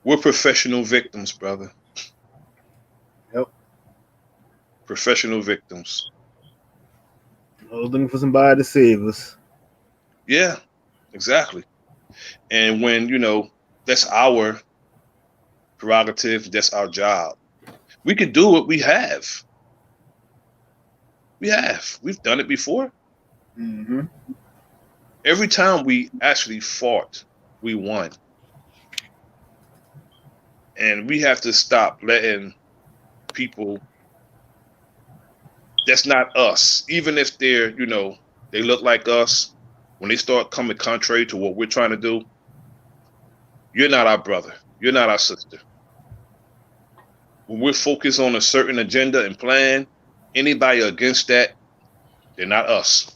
we're professional victims, brother. Yep. Professional victims. I was looking for somebody to save us. Yeah, exactly. And when, that's our prerogative, that's our job. We could do what we have. We've done it before. Mm-hmm. Every time we actually fought, we won. And we have to stop letting people that's not us, even if they're, they look like us, when they start coming contrary to what we're trying to do, you're not our brother. You're not our sister. When we're focused on a certain agenda and plan, anybody against that, they're not us.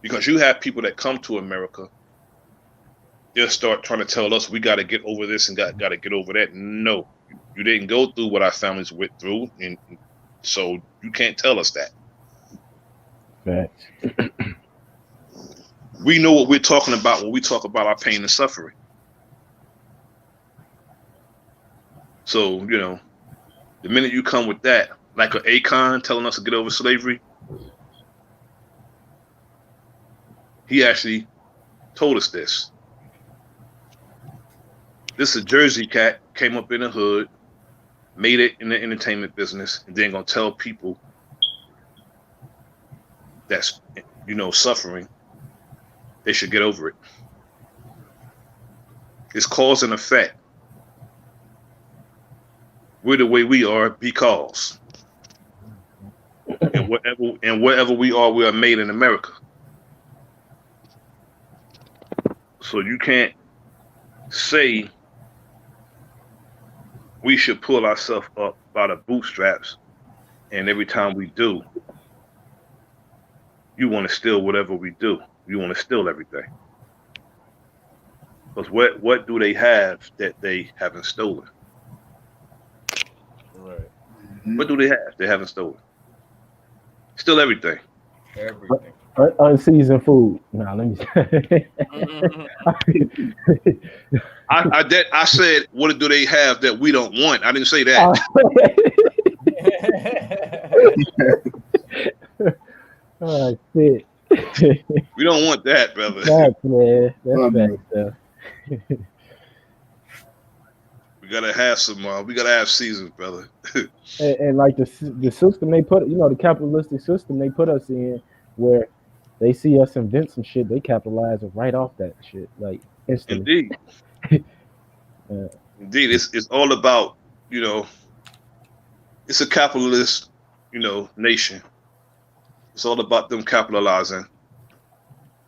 Because you have people that come to America, they'll start trying to tell us we got to get over this and got to get over that. No, you didn't go through what our families went through, and so you can't tell us that. Facts. We know what we're talking about when we talk about our pain and suffering. So, the minute you come with that, like an Akon telling us to get over slavery, he actually told us this. This is a Jersey cat, came up in the hood, made it in the entertainment business, and then gonna tell people that's, suffering, they should get over it. It's cause and effect. We're the way we are because. And wherever we are made in America. So you can't say we should pull ourselves up by the bootstraps, and every time we do, you want to steal whatever we do. You want to steal everything. Because what do they have that they haven't stolen? Right. Mm-hmm. What do they have they haven't stolen? Still everything. Everything. Unseasoned food. Nah, let me. I said, what do they have that we don't want? I didn't say that. Oh shit. We don't want that, brother. Facts, man. That's facts, though. We gotta have some. We gotta have seasons, brother. And like the system they put, the capitalistic system they put us in, where they see us invent some shit, they capitalize right off that shit, like instantly. Indeed. Indeed, it's all about, it's a capitalist, nation. It's all about them capitalizing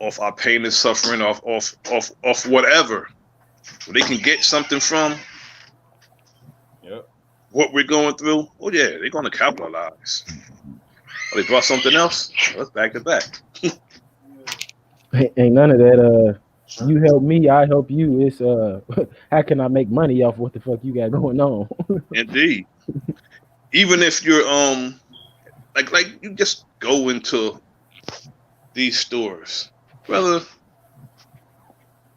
off our pain and suffering, off whatever. When they can get something from what we're going through, oh yeah, they're gonna capitalize. Oh, they brought something else? Let's back to back. Ain't none of that. You help me, I help you. It's how can I make money off what the fuck you got going on? Indeed. Even if you're like you just go into these stores, brother,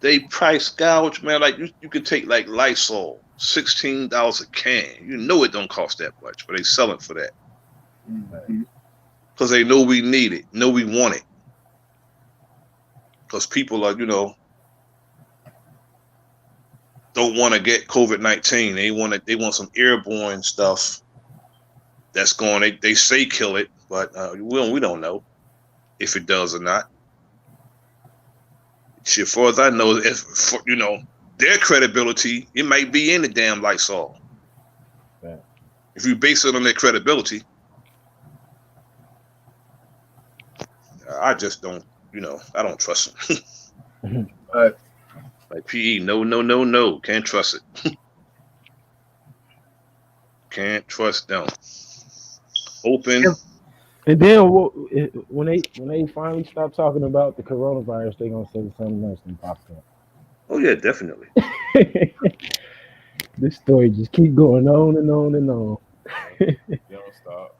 they price gouge, man. Like you could take like Lysol, $16 a can. It don't cost that much, but they sell it for that. Because they know we need it, know we want it. Because people are, don't want to get COVID-19. They want some airborne stuff that's going. They say kill it, but we don't know if it does or not. Shit, as far as I know, their credibility, it might be in the damn Lysol. Yeah. If you base it on their credibility, I just don't. I don't trust them. Like PE, no, can't trust it. Can't trust them. Open. And then when they finally stop talking about the coronavirus, they gonna say something else and pop up. Oh yeah, definitely. This story just keep going on and on and on. You don't stop.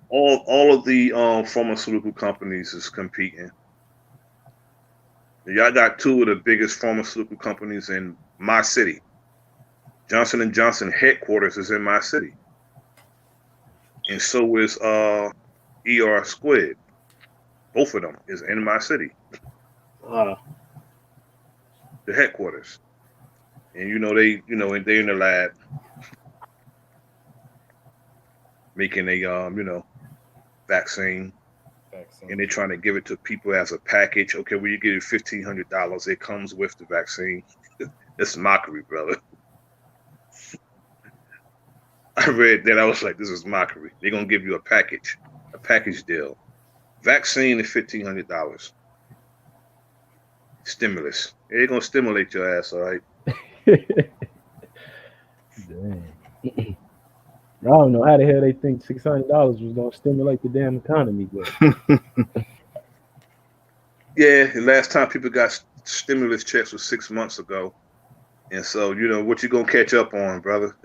All of the pharmaceutical companies is competing. Y'all got two of the biggest pharmaceutical companies in my city. Johnson & Johnson headquarters is in my city. And so is ER Squid. Both of them is in my city. The headquarters. And they in the lab making a vaccine. And they're trying to give it to people as a package. Okay, well, you get it $1,500. It comes with the vaccine. It's mockery, brother. I read that. I was like, this is mockery. They're going to give you a package deal. Vaccine is $1,500. Stimulus. They're going to stimulate your ass, all right? Damn. I don't know how the hell they think $600 was gonna stimulate the damn economy, but yeah, the last time people got stimulus checks was 6 months ago, and so what you gonna catch up on, brother?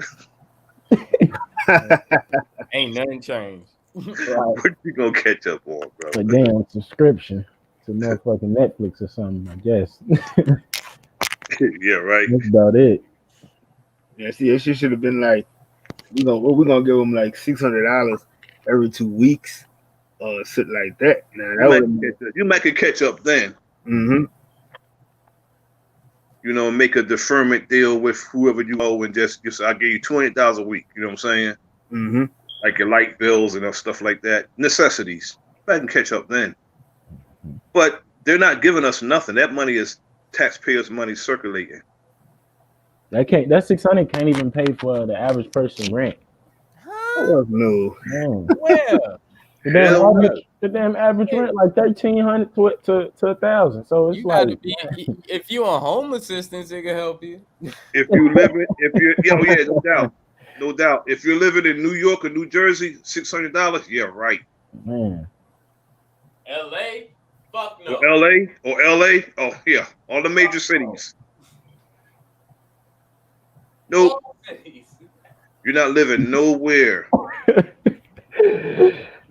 Ain't nothing changed. What you gonna catch up on, brother? a damn subscription to motherfucking Netflix or something, I guess. Yeah, right. That's about it. Yeah, see, it should have been like, we're gonna give them like $600 every 2 weeks, or shit like that. Now You might could catch up then. Mm-hmm. Make a deferment deal with whoever you owe, and just I'll give you $200 a week. You know what I'm saying? Mm-hmm. Like your light bills and stuff like that. Necessities. I can catch up then. But they're not giving us nothing. That money is taxpayers' money circulating. That 600 can't even pay for the average person rent. Oh, no. Damn. Where? The damn average rent like $1,300 to $1,000. So it's You like gotta be. If you on home assistance, it can help you. If you're no doubt. If you're living in New York or New Jersey, $600, yeah, right. man. LA, fuck no. Or LA, oh yeah, all the major cities. Nope, you're not living nowhere.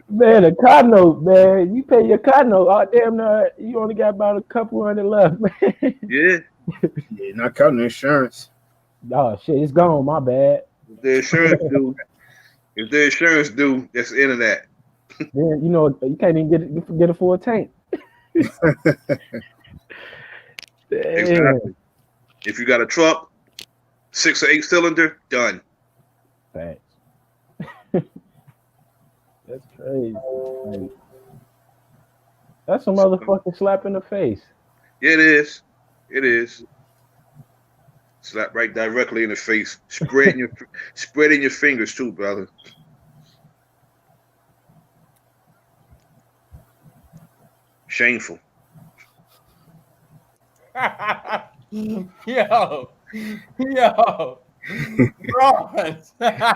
Man, a car note, man. You pay your car note. Oh, damn, you only got about a couple hundred left, man. Yeah. Yeah, not counting insurance. Oh, shit, it's gone. My bad. If the insurance due, that's the end of that. Then, you can't even get a full tank. Exactly. If you got a truck, 6 or 8 cylinder, done. Facts. That's crazy. Like, that's a motherfucking slap in the face. Yeah, it is. It is. Slap right directly in the face. Spreading your fingers too, brother. Shameful. Yo, Bronze. I'll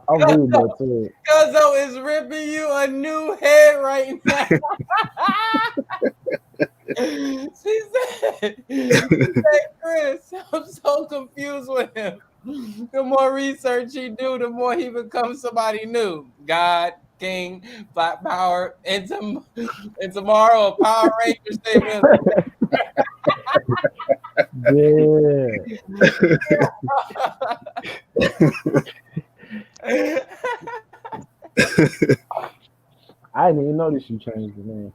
read that too. Cuzzo is ripping you a new head right now. She said, Chris, I'm so confused with him. The more research he do, the more he becomes somebody new. God, King, Black Power, and tomorrow a Power Ranger statement. Yeah. I didn't even notice you changed the name.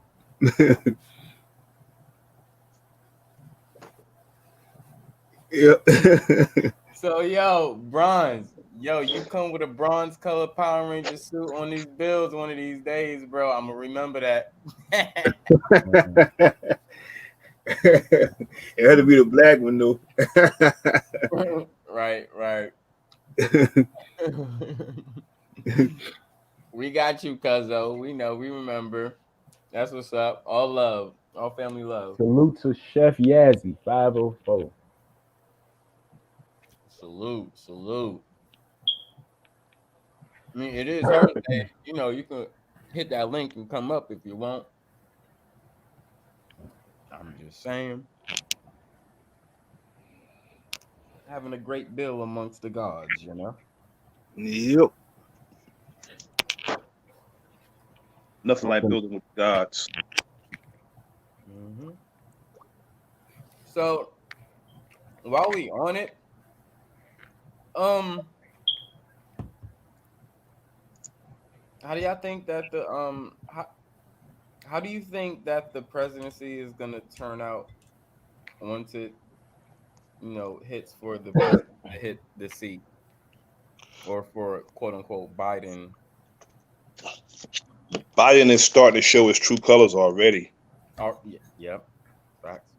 Yep. So yo, bronze. Yo, you come with a bronze colored Power Ranger suit on these bills one of these days, bro. I'm gonna remember that. It had to be the black one though. Right. We got you, cuzzo. We know, we remember. That's what's up. All love, all family love. Salute to Chef Yazzie, 504. Salute. I mean, it is Hursday. You know, you can hit that link and come up if you want. I'm just saying. Having a great bill amongst the gods, you know? Yep. Nothing like building with gods. Mm-hmm. So, while we on it, how do y'all think that how do you think that the presidency is gonna turn out once it, hits for the president to hit the seat, or for quote unquote Biden? Biden is starting to show his true colors already. Oh, yeah, facts.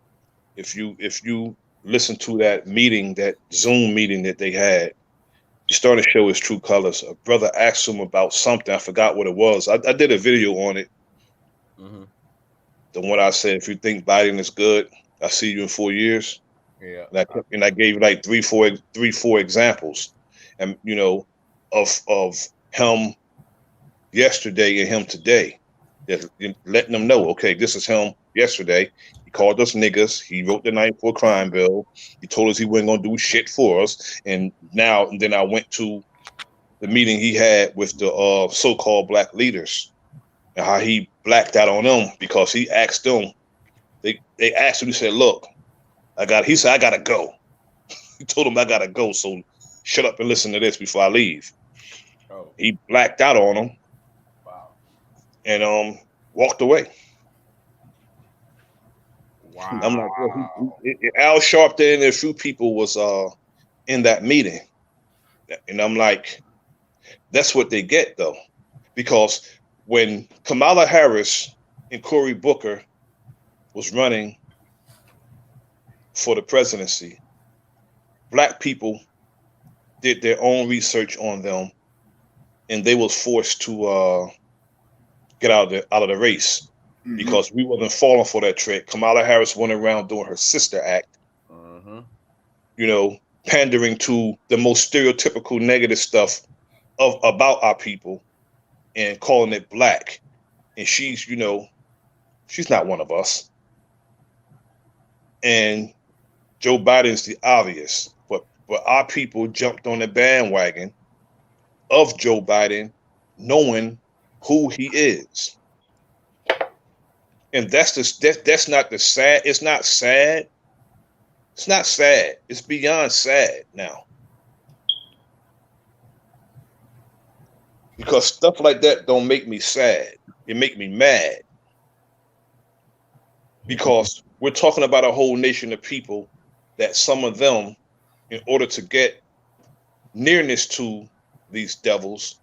If you listen to that meeting, that Zoom meeting that they had, he's starting to show his true colors. A brother asked him about something. I forgot what it was. I did a video on it. Mm-hmm. The one I said, if you think Biden is good, I see you in 4 years. Yeah. And I gave like three, four examples, and of him yesterday and him today. Just letting them know, okay, this is him yesterday. He called us niggas. He wrote the 94 crime bill. He told us he wasn't gonna do shit for us. And then I went to the meeting he had with the so-called black leaders, and how he blacked out on them because he asked them. They asked him. He said, "Look, he said I gotta go." He told him I gotta go. So shut up and listen to this before I leave. Oh, He blacked out on them. wow. And walked away. Wow. I'm like, well, Al Sharpton and a few people was in that meeting, and I'm like, that's what they get though, because when Kamala Harris and Cory Booker was running for the presidency, black people did their own research on them, and they was forced to get out of the race. Mm-hmm. Because we wasn't falling for that trick. Kamala Harris went around doing her sister act, pandering to the most stereotypical negative stuff about our people and calling it black. And she's not one of us. And Joe Biden's the obvious, but our people jumped on the bandwagon of Joe Biden, knowing who he is. And that's not the sad. It's not sad. It's not sad. It's beyond sad now. Because stuff like that don't make me sad. It make me mad. Because we're talking about a whole nation of people that some of them, in order to get nearness to these devils.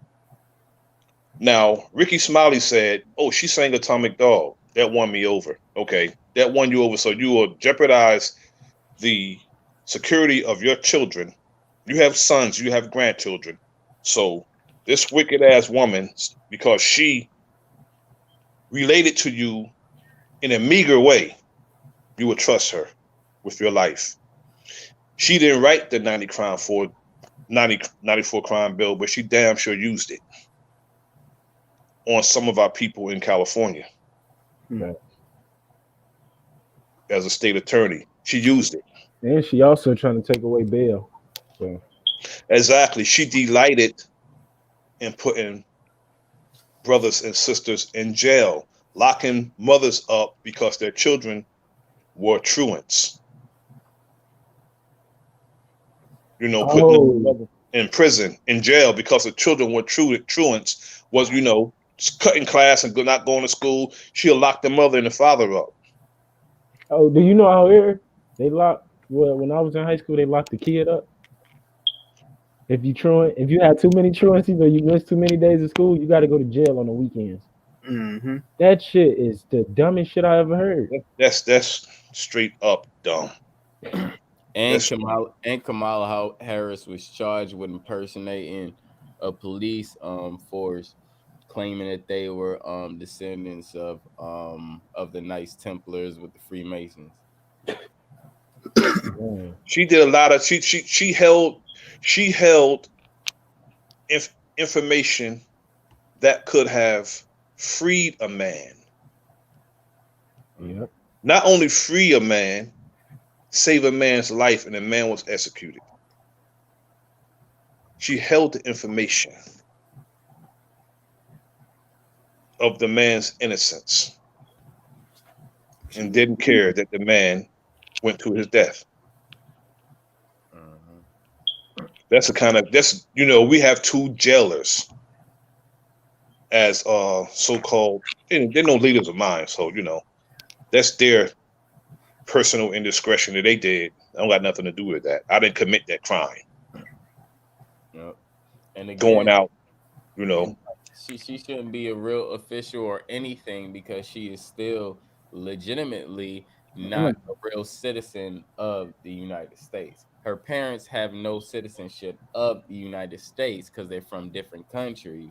Now, Ricky Smiley said, "Oh, she sang Atomic Dog. That won me over." Okay, that won you over. So you will jeopardize the security of your children. You have sons, you have grandchildren. So this wicked ass woman, because she related to you in a meager way, you would trust her with your life. She didn't write the 94 crime bill, but she damn sure used it on some of our people in California. Right. As a state attorney, she used it. And she also trying to take away bail. So. Exactly. She delighted in putting brothers and sisters in jail, locking mothers up because their children were truants. Putting in prison, in jail, because the children were truants, was, cutting class and not going to school. She'll lock the mother and the father up. Oh, do you know out here they lock? Well, when I was in high school, they locked the kid up. If you had too many truancies or you missed too many days of school, you got to go to jail on the weekends. Mm-hmm. That shit is the dumbest shit I ever heard. That's straight up dumb. And That's Kamala Harris was charged with impersonating a police force, claiming that they were descendants of the Knights Templars with the Freemasons. Man. she did a lot of she held information that could have freed a man. Yep. Not only free a man, save a man's life, and the man was executed. She held the information of the man's innocence and didn't care that the man went to his death. That's we have two jailers as so-called, and they're no leaders of mine, so that's their personal indiscretion that they did. I don't got nothing to do with that. I didn't commit that crime. Yep. And again, going out, she shouldn't be a real official or anything because she is still legitimately not a real citizen of the United States. Her parents have no citizenship of the United States because they're from different countries.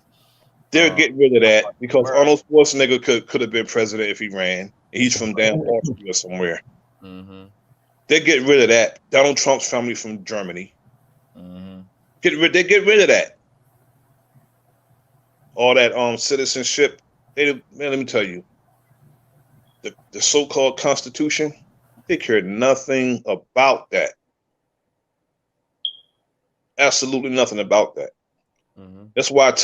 They're getting rid of that because Arnold Schwarzenegger could have been president if he ran. He's from damn Austria somewhere. Mm-hmm. They're getting rid of that. Donald Trump's family from Germany. Mm-hmm. They get rid of that. All that citizenship. Man, let me tell you, the so-called Constitution, they cared nothing about that. Absolutely nothing about that. Mm-hmm. That's why I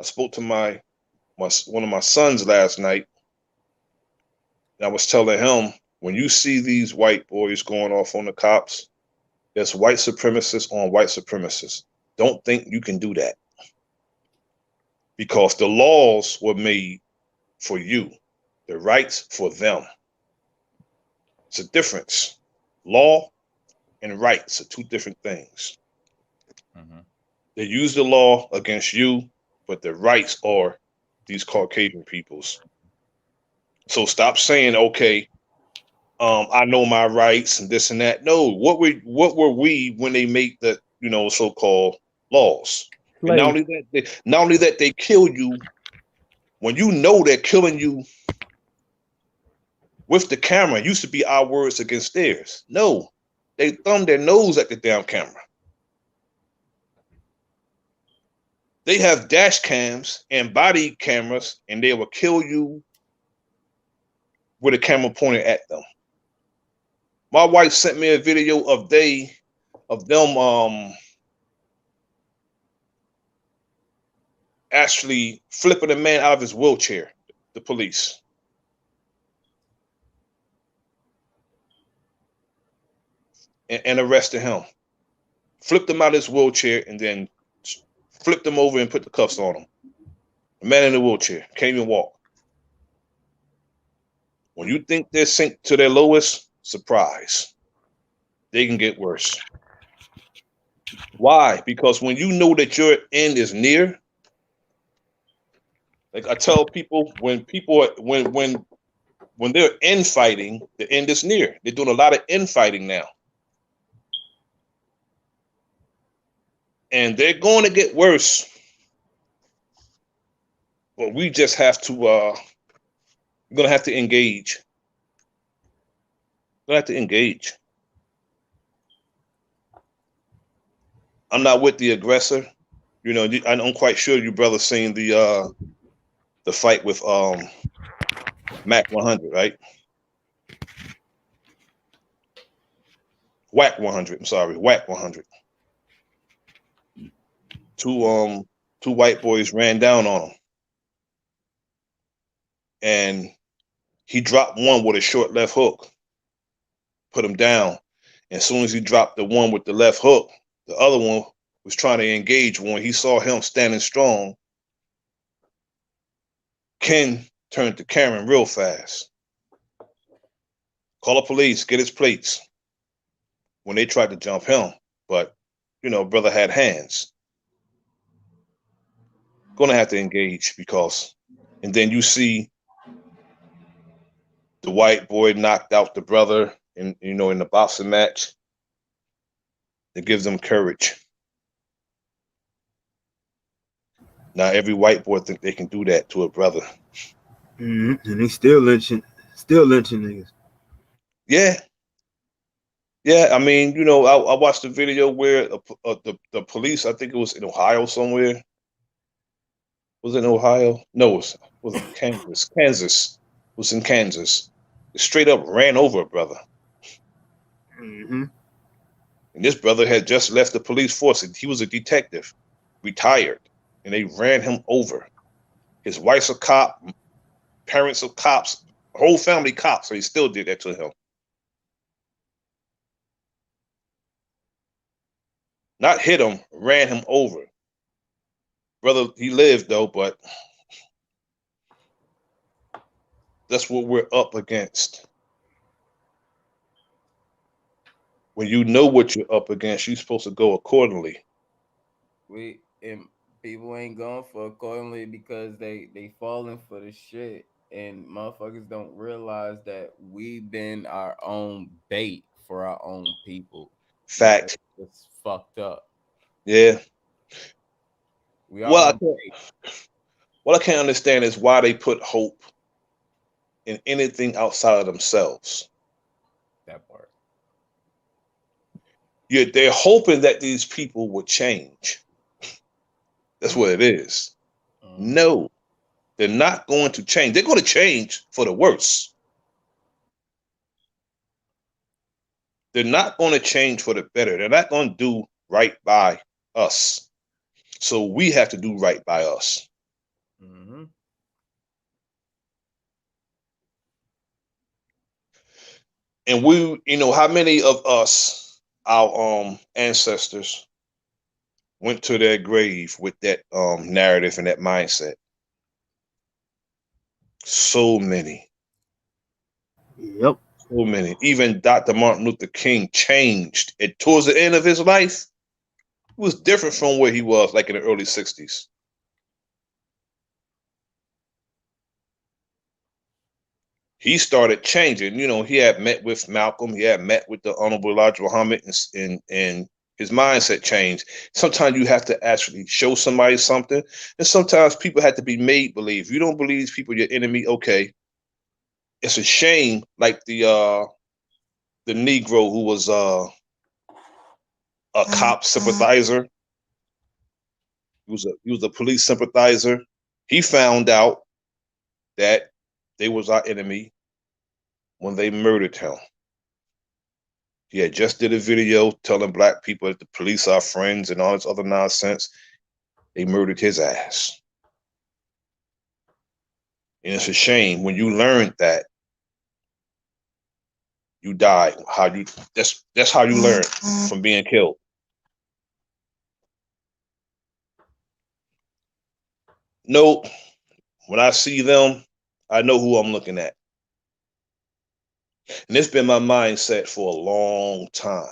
spoke to one of my sons last night. And I was telling him, when you see these white boys going off on the cops, there's white supremacists on white supremacists. Don't think you can do that. Because the laws were made for you, the rights for them. It's a difference. Law and rights are two different things. Mm-hmm. They use the law against you, but the rights are these Caucasian peoples. So stop saying, okay, I know my rights and this and that. No, what were we when they made the so-called laws? And not only that they kill you when you know they're killing you with the camera. It used to be our words against theirs. No, they thumb their nose at the damn camera. They have dash cams and body cameras, and they will kill you with a camera pointed at them. My wife sent me a video of them actually flipping a man out of his wheelchair, the police. And arrested him. Flipped him out of his wheelchair and then flipped him over and put the cuffs on him. A man in a wheelchair, can't even walk. When you think they're sink to their lowest, surprise. They can get worse. Why? Because when you know that your end is near, like I tell people, when they're infighting, the end is near. They're doing a lot of infighting now. And they're going to get worse. But we just have to we're gonna have to engage. We're gonna have to engage. I'm not with the aggressor. I'm quite sure you brothers seen the fight with Mac 100, right? Whack 100. I'm sorry, Whack 100. Two white boys ran down on him, and he dropped one with a short left hook, put him down. And as soon as he dropped the one with the left hook, the other one was trying to engage one. He saw him standing strong. Ken turned to Cameron real fast. Call the police, get his plates. When they tried to jump him, but brother had hands. Gonna have to engage because, and then you see the white boy knocked out the brother in the boxing match. It gives them courage. Now every white boy think they can do that to a brother. And they still lynching niggas. Yeah, yeah. I mean, I watched the video where the police. I think it was in Ohio somewhere. Was it in Ohio? No, it was Kansas. Kansas. It was in Kansas. It straight up ran over a brother. Mm-hmm. And this brother had just left the police force. He was a detective, retired, and they ran him over. His wife's a cop, parents are cops, whole family cops, so he still did that to him. Not hit him, ran him over. Brother, he lived though, but that's what we're up against. When you know what you're up against, you're supposed to go accordingly. And people ain't going for accordingly because they falling for the shit, and motherfuckers don't realize that we've been our own bait for our own people. Fact. It's fucked up. Yeah. We are. What I can't understand is why they put hope in anything outside of themselves. That part. Yeah, they're hoping that these people will change. That's what it is. No, they're not going to change. They're going to change for the worse. They're not going to change for the better. They're not going to do right by us. So we have to do right by us. Mm-hmm. And how many of us, our ancestors, went to their grave with that narrative and that mindset? So many. Yep. So many. Even Dr. Martin Luther King changed. Towards the end of his life, it was different from where he was, like in the early 60s. He started changing. He had met with Malcolm. He had met with the Honorable Elijah Muhammad, and his mindset changed. Sometimes you have to actually show somebody something, and sometimes people have to be made believe. You don't believe these people, your enemy, okay. It's a shame, like the Negro who was a cop sympathizer. He was a police sympathizer. He found out that they was our enemy when they murdered him. He had just did a video telling black people that the police are friends and all this other nonsense. They murdered his ass. And it's a shame when you learned that you die. That's how you learn from being killed. No, when I see them, I know who I'm looking at. And it's been my mindset for a long time.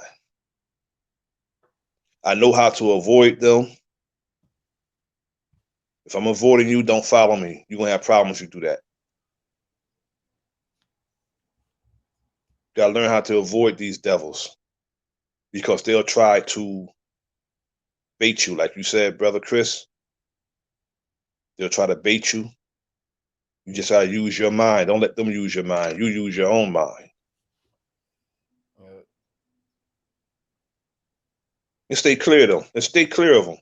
I know how to avoid them. If I'm avoiding you, don't follow me. You're going to have problems if you do that. You got to learn how to avoid these devils because they'll try to bait you. Like you said, Brother Chris, they'll try to bait you. You just got to use your mind. Don't let them use your mind. You use your own mind. And stay clear of them. And stay clear of them.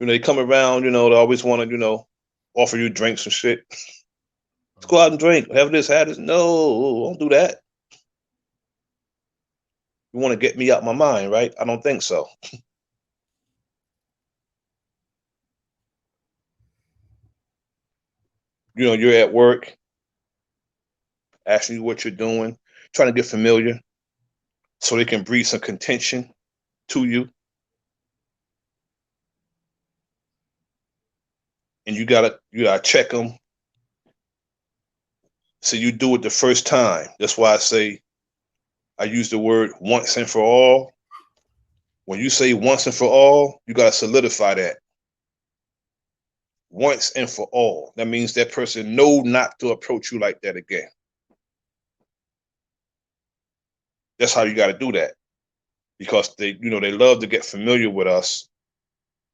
They come around, they always want to, offer you drinks and shit. Let's go out and drink. Have this, have this. No, don't do that. You want to get me out my mind, right? I don't think so. You're at work, asking you what you're doing, trying to get familiar. so they can breed some contention to you. And you gotta check them. So you do it the first time. That's why I use the word once and for all. When you say once and for all, you gotta solidify that. Once and for all. That means that person know not to approach you like that again. That's how you got to do that, because they love to get familiar with us.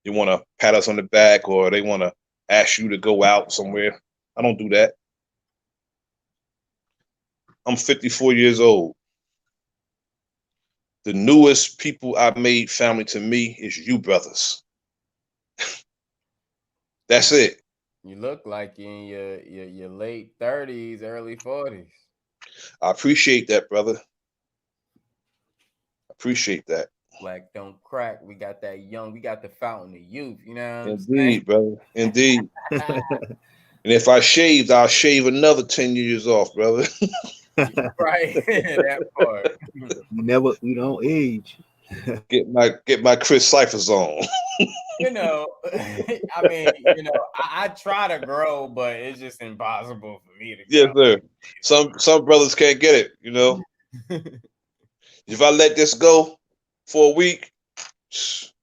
They want to pat us on the back, or they want to ask you to go out somewhere. I don't do that. I'm 54 years old. The newest people I've made family to me is you brothers. That's it. You look like you're in your late 30s, early 40s. I appreciate that, brother. Appreciate that. Black don't crack. We got that young. We got the fountain of youth. You know what I'm Indeed, brother. Indeed. And if I shaved, I'll shave another 10 years off, brother. Right. That part. We don't age. Get my Chris Cyphers on. You know, I mean, I try to grow, but it's just impossible for me to Yes, grow. sir. Some brothers can't get it, If I let this go for a week,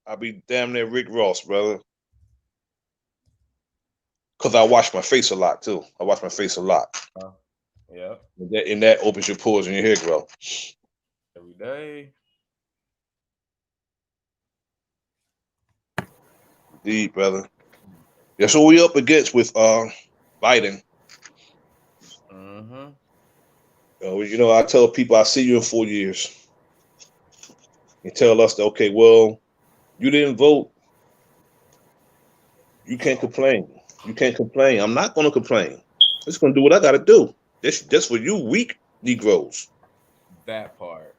I'll be damn near Rick Ross, brother. Because I wash my face a lot, too. I wash my face a lot. Yeah. And that opens your pores and your hair grow. Every day. Indeed, brother. That's what we up against with Biden. Mm-hmm. I tell people I see you in 4 years. You tell us that, okay, well, you didn't vote. You can't complain. You can't complain. I'm not going to complain. I'm just going to do what I got to do. That's for you weak Negroes. That part.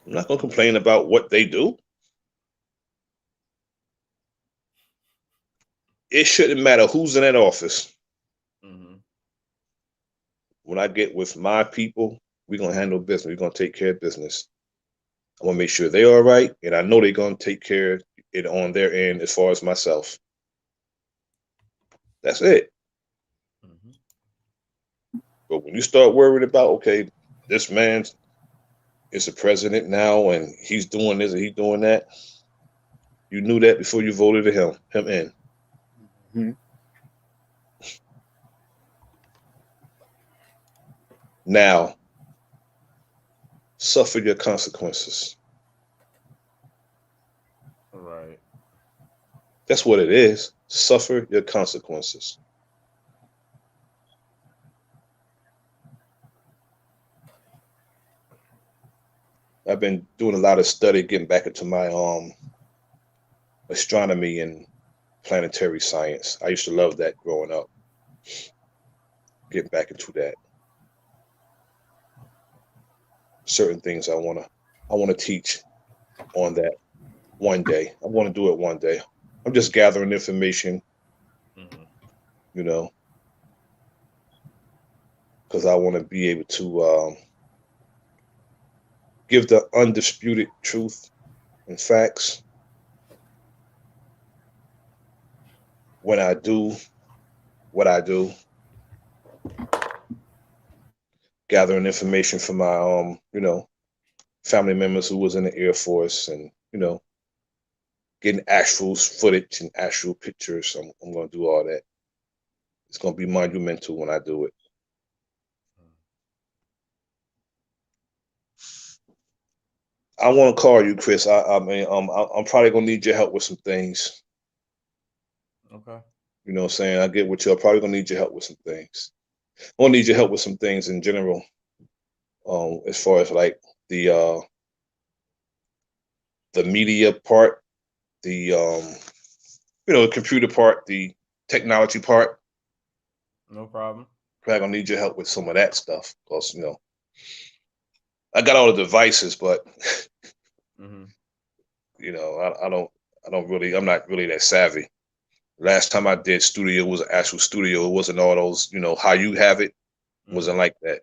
I'm not going to complain about what they do. It shouldn't matter who's in that office. Mm-hmm. When I get with my people, we're going to handle business. We're going to take care of business. I want to make sure they're all right, and I know they're going to take care of it on their end as far as myself. That's it. Mm-hmm. But when you start worrying about, okay, this man is the president now, and he's doing this and he's doing that, you knew that before you voted him in. Mm-hmm. Now, suffer your consequences. Right. That's what it is. Suffer your consequences. I've been doing a lot of study, getting back into my astronomy and planetary science. I used to love that growing up. Getting back into that. Certain things I wanna teach on that one day. I want to do it one day. I'm just gathering information, because I want to be able to give the undisputed truth and facts when I do what I do. Gathering information from my family members who was in the Air Force, and getting actual footage and actual pictures. I'm going to do all that. It's going to be monumental when I do it. I want to call you, Chris. I'm probably going to need your help with some things. Okay. You know what I'm saying? I get with you. I'm probably going to need your help with some things. I want to need your help with some things in general. As far as like the media part, the the computer part, the technology part. No problem. Probably gonna need your help with some of that stuff, because I got all the devices, but Mm-hmm. I'm not really that savvy. Last time I did studio was an actual studio. It wasn't all those, how you have it. It wasn't like that.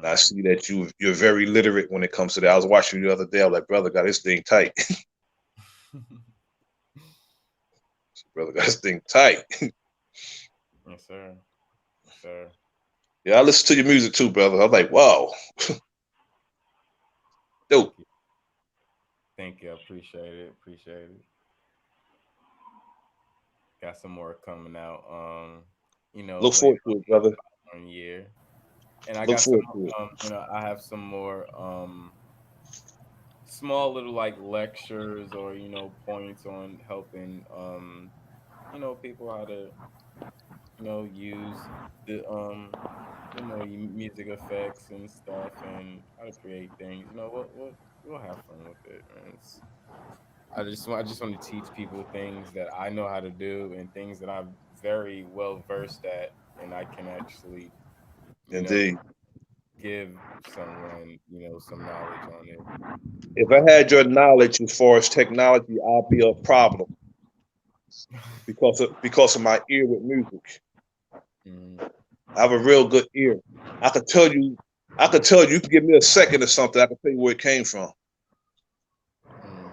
I see that you're very literate when it comes to that. I was watching you the other day. I was like, brother, got this thing tight. Brother, got this thing tight. Yes, sir. Yes, sir. Yeah, I listen to your music too, brother. I'm like, wow, dope. Thank you. I appreciate it. Appreciate it. Got some more coming out. Look Later forward to it, brother. on year. And I Look got some forward to it. I have some more small little like lectures or points on helping people how to use the music effects and stuff and how to create things. We'll have fun with it, man. I just want to teach people things that I know how to do and things that I'm very well versed at, and I can actually you know Indeed. give someone some knowledge on it. If I had your knowledge as far as technology, I'll be a problem because of my ear with music. Mm, I have a real good ear. I could tell you. I could tell you. You can give me a second or something. I can tell you where it came from. mm.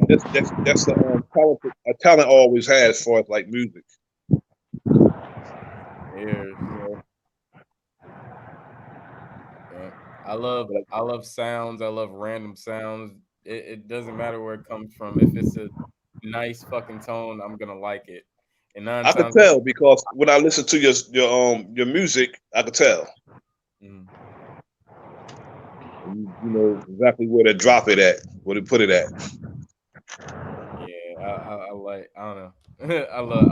That's that. That's the talent a talent always has as far as like music. Ears. You know, Yeah. like I love sounds. I love random sounds. It doesn't matter where it comes from. If it's a nice fucking tone, I'm gonna like it. And nine I could times out tell because when I listen to your music, I could tell. mm, And you know exactly where to drop it at, where to put it at. yeah, I like I don't know. I love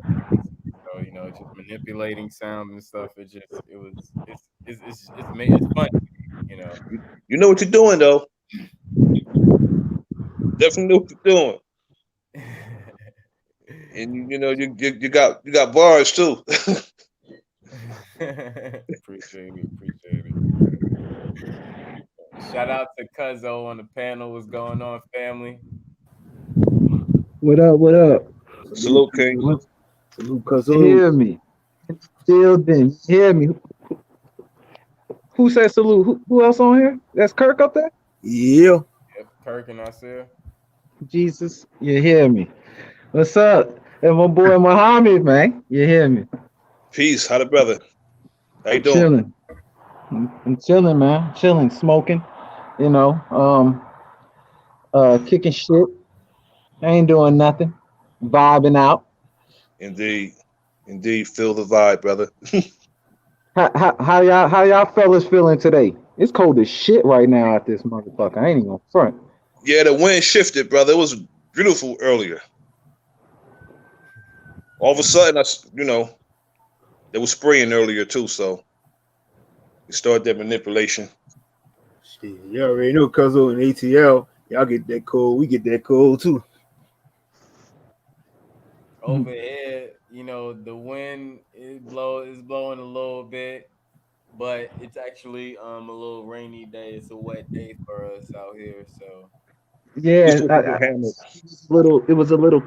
beats. So just manipulating sound and stuff. It was it's fun. You know. You know what you're doing though. Definitely know what you're doing. And you know you got bars too. Appreciate it. Appreciate it. Shout out to Cuzzo on the panel. What's going on, family? What up? What up? Salute, Salute, King. What, salute, you Kazoo. hear me? Still didn't hear me. Who said salute? Who else on here? That's Kirk up there? Yeah. Yep, Kirk and Nasir. Jesus, you hear me? What's up? And my boy Muhammad, man. You hear me? Peace. How the brother? How you I'm doing? chilling. I'm chilling, man. Chilling, smoking. You know, kicking shit. I ain't doing nothing. Vibing out. Indeed. Indeed. Feel the vibe, brother. How y'all fellas feeling today? It's cold as shit right now at this motherfucker. I ain't even gonna front. Yeah, the wind shifted, brother. It was beautiful earlier. All of a sudden, they was spraying earlier too, so we started that manipulation. Shit, you already know Kazoo and ATL. Y'all get that cold. We get that cold too. Over here, the wind is blowing a little bit, but it's actually a little rainy day. It's a wet day for us out here, so This Yeah, was a hammock.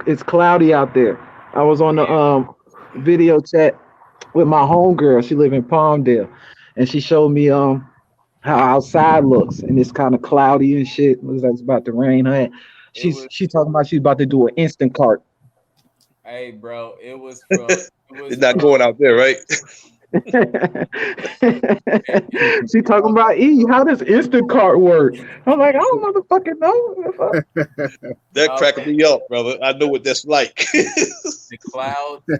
it's cloudy out there. I was on the yeah, video chat with my homegirl. She live in Palmdale, and she showed me how outside looks, and it's kind of cloudy and shit. It looks like it's about to rain. Huh? it She's was. she talking about she's about to do an instant cart. Hey, bro, it was It's not from going out there, right? She talking about how does instant cart work? I'm like, I don't motherfucking know. That no, cracking me up, brother. I know what that's like.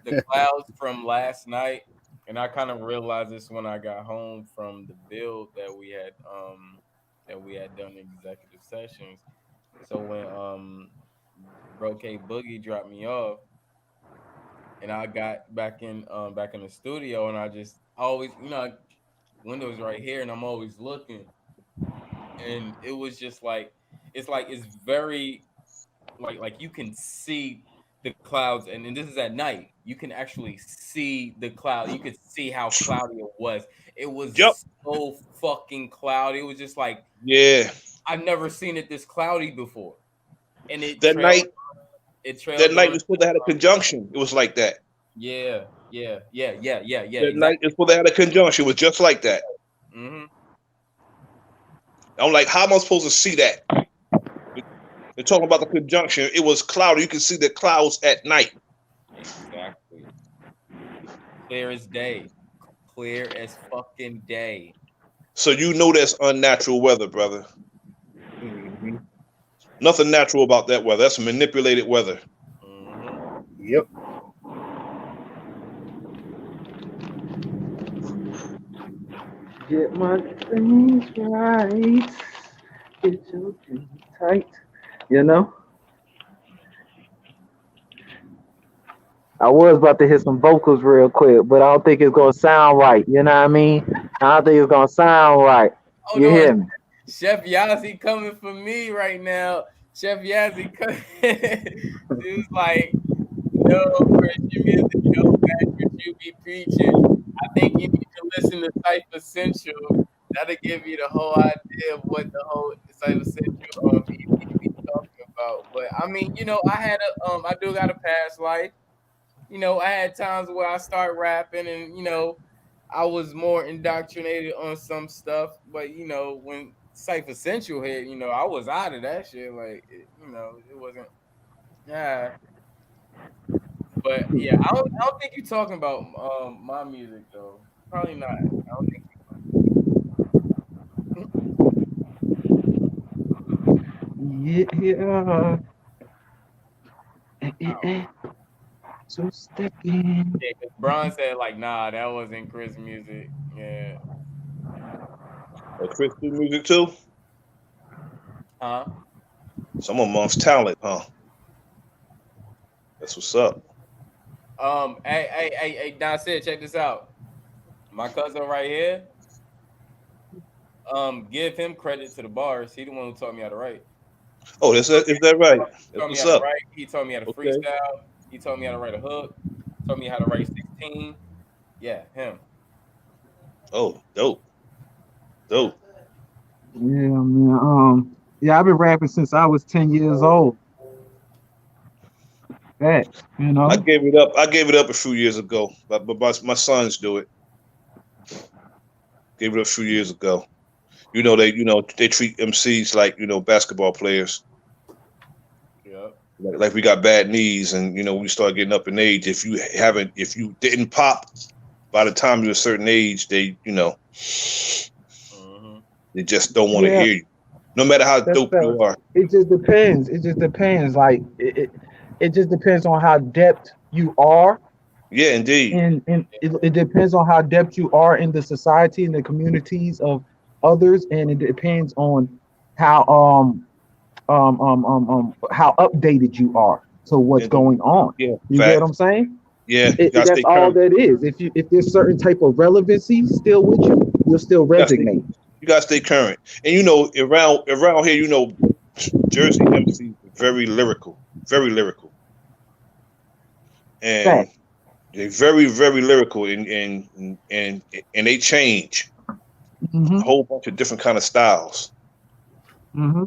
the clouds from last night, and I kind of realized this when I got home from the build that we had done executive sessions. So when Bro K Boogie dropped me off, and I got back in the studio, and I just always windows right here, and I'm always looking, and it was just like it's very like you can see the clouds, and this is at night. You can actually see the cloud. You could see how cloudy it was. It Yep. was so fucking cloudy. It was just like Yeah. I've never seen it this cloudy before, and it That trailed. night, It That trailed night on. was supposed to have a conjunction. It was like that. Yeah. That night Exactly. is supposed to have a conjunction. It was just like that. Hmm. I'm like, how am I supposed to see that? They're talking about the conjunction. It was cloudy. You can see the clouds at night. Exactly. Clear as day. Clear as fucking day. So you know that's unnatural weather, brother. Mm-hmm. Nothing natural about that weather. That's manipulated weather. Hmm. Yep. Get my things right. Get your things tight. You know? I was about to hit some vocals real quick, but I don't think it's gonna sound right. You know what I mean? I don't think it's gonna sound right. Hold You on. hear me? Chef Yazzie coming for me right now. Chef Yazzie coming. She was like, no, Christian music, no match what you be preaching. I think you need to listen to Cypher Essential. That'll give you the whole idea of what the whole Cypher Essential EP be talking about. But I mean, I do got a past life. I had times where I start rapping and I was more indoctrinated on some stuff, but when Cypher Essential hit, I was out of that shit. Like it wasn't yeah. But yeah, I don't think you're talking about my music though. Probably not. I don't think Yeah. So step in. yeah, because Bron said like, nah, that wasn't Chris music. Yeah. Oh, Chris do music too. Huh? Some amongst talent, huh? That's what's up. Hey, Don said, check this out. My cousin right here, give him credit to the bars. He the one who taught me how to write. Oh, is that right? He That's taught me what's how to up. write. He taught me how to Okay. freestyle. He taught me how to write a hook. Taught me how to write 16. Yeah, him. Oh, dope, dope. Yeah, man. Yeah, I've been rapping since I was 10 years old. Facts, you I know. gave it up. I gave it up a few years ago, but my sons do it. Gave it up a few years ago. They treat MCs like basketball players. Yep. Like we got bad knees, and we start getting up in age. If you didn't pop by the time you're a certain age, Hmm. they just don't want to Yeah, hear you, no matter how that's dope fair. you are. It just depends. It just depends. Like it just depends on how depth you are, Yeah, indeed. and it depends on how depth you are in the society and the communities of others, and it depends on how how updated you are to what's Indeed. going on. Yeah, You get what fact. I'm saying? Yeah, you gotta That's stay all current. that is. If there's certain type of relevancy still with you, you'll still You gotta stay, resonate. you gotta stay current. And around here, Jersey MCs are very lyrical, and Fact. they're very, very lyrical, and they change a Hmm. whole bunch of different kind of styles. Hmm.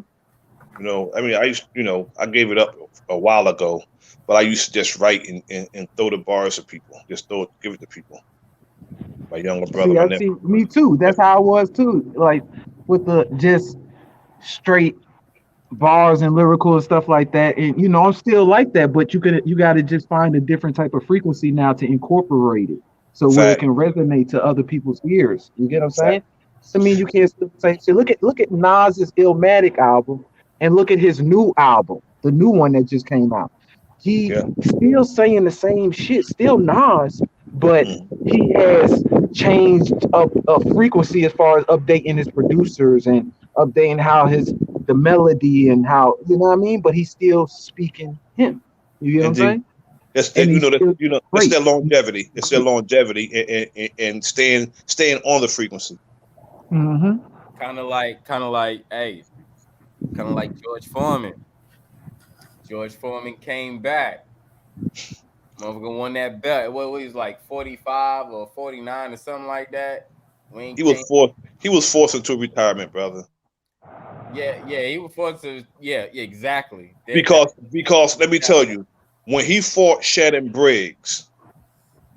I mean, I gave it up a while ago, but I used to just write and throw the bars to people, give it to people. My younger brother, See, my I nephew. see. Me too. That's how I was too. Like with the just straight bars and lyrical and stuff like that. And I'm still like that, but you got to just find a different type of frequency now to incorporate it, so where it Fact, can resonate to other people's ears. You get what I'm fact. saying? I mean, you can't still say. So look at Nas's Illmatic album, and look at his new album, the new one that just came out. He Yeah. still saying the same shit, still Nas, but Mm. he has changed up a frequency as far as updating his producers and updating how the melody and how what I mean. But he's still speaking him. You get what I'm Indeed. saying? That's And that. he's still That's great. their longevity. It's their Great. longevity and staying on the frequency. Hmm. Hey, kind of like George Foreman. George Foreman came back. Motherfucker won that belt. What was he like 45 or 49 or something like that? When he He was came, forced. He was forced into retirement, brother. Yeah, he was forced to. Yeah, exactly. Because let me tell Exactly. you, when he fought Shannon Briggs,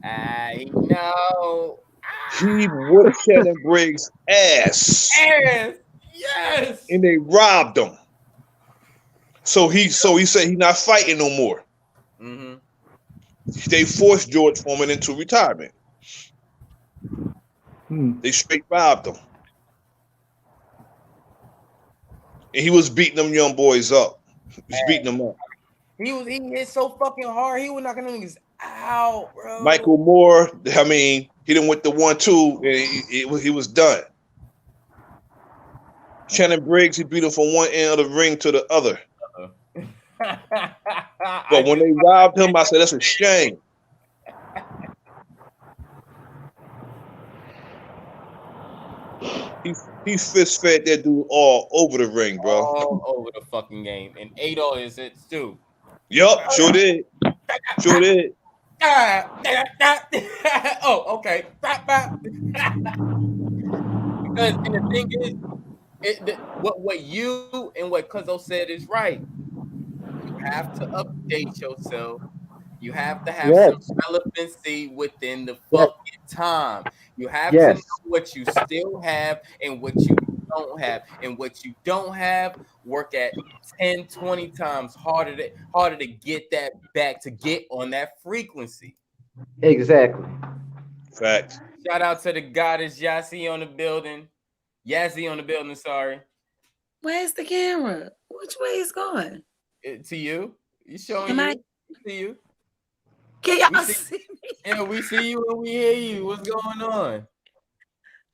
I know. he whooped Shannon Briggs' ass, Yes, yes. and they robbed him. So he said he's not fighting no more. Mm-hmm. They forced George Foreman into retirement. Hmm. They straight robbed him, and he was beating them young boys up. He was beating them up. He hit so fucking hard. He was knocking niggas out, bro. Michael Moore, I mean, he didn't with the 1-2, and he was done. Shannon Briggs, he beat him from one end of the ring to the other. I But when just they robbed him, I said, that's a shame. He fist fed that dude all over the ring, bro. all over the fucking game, and Ado is it too. Yup, sure did. Sure did. Oh, okay. Because and the thing is, what you and what Cuzzo said is right. You have to update yourself. You have to have some Yes. relevancy within the Yes. fucking time. You have to know Yes. what you still have and what you don't have. And what you don't have, work at 10, 20 times harder to get that back, to get on that frequency. Exactly. Facts. Shout out to the goddess Yasi on the building. Yazzie on the building, sorry. Where's the camera? Which way is going? To you. You showing Am I? you. We see you. Can We y'all see see me? yeah, we see you and we hear you. What's going on?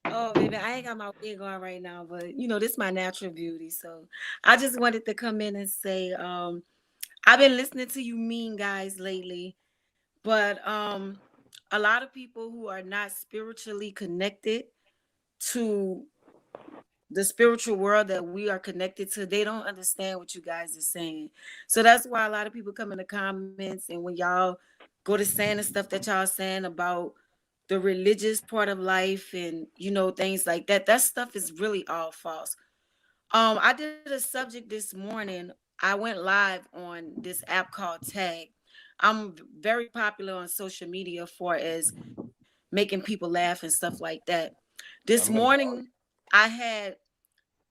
Oh, baby, I ain't got my wig on right now, but this is my natural beauty. So I just wanted to come in and say, I've been listening to you mean guys lately, but a lot of people who are not spiritually connected to the spiritual world that we are connected to, they don't understand what you guys are saying. So that's why a lot of people come in the comments, and when y'all go to saying the stuff that y'all saying about the religious part of life and things like that, that stuff is really all false. I did a subject this morning. I went live on this app called Tag. I'm very popular on social media for as making people laugh and stuff like that. This I'm gonna morning follow I had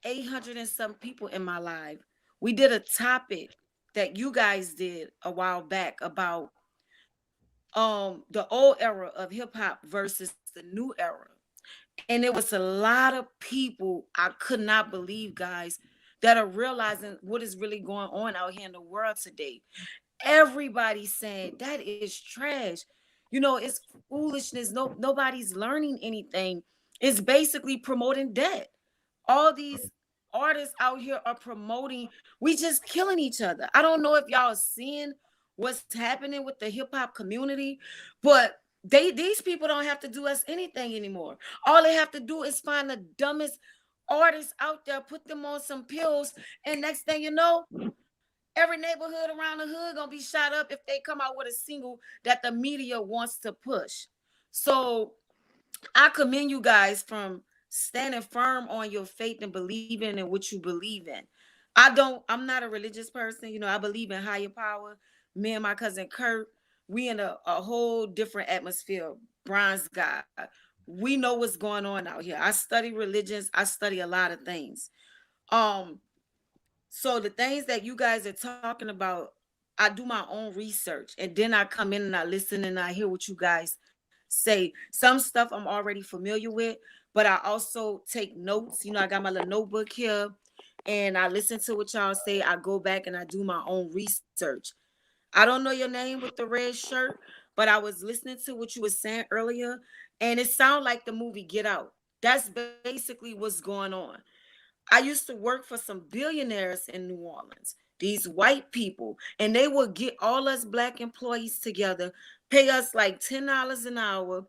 800 and some people in my live. We did a topic that you guys did a while back about the old era of hip hop versus the new era. And it was a lot of people, I could not believe, guys, that are realizing what is really going on out here in the world today. Everybody's saying that is trash. It's foolishness. Nobody's learning anything. It's basically promoting debt. All these artists out here are promoting, we just killing each other. I don't know if y'all seeing what's happening with the hip hop community, but these people don't have to do us anything anymore. All they have to do is find the dumbest artists out there, put them on some pills, and next thing you know, every neighborhood around the hood gonna be shot up if they come out with a single that the media wants to push. So I commend you guys from standing firm on your faith and believing in what you believe in. I'm not a religious person. I believe in higher power. Me and my cousin Kurt, we in a whole different atmosphere. Bronze God. We know what's going on out here. I study religions. I study a lot of things. Um, so the things that you guys are talking about, I do my own research and then I come in and I listen and I hear what you guys say. Some stuff I'm already familiar with, but I also take notes. I got my little notebook here and I listen to what y'all say. I go back and I do my own research. I don't know your name with the red shirt, but I was listening to what you were saying earlier and it sounded like the movie Get Out. That's basically what's going on. I used to work for some billionaires in New Orleans, these white people, and they would get all us black employees together, pay us like $10 an hour.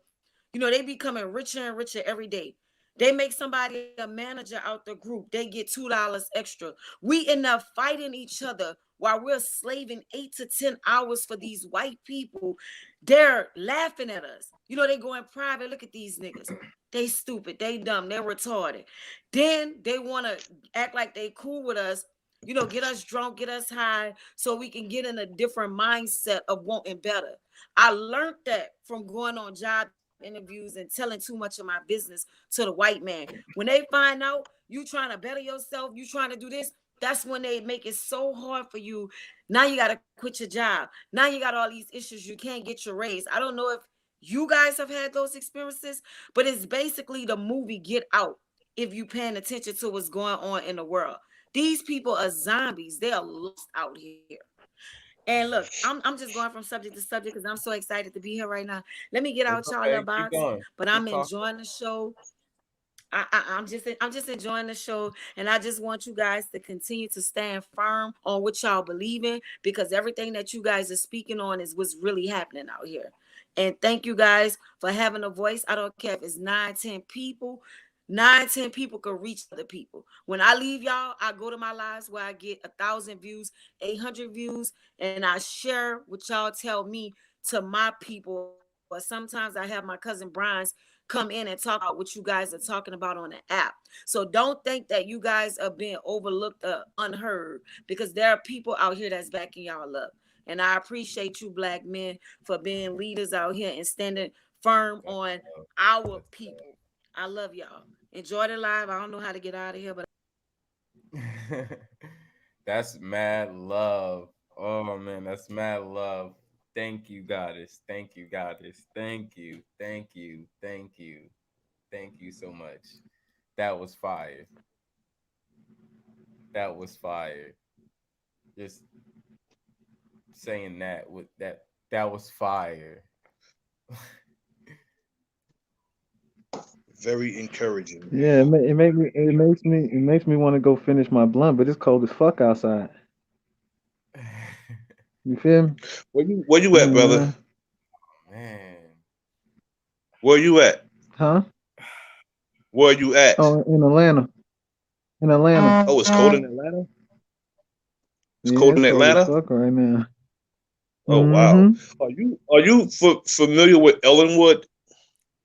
They becoming richer and richer every day. They make somebody a manager out the group. They get $2 extra. We end up fighting each other while we're slaving 8 to 10 hours for these white people. They're laughing at us. They go in private. Look at these niggas. They stupid, they dumb, they're retarded. Then they want to act like they cool with us, get us drunk, get us high, so we can get in a different mindset of wanting better. I learned that from going on job interviews and telling too much of my business to the white man. When they find out you trying to better yourself, you trying to do this, that's when they make it so hard for you. Now you got to quit your job. Now you got all these issues. You can't get your raise. I don't know if you guys have had those experiences, but it's basically the movie Get Out if you paying attention to what's going on in the world. These people are zombies. They are lost out here. And look, I'm just going from subject to subject because I'm so excited to be here right now. Let me get It's out y'all little okay. Keep box, going. but I'm Keep talking. enjoying the show. I'm just enjoying the show, and I just want you guys to continue to stand firm on what y'all believe in, because everything that you guys are speaking on is what's really happening out here. And thank you guys for having a voice. I don't care if it's 9, 10 people. 9, 10 people could reach other people. When I leave y'all, I go to my lives where I get 1,000 views, 800 views, and I share what y'all tell me to my people. Or sometimes I have my cousin Brian's come in and talk about what you guys are talking about on the app. So don't think that you guys are being overlooked or unheard, because there are people out here that's backing y'all up. And I appreciate you, black men, for being leaders out here and standing firm That's on love. our That's people. I love y'all. Enjoy the live. I don't know how to get out of here, but love. That's mad love. Oh man, that's mad love. Thank you, goddess. Thank you, goddess. Thank you. Thank you. Thank you. Thank you so much. That was fire. That was fire. Just saying that with that was fire. Very encouraging, man. Yeah, it makes me want to go finish my blunt, but it's cold as fuck outside. You feel me? Where you Yeah, at, brother? man. Man. Where you at? Huh? Where you at? Oh, in Atlanta. In Atlanta. Oh, it's cold in Atlanta. It's Yeah, cold it's in cold as Atlanta. fuck right now. Oh wow. Mm-hmm. Are you familiar with Ellenwood?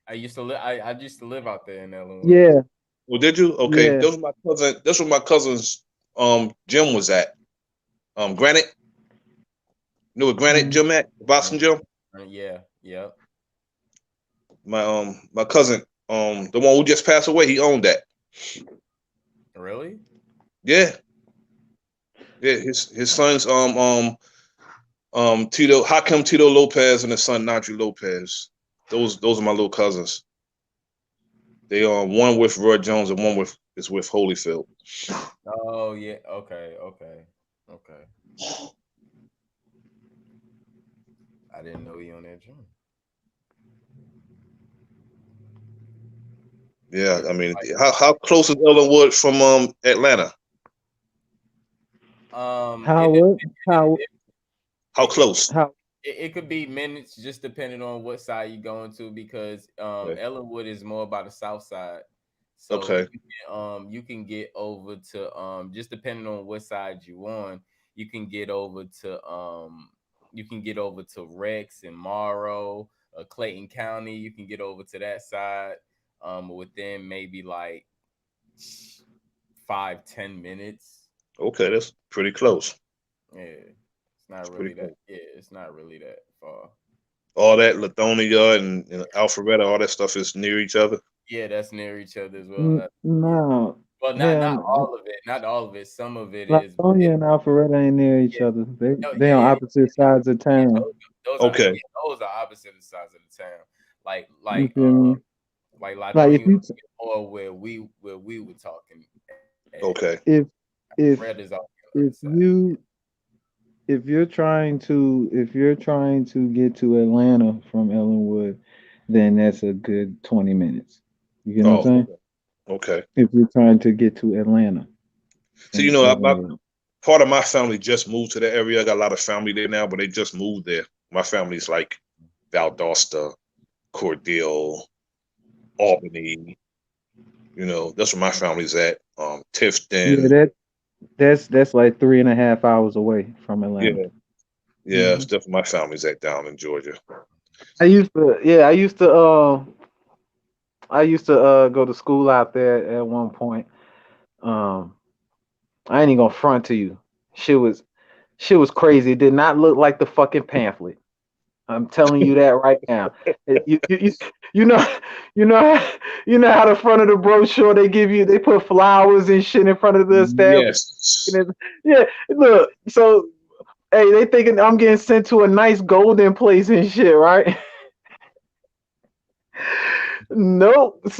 I used to live out there in Ellenwood. Yeah, Well, did you? Okay, yeah. those my cousin. That's where my cousin's gym was at. Granite. You know where Granite Mm. Gym at? Boxing gym. Yeah, yep. My cousin, the one who just passed away, he owned that. Really? Yeah, yeah. His sons, Tito Hakim Tito Lopez and his son Nadri Lopez. Those are my little cousins. They one with Roy Jones and one with Holyfield. Oh yeah. Okay. Okay. Okay. I didn't know he on that joint. Yeah, Is I it mean, like how close is Ellenwood from Atlanta? How what? How How it, close? how it could be minutes, just depending on what side you're going to, because Okay. Ellenwood is more about the south side. So Okay. you can get over to just depending on what side you on, you can get over to Rex and Morrow, Clayton County. You can get over to that side within maybe like 5-10 minutes. Okay, that's pretty close. Yeah, it's not It's pretty really that. close. Yeah, it's not really that far. All that Lithonia and Alpharetta, all that stuff is near each other. Yeah, that's near each other as well. Yeah. no. Well, not Hell, all of it. Not all of it. Some of it is. Latonia and Alpharetta ain't near each Yeah. other. They No. they Yeah. on Yeah. opposite sides of Yeah. town. Those are Okay. those are opposite sides of the town. Like You like feel me? like Like if Lithonia you or where we were talking at. Okay. if if Red is on the other if side. you if you're trying to get to Atlanta from Ellenwood, then that's a good 20 minutes. You get what I'm Oh, saying? okay. If you're trying to get to Atlanta So from my Ellenwood. part of my family just moved to the area. I got a lot of family there now, but they just moved there. My family's like Valdosta, Cordele, Albany. That's where my family's at. Yeah, Tifton. that's like 3.5 hours away from Atlanta. Yeah, yeah. Hmm. That's where my family's at down in Georgia. I used to I used to go to school out there at one point. Um, I ain't even gonna front to you. Shit was crazy. It did not look like the fucking pamphlet. I'm telling you that right now. You know you know you know how the front of the brochure they put flowers and shit in front of the establishment. Yes. Yeah, look. So hey, they thinking I'm getting sent to a nice golden place and shit, right? Nope. As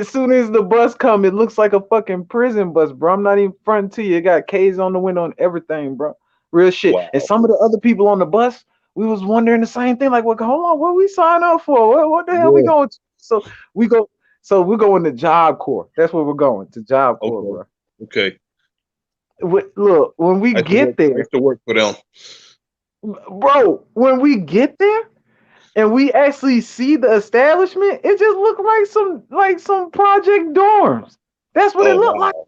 soon as the bus come, it looks like a fucking prison bus, bro. I'm not even fronting to you. It got K's on the window and everything, bro. Real shit. And Wow. some of the other people on the bus, we was wondering the same thing. Like, well, hold on, what we sign up for? What the hell we Yeah. going to? We go. So we're going to Job Corps. That's where we're going to Job Corps, Okay. bro. Okay. Look, when we get I there, used to work for them. bro. When we get there, and we actually see the establishment, it just looked like some project dorms. That's what it Oh looked like. wow.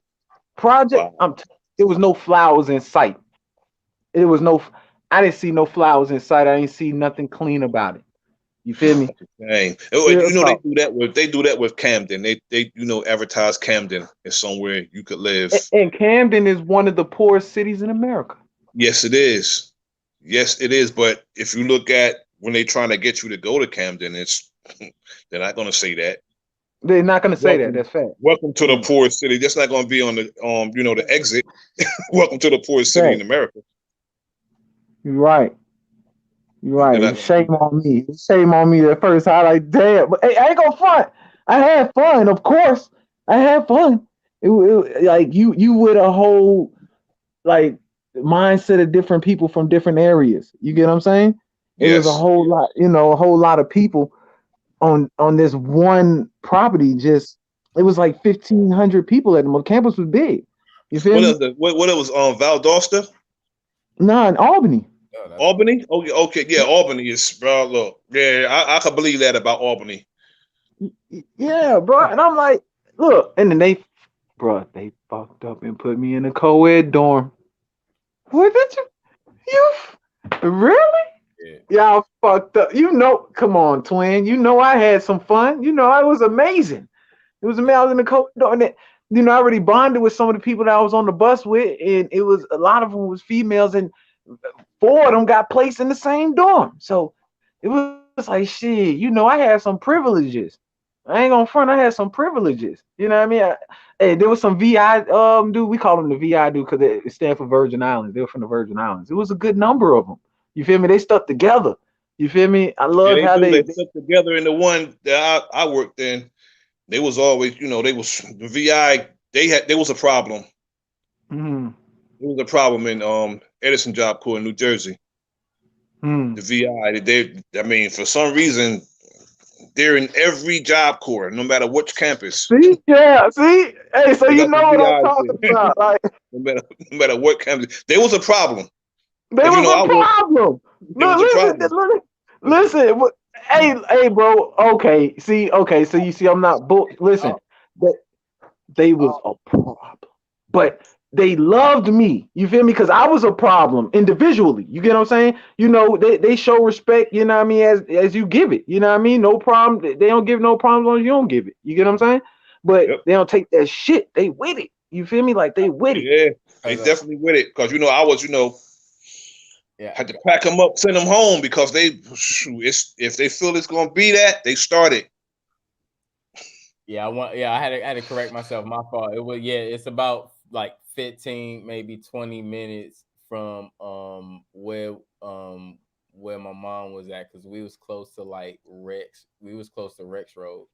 Project. Wow. There was no flowers in sight. It was no. I didn't see no flowers in sight. I didn't see nothing clean about it. You feel me? Dang. Real They talk. do that with Camden. They advertise Camden as somewhere you could live. And Camden is one of the poorest cities in America. Yes, it is. Yes, it is. But if you look at when they're trying to get you to go to Camden, it's they're not going to say that. They're not gonna say that. Welcome, That's fact. welcome to the Mm, poorest city. That's not going to be on the the exit. Welcome to the poorest city fact. in America. You're right. You're They're right. not going to do Shame on me. Shame on me at first. I like, damn. But hey, I ain't gonna front. I had fun, of course. I had fun. Like you with a whole like mindset of different people from different areas. You get what I'm saying? It was a Yes. whole lot, a whole lot of people on this one property. Just it was like 1,500 people at the campus was big. You feel What me? else? What it was? Valdosta, Nah, in Albany. Oh, that's fine. Albany. Okay, okay, yeah, Albany is bro. Look, yeah, I can believe that about Albany. Yeah, bro. And I'm like, look, and then they fucked up and put me in a co-ed dorm. What did really? Yeah. Y'all fucked up. Come on, twin. I had some fun. It was amazing. It was amazing. I was in the co and I already bonded with some of the people that I was on the bus with, and it was a lot of them was females, and four of them got placed in the same dorm. So it was like shit. I had some privileges. I ain't gonna front. I had some privileges. You know what I mean? Hey, there was some VI dude. We call them the VI dude because it stand for Virgin Islands. They were from the Virgin Islands. It was a good number of them. You feel me? They stuck together. You feel me? I Yeah, love they how do. they. They stuck together in the one that I worked in. They was always, they was the VI. There was a problem. Mm, There was a problem in Edison Job Corps in New Jersey. mm. The VI. I mean, for some reason, they're in every Job Corps, no matter which campus. See, yeah, see, hey, so They you got know some what I'm VIs talking there. about? Like, no matter what campus. There was a problem there because was I a worked. problem. There was Look, a listen, problem. listen. Hey, bro. Okay, see, okay, so you see, I'm not. Listen, Oh, but they was oh, a problem, but they loved me. You feel me? Because I was a problem individually. You get what I'm saying? They show respect. You know what I mean? As you give it. You know what I mean? No problem. They don't give no problems as long as you don't give it. You get what I'm saying? But Yep. they don't take that shit. They with it. You feel me? Like they with it. Yeah, they 'cause, definitely with it because I was yeah, had to pack them up, send them home because if they feel it's gonna be that they started. I had to correct myself. My fault. It's about like 15, maybe 20 minutes from where my mom was at because we was close to like Rex. We was close to Rex Road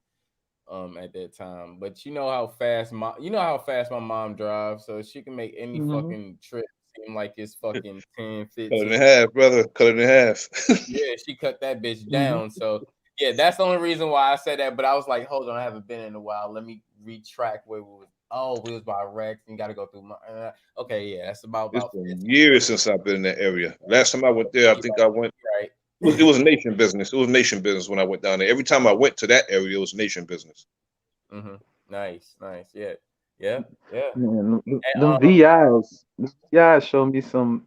at that time. But you know how fast my mom drives, so she can make any Mhm. fucking trip seem like it's fucking 10, Cut it 15. in half, brother. Cut it in half. Yeah, she cut that bitch Mhm. down. So yeah, that's the only reason why I said that. But I was like, hold on, I haven't been in a while. Let me retrack where we was. Oh, we was by Rex and got to go through my. Okay, yeah, that's It's about been 15 years minutes. since I've been in that area. Last time I went there, I You're think I right. went. You're right. It was nation business. It was nation business when I went down there. Every time I went to that area, it was nation business. Mm-hmm. Nice, nice. Yeah, yeah, yeah. Man, And, them VIs show me some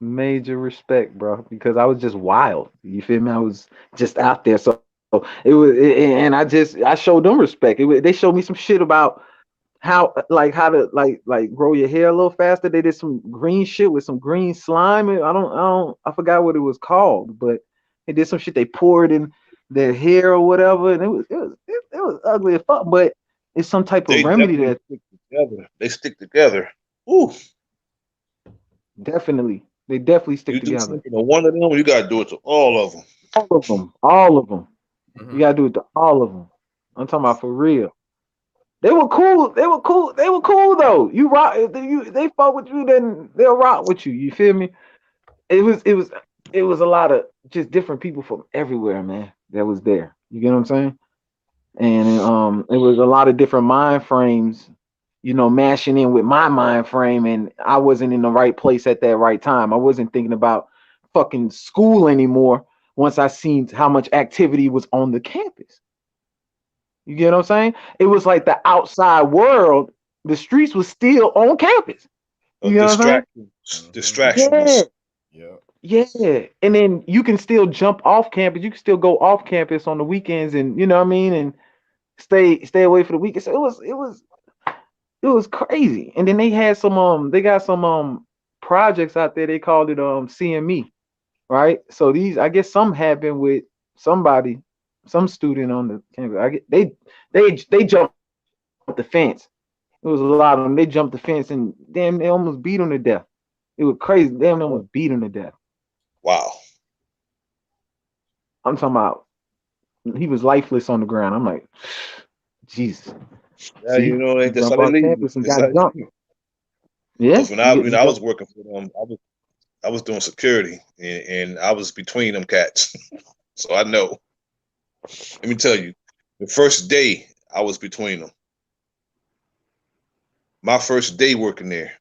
major respect, bro, because I was just wild. You feel me? I was just out there. So And I showed them respect. They showed me some shit about how to grow your hair a little faster. They did some green shit with some green slime. And I forgot what it was called, but they did some shit. They poured in their hair or whatever, and it was ugly as fuck. But it's some type of They remedy definitely that stick together. They stick together. Ooh, they definitely stick you do together. something to one of them, you gotta do it to all of them. All of them. You Mhm. gotta do it to all of them. I'm talking about for real. They were cool. They were cool. They were cool though. You rock. If they fought with you, then they'll rock with you. You feel me? It was a lot of just different people from everywhere, man. That was there. You get what I'm saying? And it was a lot of different mind frames, mashing in with my mind frame, and I wasn't in the right place at that right time. I wasn't thinking about fucking school anymore. Once I seen how much activity was on the campus. You get what I'm saying? It was like the outside world, the streets was still on campus. You get what I'm Distractions. Mhm. saying? Distractions. Yeah. Yeah. And then you can still jump off campus. You can still go off campus on the weekends and you know what I mean, and stay away for the weekend. So it was crazy. And then they got some projects out there. They called it CME, right? So these I guess some happened with somebody, some student on the campus. I get they jumped the fence. It was a lot of them. They jumped the fence and damn, they almost beat him to death. It was crazy. Damn, they almost beat him to death. Wow. I'm talking about he was lifeless on the ground. I'm like, Jesus. Yeah, See, you that's how jump they off leave you. campus and That's got how jumped. Yeah, because when you you I jump. was working for them, I was doing security and I was between them cats. So I know. Let me tell you, the first day I was between them. My first day working there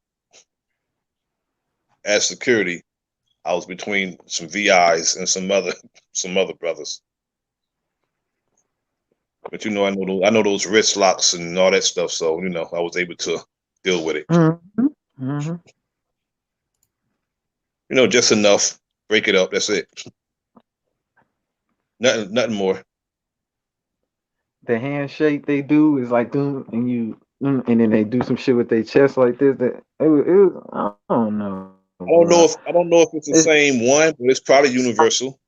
as security, I was between some VIs and some other brothers. But I know those wrist locks and all that stuff. So I was able to deal with it. Mm-hmm. Mm-hmm. Just enough. Break it up. That's it. Nothing more. The handshake they do is like doom, and and then they do some shit with their chest like this. That it was I don't know, bro. I don't know if it's It's the same one, but it's probably universal.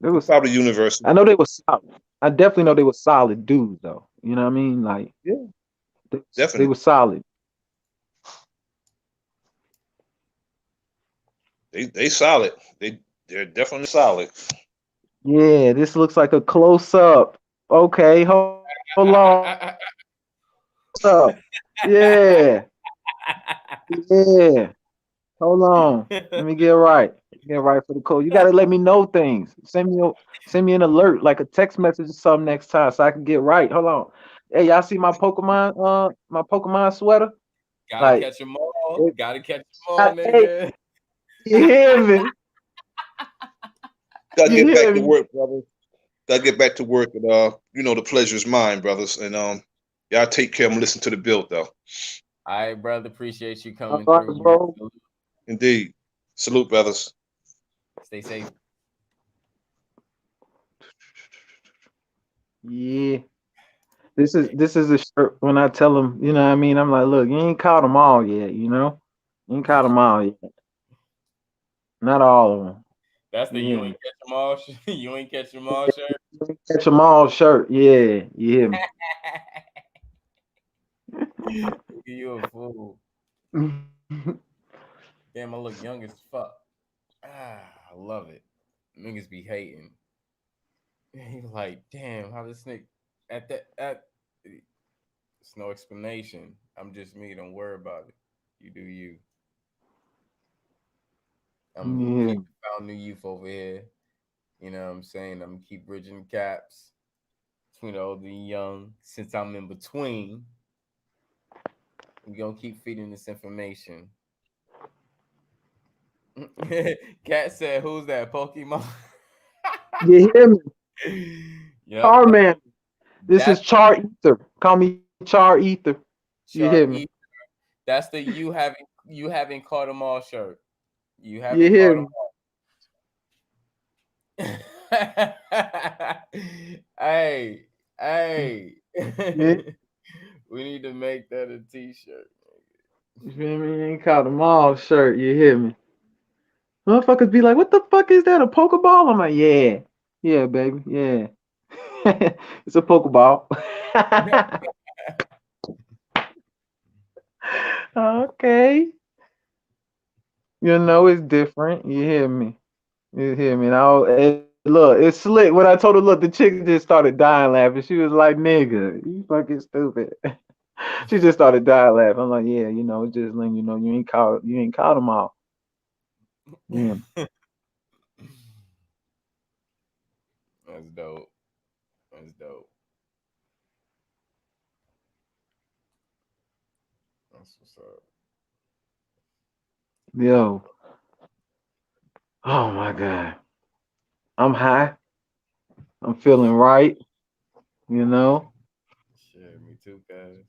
it It's was. probably universal. I know they were solid. I definitely know they were solid dudes, though. You know what I mean? Like Yeah, they definitely. were solid. They solid. They're definitely solid. Yeah, this looks like a close up. Okay, hold on. Close up. Yeah, yeah. Hold on. Let me get right. Get right for the code. You gotta let me know things. Send me an alert, like a text message or something next time, so I can get right. Hold on. Hey, y'all see my Pokemon sweater? Gotta Like, catch them all. it, Gotta catch them all, hey, nigga. you hear me? Gotta You get hear back to me? work, brother. Gotta get back to work, and the pleasure is mine, brothers. And y'all take care and listen to the build, though. All right, brother. Appreciate you All coming right, through, man. bro. Indeed. Salute, brothers. Stay safe. Yeah. This is a shirt when I tell them, you know what I mean? I'm like, look, you ain't caught them all yet, you know? You ain't caught them all yet. Not all of them. That's the You you hear ain't me? catch them all. You ain't catch them all shirt. You ain't catch them all shirt. Yeah, you hear You a fool. me? Damn, I look young as fuck. Ah, I love it. Niggas be hating. He like, damn, how this nigga at it's no explanation. I'm just me. Don't worry about it. You do you. I'm Yeah. keep found new youth over here. You know what I'm saying? I'm keep bridging the gaps between the old and young. Since I'm in between, we gonna keep feeding this information. Cat said, "Who's that Pokemon?" You hear me? Yep, Charman. This is that's Char Ether. Call me Char Ether. You hear Char me? E. That's the you haven't caught them all shirt. You You haven't hear caught them me? all. Hey, hey. Yeah, We need to make that a t-shirt. you feel me? You ain't caught them all shirt. You hear me? Motherfuckers be like, "What the fuck is that? A Pokeball?" I'm like, "Yeah, yeah, baby, yeah." It's a Pokeball. Okay. You know it's different. You hear me? You hear me? And look, it's slick. When I told her, look, the chick just started dying laughing. She was like, "Nigga, you fucking stupid." She just started dying laughing. I'm like, "Yeah, just letting you know you ain't caught them all." Yeah, That's dope. That's dope. That's what's up. yo, oh my god, I'm high. I'm feeling right. You know, Shit, me too, guys.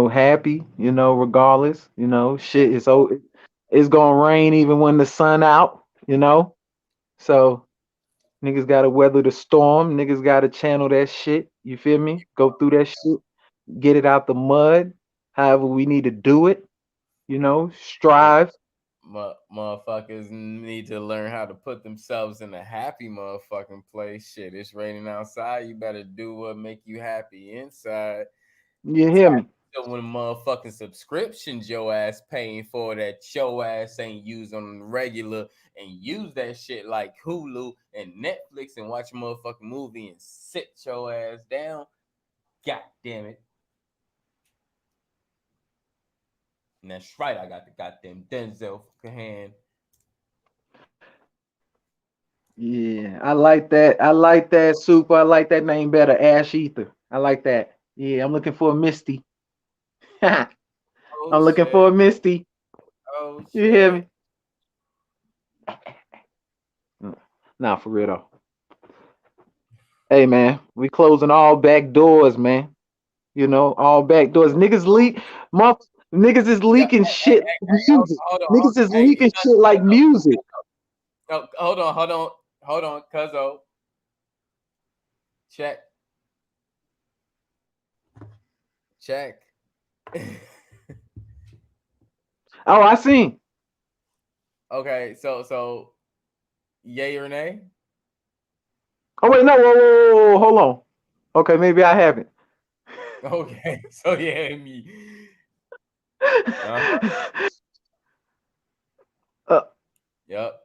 happy. Regardless. Shit is so it's gonna rain even when the sun out. So niggas gotta weather the storm. Niggas gotta channel that shit. You feel me? Go through that shit. Get it out the mud. However we need to do it. Shit. Strive. Motherfuckers need to learn how to put themselves in a happy motherfucking place. Shit, it's raining outside. You better do what make you happy inside. You hear me? So when motherfucking subscriptions your ass paying for that your ass ain't used on the regular and use that shit like Hulu and Netflix and watch a motherfucking movie and sit your ass down. God damn it. And that's right, I got the goddamn Denzel fucking hand. Yeah, I like that. I like that super. I like that name better. Ash Ether. I like that. Yeah, I'm looking for a Misty. I'm Oh looking shit. for a Misty. Oh You hear shit. me? Nah, for real though. Hey man, we closing all back doors, man. All back doors. Niggas leak. Month niggas is Yeah, leaking shit like music. hold on. Niggas is Hey, leaking shit like music. no, hold on, cuzzo. Check, check. Oh, I seen. Okay, so yay or nay? Oh wait, no, whoa, hold on. Okay, maybe I haven't. Okay, so yeah, me. Uh-huh. uh, Yep.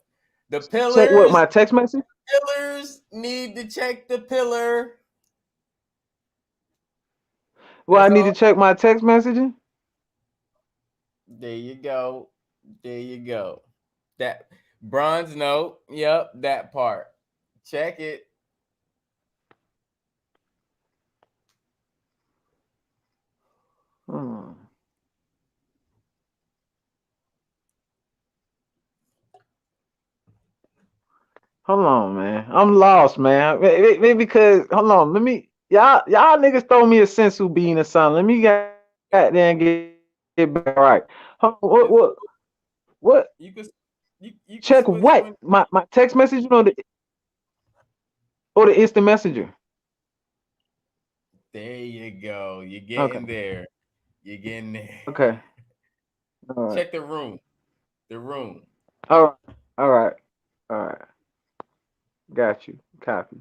The check what pillars, my text message. pillars need to check the pillar. Well, I That's need all. to check my text messaging. There you go. There you go. That bronze note. Yep, that part. Check it. Hmm. Hold on, man. I'm lost, man. Maybe because hold on. Let me y'all niggas throw me a sensu bean or something. Let me goddamn get back right. Hold on, It's cool. what You can you can check switch what? when. My text message or the instant messenger. There you go. You're Okay. getting there. You're getting there. Okay. All right. Check the room. The room. All right. All right. All right. Got you. Copy.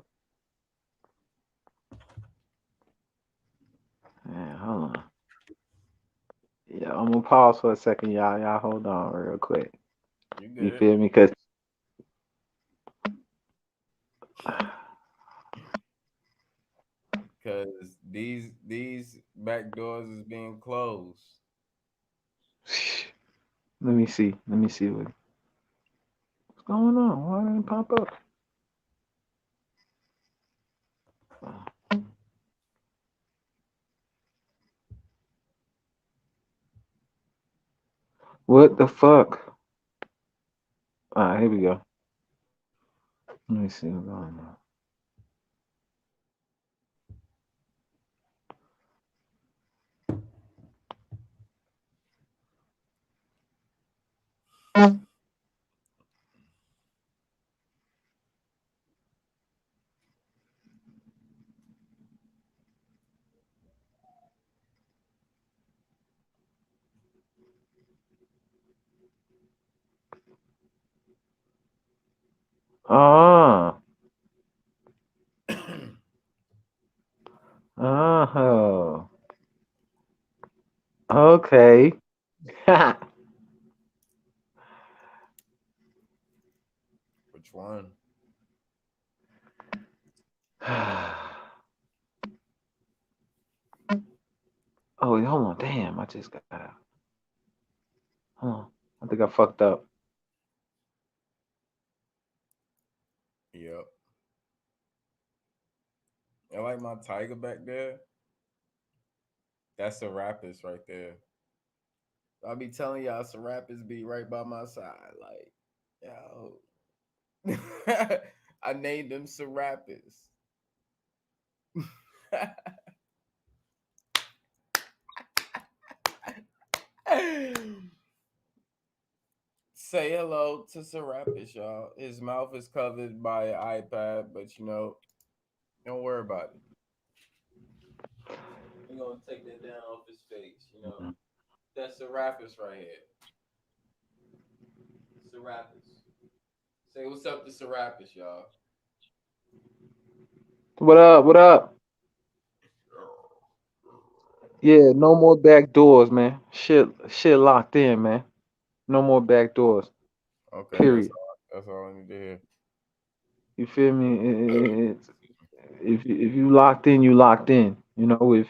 Man, hold on. Yeah, I'm gonna pause for a second, y'all. Y'all hold on real quick. You You good. feel me? Cause Because these back doors is being closed. let me see. Let me see what's going on. Why didn't it pop up? What the fuck? All right, here we go. Let me see what's going on. Ah. Oh. Okay. Which one? Oh, hold on. Damn, I just got out. Hold on. I think I fucked up. Yep. I like my tiger back there. That's a rapist right there. I'll be telling y'all some rappers be right by my side. Like, yo. I named them some rappers. Say hello to Serapis, y'all. His mouth is covered by an iPad, but don't worry about it. We're gonna take that down off his face. That's Serapis right here. Serapis. Say what's up to Serapis, y'all. What up? What up? Yeah, no more back doors, man. Shit locked in, man. No more back doors. Okay, that's Period. all. That's all I need to hear. You feel me? If you locked in, you locked in. If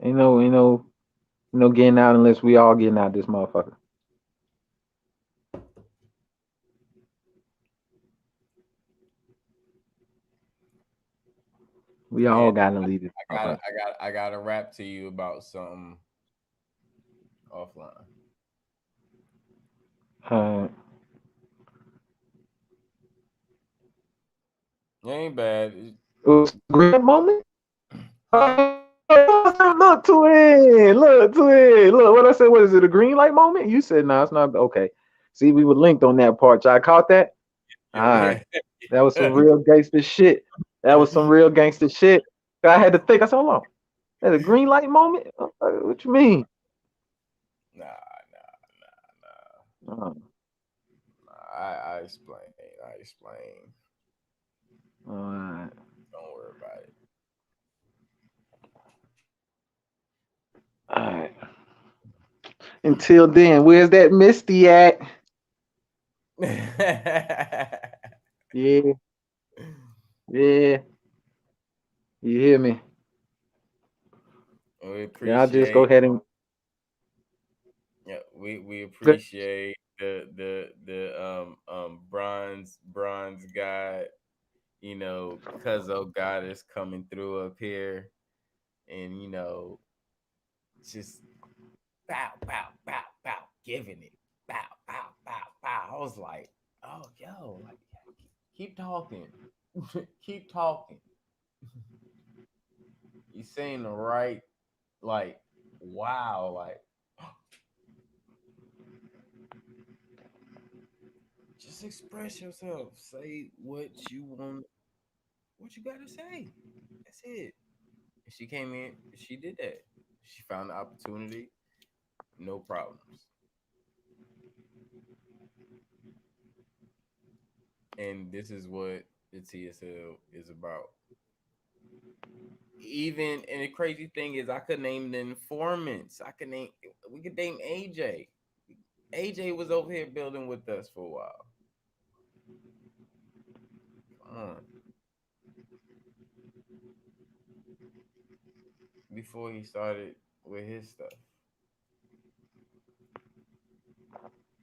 ain't no getting out unless we all getting out this motherfucker. We all And gotta leave this I got motherfucker. I got to rap to you about something offline. Uh, It ain't bad. it was a great moment. Look, twin. Look, twin. Look, what I said. What is it? A green light moment? You said no. It's not. Okay. See, we were linked on that part. I caught that. All right. Yeah. That was some real gangster shit. That was some real gangster shit. I had to think. I said, hold on. That's a green light moment? What you mean? Nah. Uh, I explain. I explain. all right. Don't worry about All right. Until then, where's that Misty at? it. Yeah, yeah. You hear me? we Yeah, I'll just go appreciate ahead and yeah, we go. appreciate the bronze god, Cuzzo goddess coming through up here and just bow, bow, bow, bow, giving it. Bow, bow, bow, bow. I was like, oh yo, like keep talking. Keep talking. You saying the right, like, wow, like just express yourself. Say what you want, what you gotta say. That's it. And she came in, she did that. She found the opportunity, no problems. And this is what the TSL is about. Even and the crazy thing is I could name the informants. We could name AJ. AJ was over here building with us for a while. Come on. Before he started with his stuff.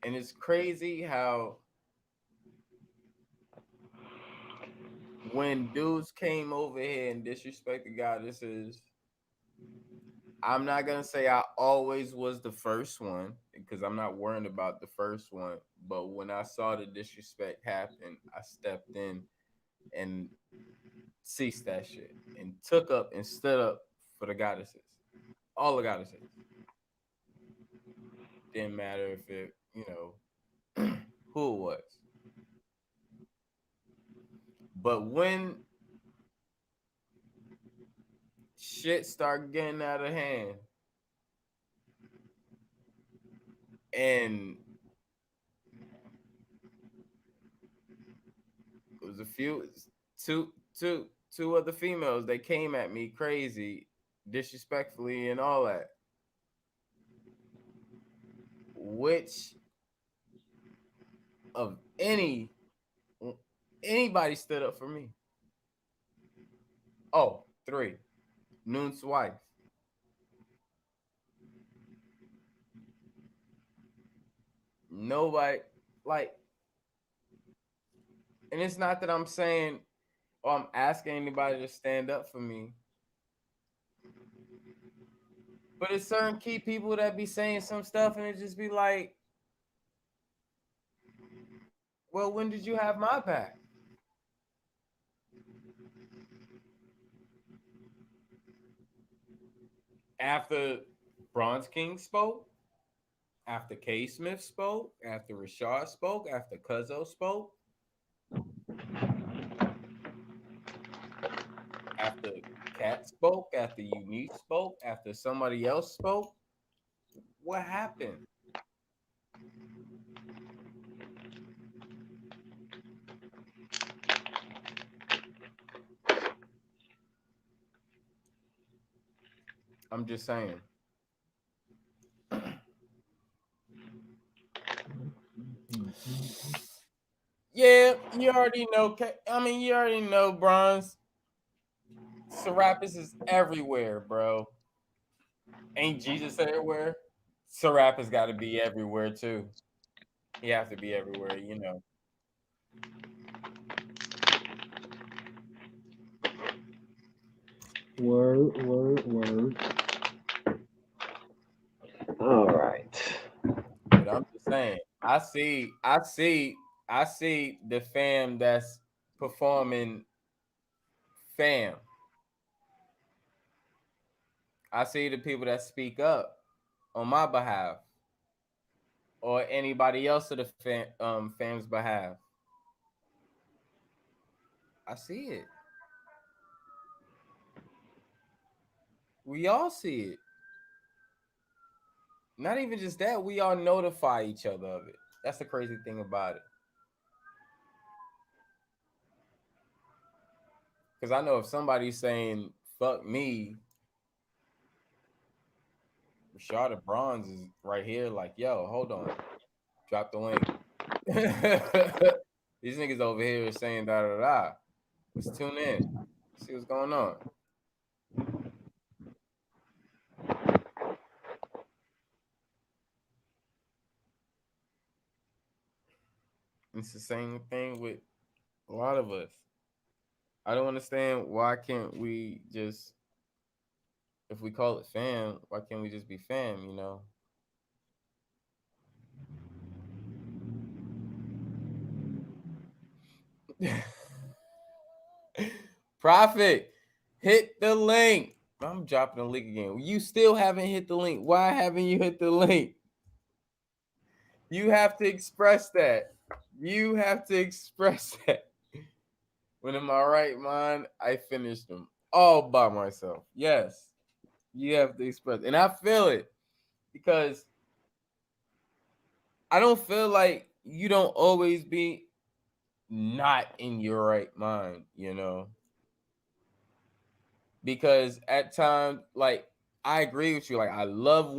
And it's crazy how when dudes came over here and disrespected goddesses, I'm not gonna say I always was the first one because I'm not worrying about the first one. But when I saw the disrespect happen, I stepped in and ceased that shit and took up and stood up for the goddesses. All the goddesses. Didn't matter if who it was. But when shit started getting out of hand and a few, two, two, two other females. They came at me crazy, disrespectfully, and all that. Which of anybody stood up for me? Oh, three. Noon's wife. Nobody like, and it's not that I'm saying or I'm asking anybody to stand up for me, but it's certain key people that be saying some stuff, and it just be like, well, when did you have my back? After Bronze King spoke, after K Smith spoke, after Rashad spoke, after Cuzzo spoke, after Cat spoke, after Unique spoke, after somebody else spoke, what happened? I'm just saying. Yeah, you already know. I mean, you already know, Bronze. Serapis is everywhere, bro. Ain't Jesus everywhere? Serapis got to be everywhere too. He has to be everywhere, you know. Word, word, word. All right. But I'm just saying, I see the fam that's performing fam. I see the people that speak up on my behalf or anybody else of the fam's behalf. I see it. We all see it. Not even just that, we all notify each other of it. That's the crazy thing about it. Because I know if somebody's saying fuck me, Rashada Bronze is right here, like, yo, hold on. Drop the link. These niggas over here saying da da da. Let's tune in. See what's going on. It's the same thing with a lot of us. I don't understand why can't we just, if we call it fam, why can't we just be fam, you know? Profit, hit the link. I'm dropping the link again. You still haven't hit the link. Why haven't you hit the link? You have to express that. You have to express that. When in my right mind, I finished them all by myself. Yes, you have to express, and I feel it because I don't feel like you don't always be not in your right mind, you know. Because at times, like I agree with you. Like I love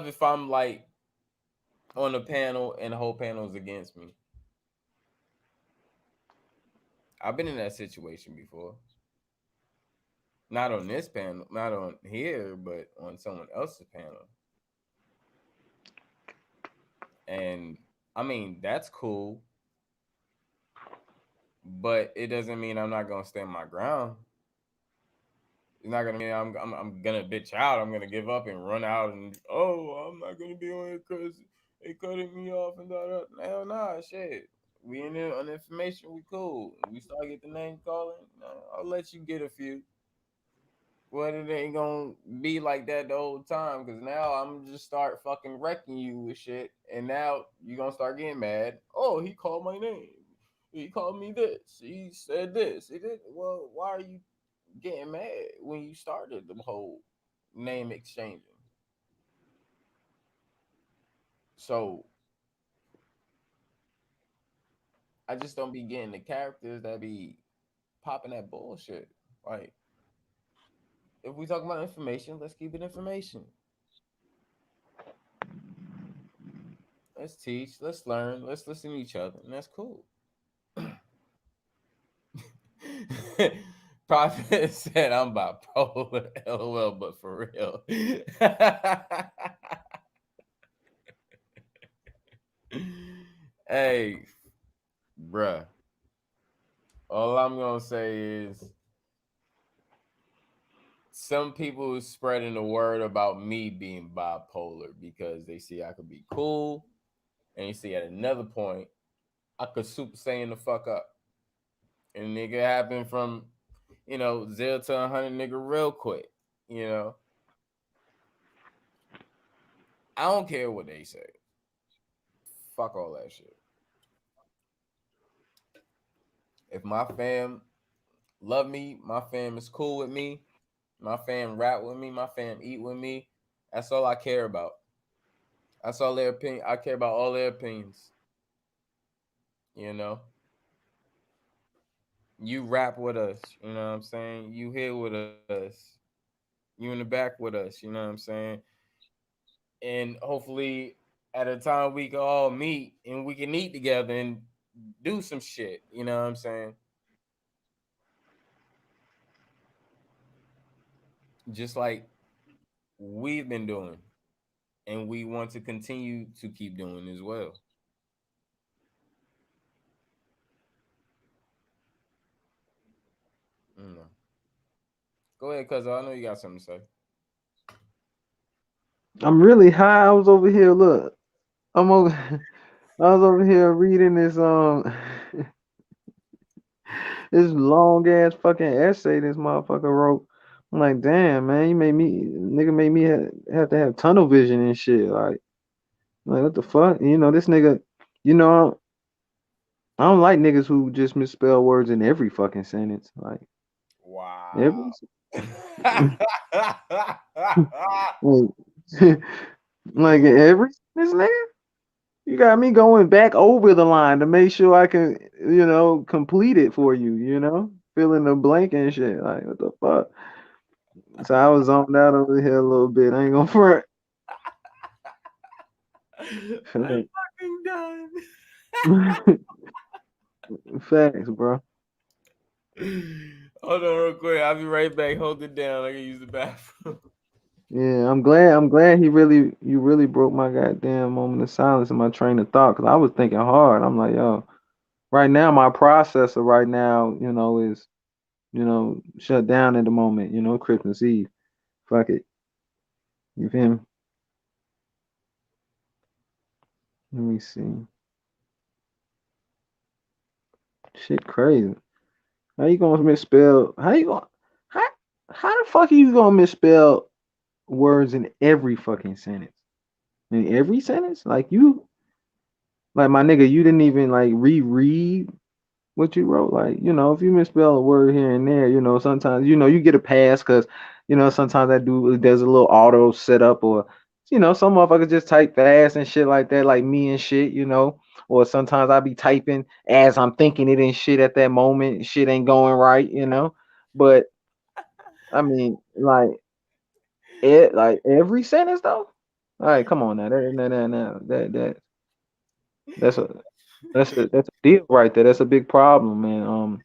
if I'm like on a panel and the whole panel is against me. I've been in that situation before. Not on this panel, not on here, but on someone else's panel. And I mean, that's cool, but it doesn't mean I'm not gonna stand my ground. It's not gonna mean I'm gonna bitch out. I'm gonna give up and run out and I'm not gonna be on it because they cutting me off and da da. Hell nah, shit. We in there on information. We cool. We start get the name calling. I'll let you get a few. Well, it ain't gonna be like that the whole time because now I'm just start fucking wrecking you with shit, and now you gonna start getting mad. Oh, he called my name. He called me this. He said this. He did. Well, why are you getting mad when you started the whole name exchanging? So I just don't be getting the characters that be popping that bullshit. Like, if we talk about information, let's keep it information. Let's teach, let's learn, let's listen to each other, and that's cool. Prophet said I'm bipolar, lol, but for real. Hey, bruh. All I'm gonna say is some people is spreading the word about me being bipolar because they see I could be cool, and you see at another point I could super saiyan the fuck up, and nigga happen from 0 to 100 nigga real quick. You know, I don't care what they say. Fuck all that shit. If my fam love me, my fam is cool with me, my fam rap with me, my fam eat with me. That's all I care about. That's all their opinion. I care about all their opinions. You know, you rap with us. You know what I'm saying? You here with us. You in the back with us. You know what I'm saying? And hopefully, at a time we can all meet and we can eat together and do some shit. You know what I'm saying? Just like we've been doing, and we want to continue to keep doing as well. Mm. Go ahead, cuz I know you got something to say. I'm really high. I was over here. Look, I'm over. I was over here reading this this long ass fucking essay this motherfucker wrote. I'm like, damn man, you made me nigga made me have to have tunnel vision and shit. Like what the fuck? This nigga. You know, I don't like niggas who just misspell words in every fucking sentence. Like every. Wow. like, like every sentence, nigga. You got me going back over the line to make sure I can, complete it for you, fill in the blank and shit. Like, what the fuck? So I was zoned out over here a little bit. I ain't gonna front. I'm fucking done. Facts, bro. Hold on real quick. I'll be right back. Hold it down. I can use the bathroom. Yeah, I'm glad you really broke my goddamn moment of silence and my train of thought. Cause I was thinking hard. I'm like, yo, right now my processor right now, is, shut down at the moment, Christmas Eve. Fuck it. You feel me? Let me see. Shit crazy. How you gonna misspell? How how the fuck are you gonna misspell words in every fucking sentence? In every sentence? Like my nigga, you didn't even like reread what you wrote. Like, if you misspell a word here and there, sometimes, you get a pass because, sometimes that dude does a little auto setup or, some motherfuckers just type fast and shit like that, like me and shit, or sometimes I be typing as I'm thinking it and shit at that moment. Shit ain't going right. But I mean, like every sentence though. All right, come on now. That's a that's a deal right there. That's a big problem, man.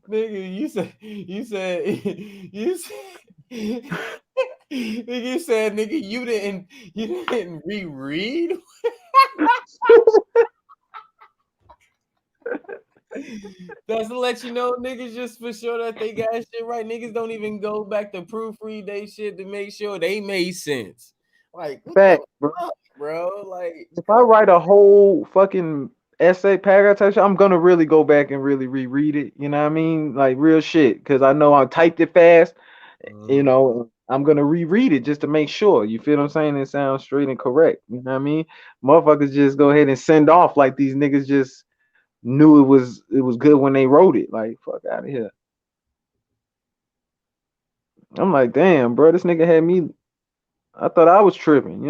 Nigga, you said nigga, you said nigga you didn't reread. That's to let you know niggas just for sure that they got shit right. Niggas don't even go back to proofread they shit to make sure they made sense. Like what the Fact, bro. fuck, bro? Like If I come write a whole fucking essay paragraph type shit, I'm gonna really go back and really reread it. You know what I mean? Like real shit, because I know I typed it fast. on. I'm gonna reread it just to make sure. You feel what I'm saying? It sounds straight and correct. You know what I mean? Motherfuckers just go ahead and send off like these niggas just knew it was good when they wrote it. Like fuck out of here. I'm like, damn, bro, this nigga had me. I thought I was tripping.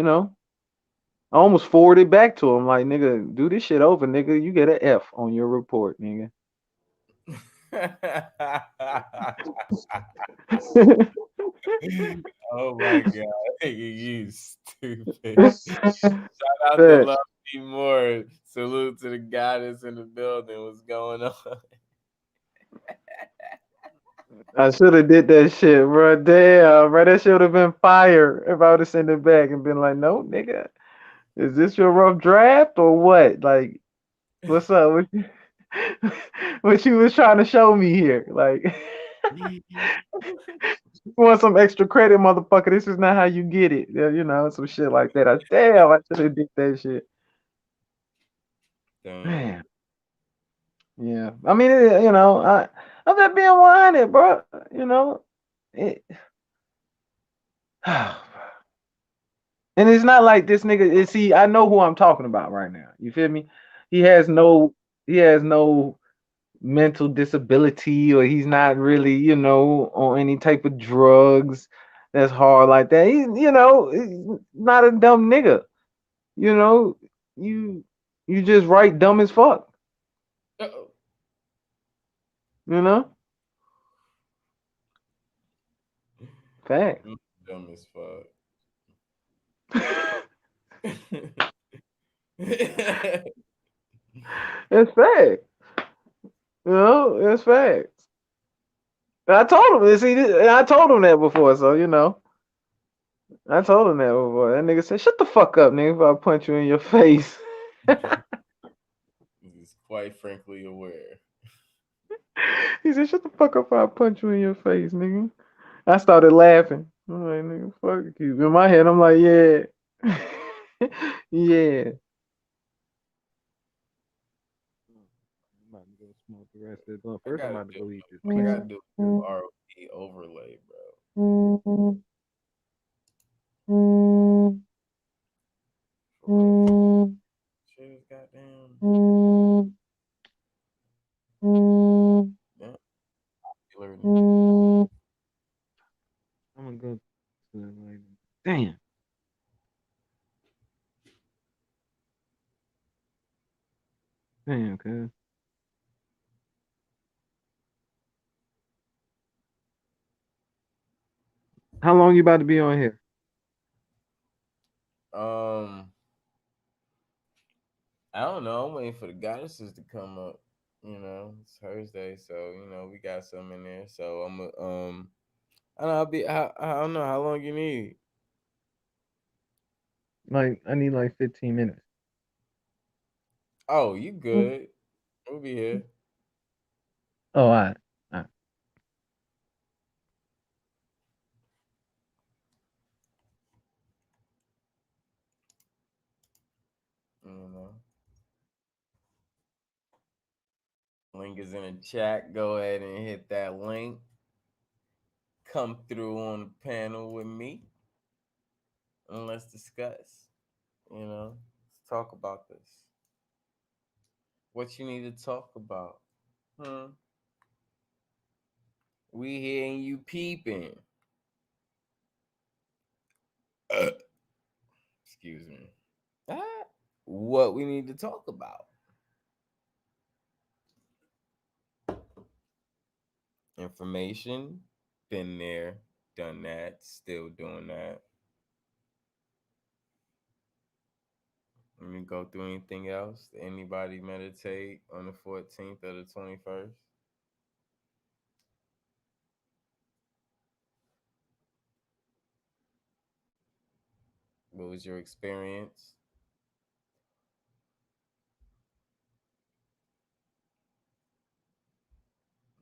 I almost forwarded back to him like, nigga, do this shit over, nigga. You get an F on your report, nigga. Oh my god, you stupid. Shout out to But Love Me More. Salute to the goddess in the building. What's going on? I should have did that shit, bro. Damn, bro. That should have been fire if I would have sent it back and been like, no, nigga, is this your rough draft or what? Like, what's up? What you was trying to show me here? Like, you want some extra credit, motherfucker? This is not how you get it. Yeah, some shit like that. Damn, I should have did that shit. Damn. Man, yeah. I mean, I'm just being 100, bro. It, and it's not like this nigga. See, I know who I'm talking about right now. You feel me? He has no, he has no mental disability, or he's not really, on any type of drugs that's hard like that. He's not a dumb nigga. You know, you you just right dumb as fuck. Uh-oh. You know, fact. I'm dumb as fuck. It's fact. It's fact. I told him. See, I told him that before, so I told him that before. That nigga said, "Shut the fuck up, nigga! If I punch you in your face." He's quite frankly aware. He said, "Shut the fuck up! If I punch you in your face, nigga." I started laughing. I'm like, "Nigga, fuck you." In my head, I'm like, "Yeah, yeah." I'm about to go smoke the rest of it. Well, I first, I'm gotta about to do go eat this I pizza. gotta do a new ROP overlay, bro. For real. Shit is goddamn. Yeah, popular I'm gonna go to like, damn, damn, cuz. How long you about to be on here? Um, I don't know. I'm waiting for the goddesses to come up. It's Thursday, so we got some in there. So I don't know. I don't know how long you need. Like, I need like 15 minutes. Oh, you good? We'll be here. Oh, all right. All right. You know, link is in the chat. Go ahead and hit that link. Come through on the panel with me, and let's discuss. Let's talk about this. What you need to talk about? Hmm. We hearing you peeping. Excuse me. Ah, what we need to talk about? Information. Been there, done that, still doing that. Let me go through anything else. Anybody meditate on the 14th or the 21st? What was your experience?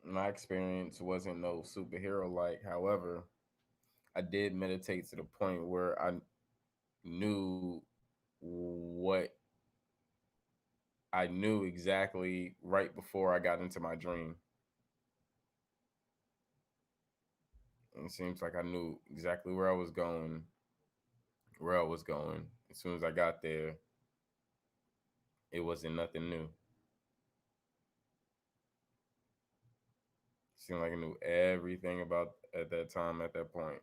My experience wasn't no superhero like. However, I did meditate to the point where I knew what I knew exactly right before I got into my dream. And it seems like I knew exactly where I was going. As soon as I got there, it wasn't nothing new. Seemed like I knew everything about at that time, at that point.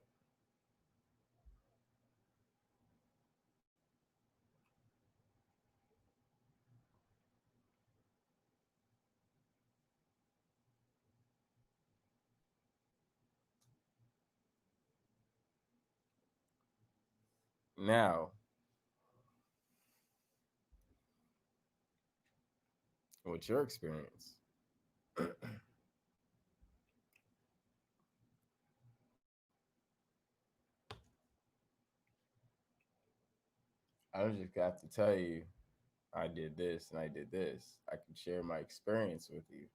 Now, what's your experience? I don't just got to tell you I did this and I did this. I can share my experience with you.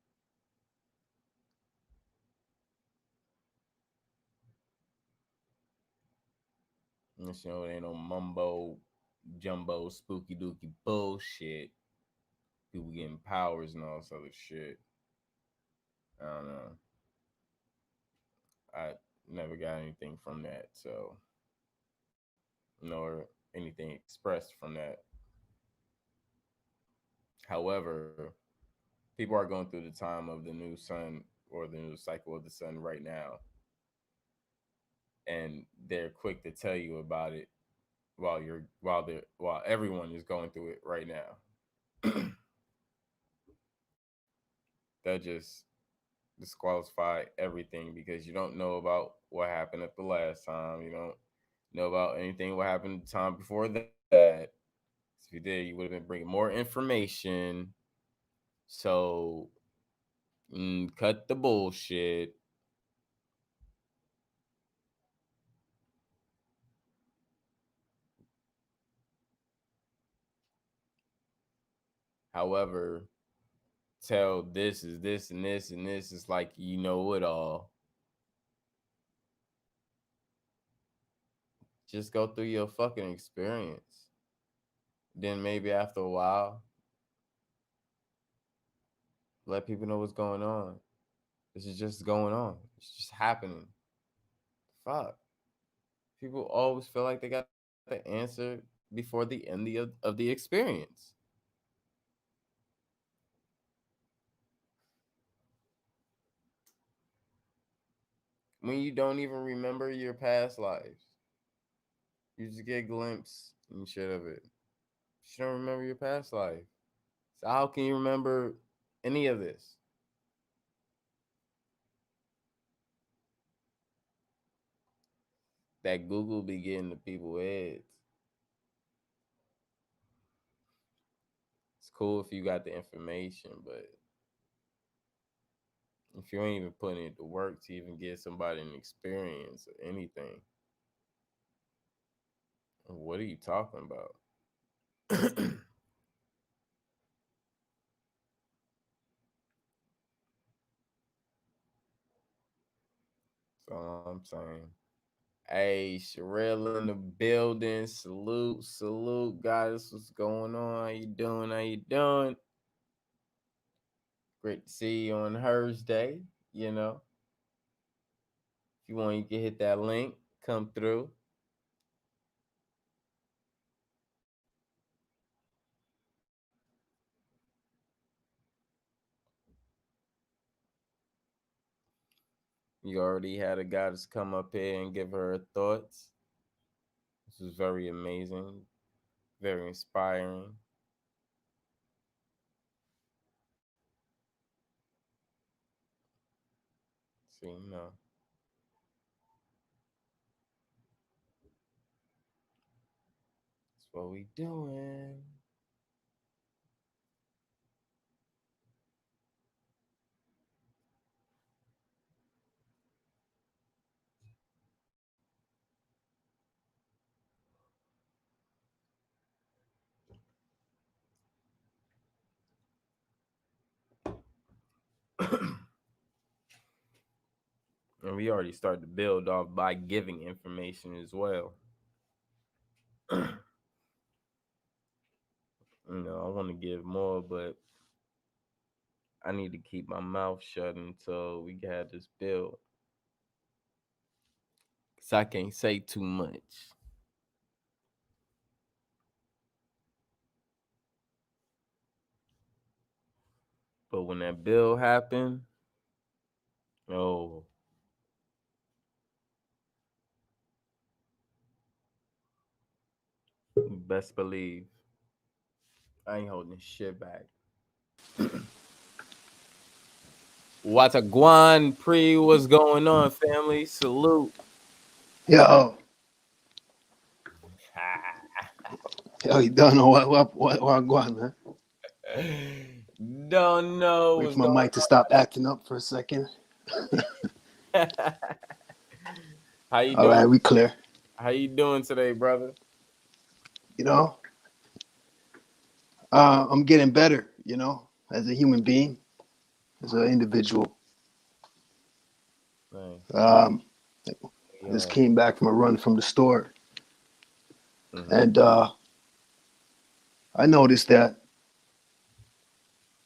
And, it ain't no mumbo jumbo spooky dooky bullshit. People getting powers and all this other shit. I don't know. I never got anything from that, so nor anything expressed from that. However, people are going through the time of the new sun or the new cycle of the sun right now, and they're quick to tell you about it while everyone is going through it right now. That just disqualify everything because you don't know about what happened at the last time. You don't know about anything what happened the time before that. If you did, you would have been bringing more information. So cut the bullshit. However, tell this is this and this and this is like you know it all. Just go through your fucking experience. Then maybe after a while, let people know what's going on. This is just going on. It's just happening. Fuck. People always feel like they got the answer before the end of the experience. When you don't even remember your past lives, you just get a glimpse and shit of it. You don't remember your past life. So how can you remember any of this? That Google be getting to people's heads. It's cool if you got the information, but if you ain't even putting it to work to even give somebody an experience or anything, what are you talking about? That's all I'm saying. Hey, Sherelle in the building. Salute, salute, guys. What's going on? How you doing? How you doing? Great to see you on Hursday. You know, if you want, you can hit that link. Come through. You already had a goddess come up here and give her thoughts. This was very amazing, very inspiring. So, that's what we doing. And we already started to build off by giving information as well. I want to give more, but I need to keep my mouth shut until we have this build. Because I can't say too much. But when that bill happened, oh, best believe I ain't holding this shit back. Wataguan Pre, what's going on, family? Salute. Yo, Oh, you don't know what I'm going, man. Don't know Wait what's for my going mic to stop acting up for a second. on. How you All right, doing? we clear. How you doing today, brother? You know, I'm getting better. You know, as a human being, as an individual. Nice. Um, I just Yeah. came back from a run from the store, Mm-hmm. and I noticed that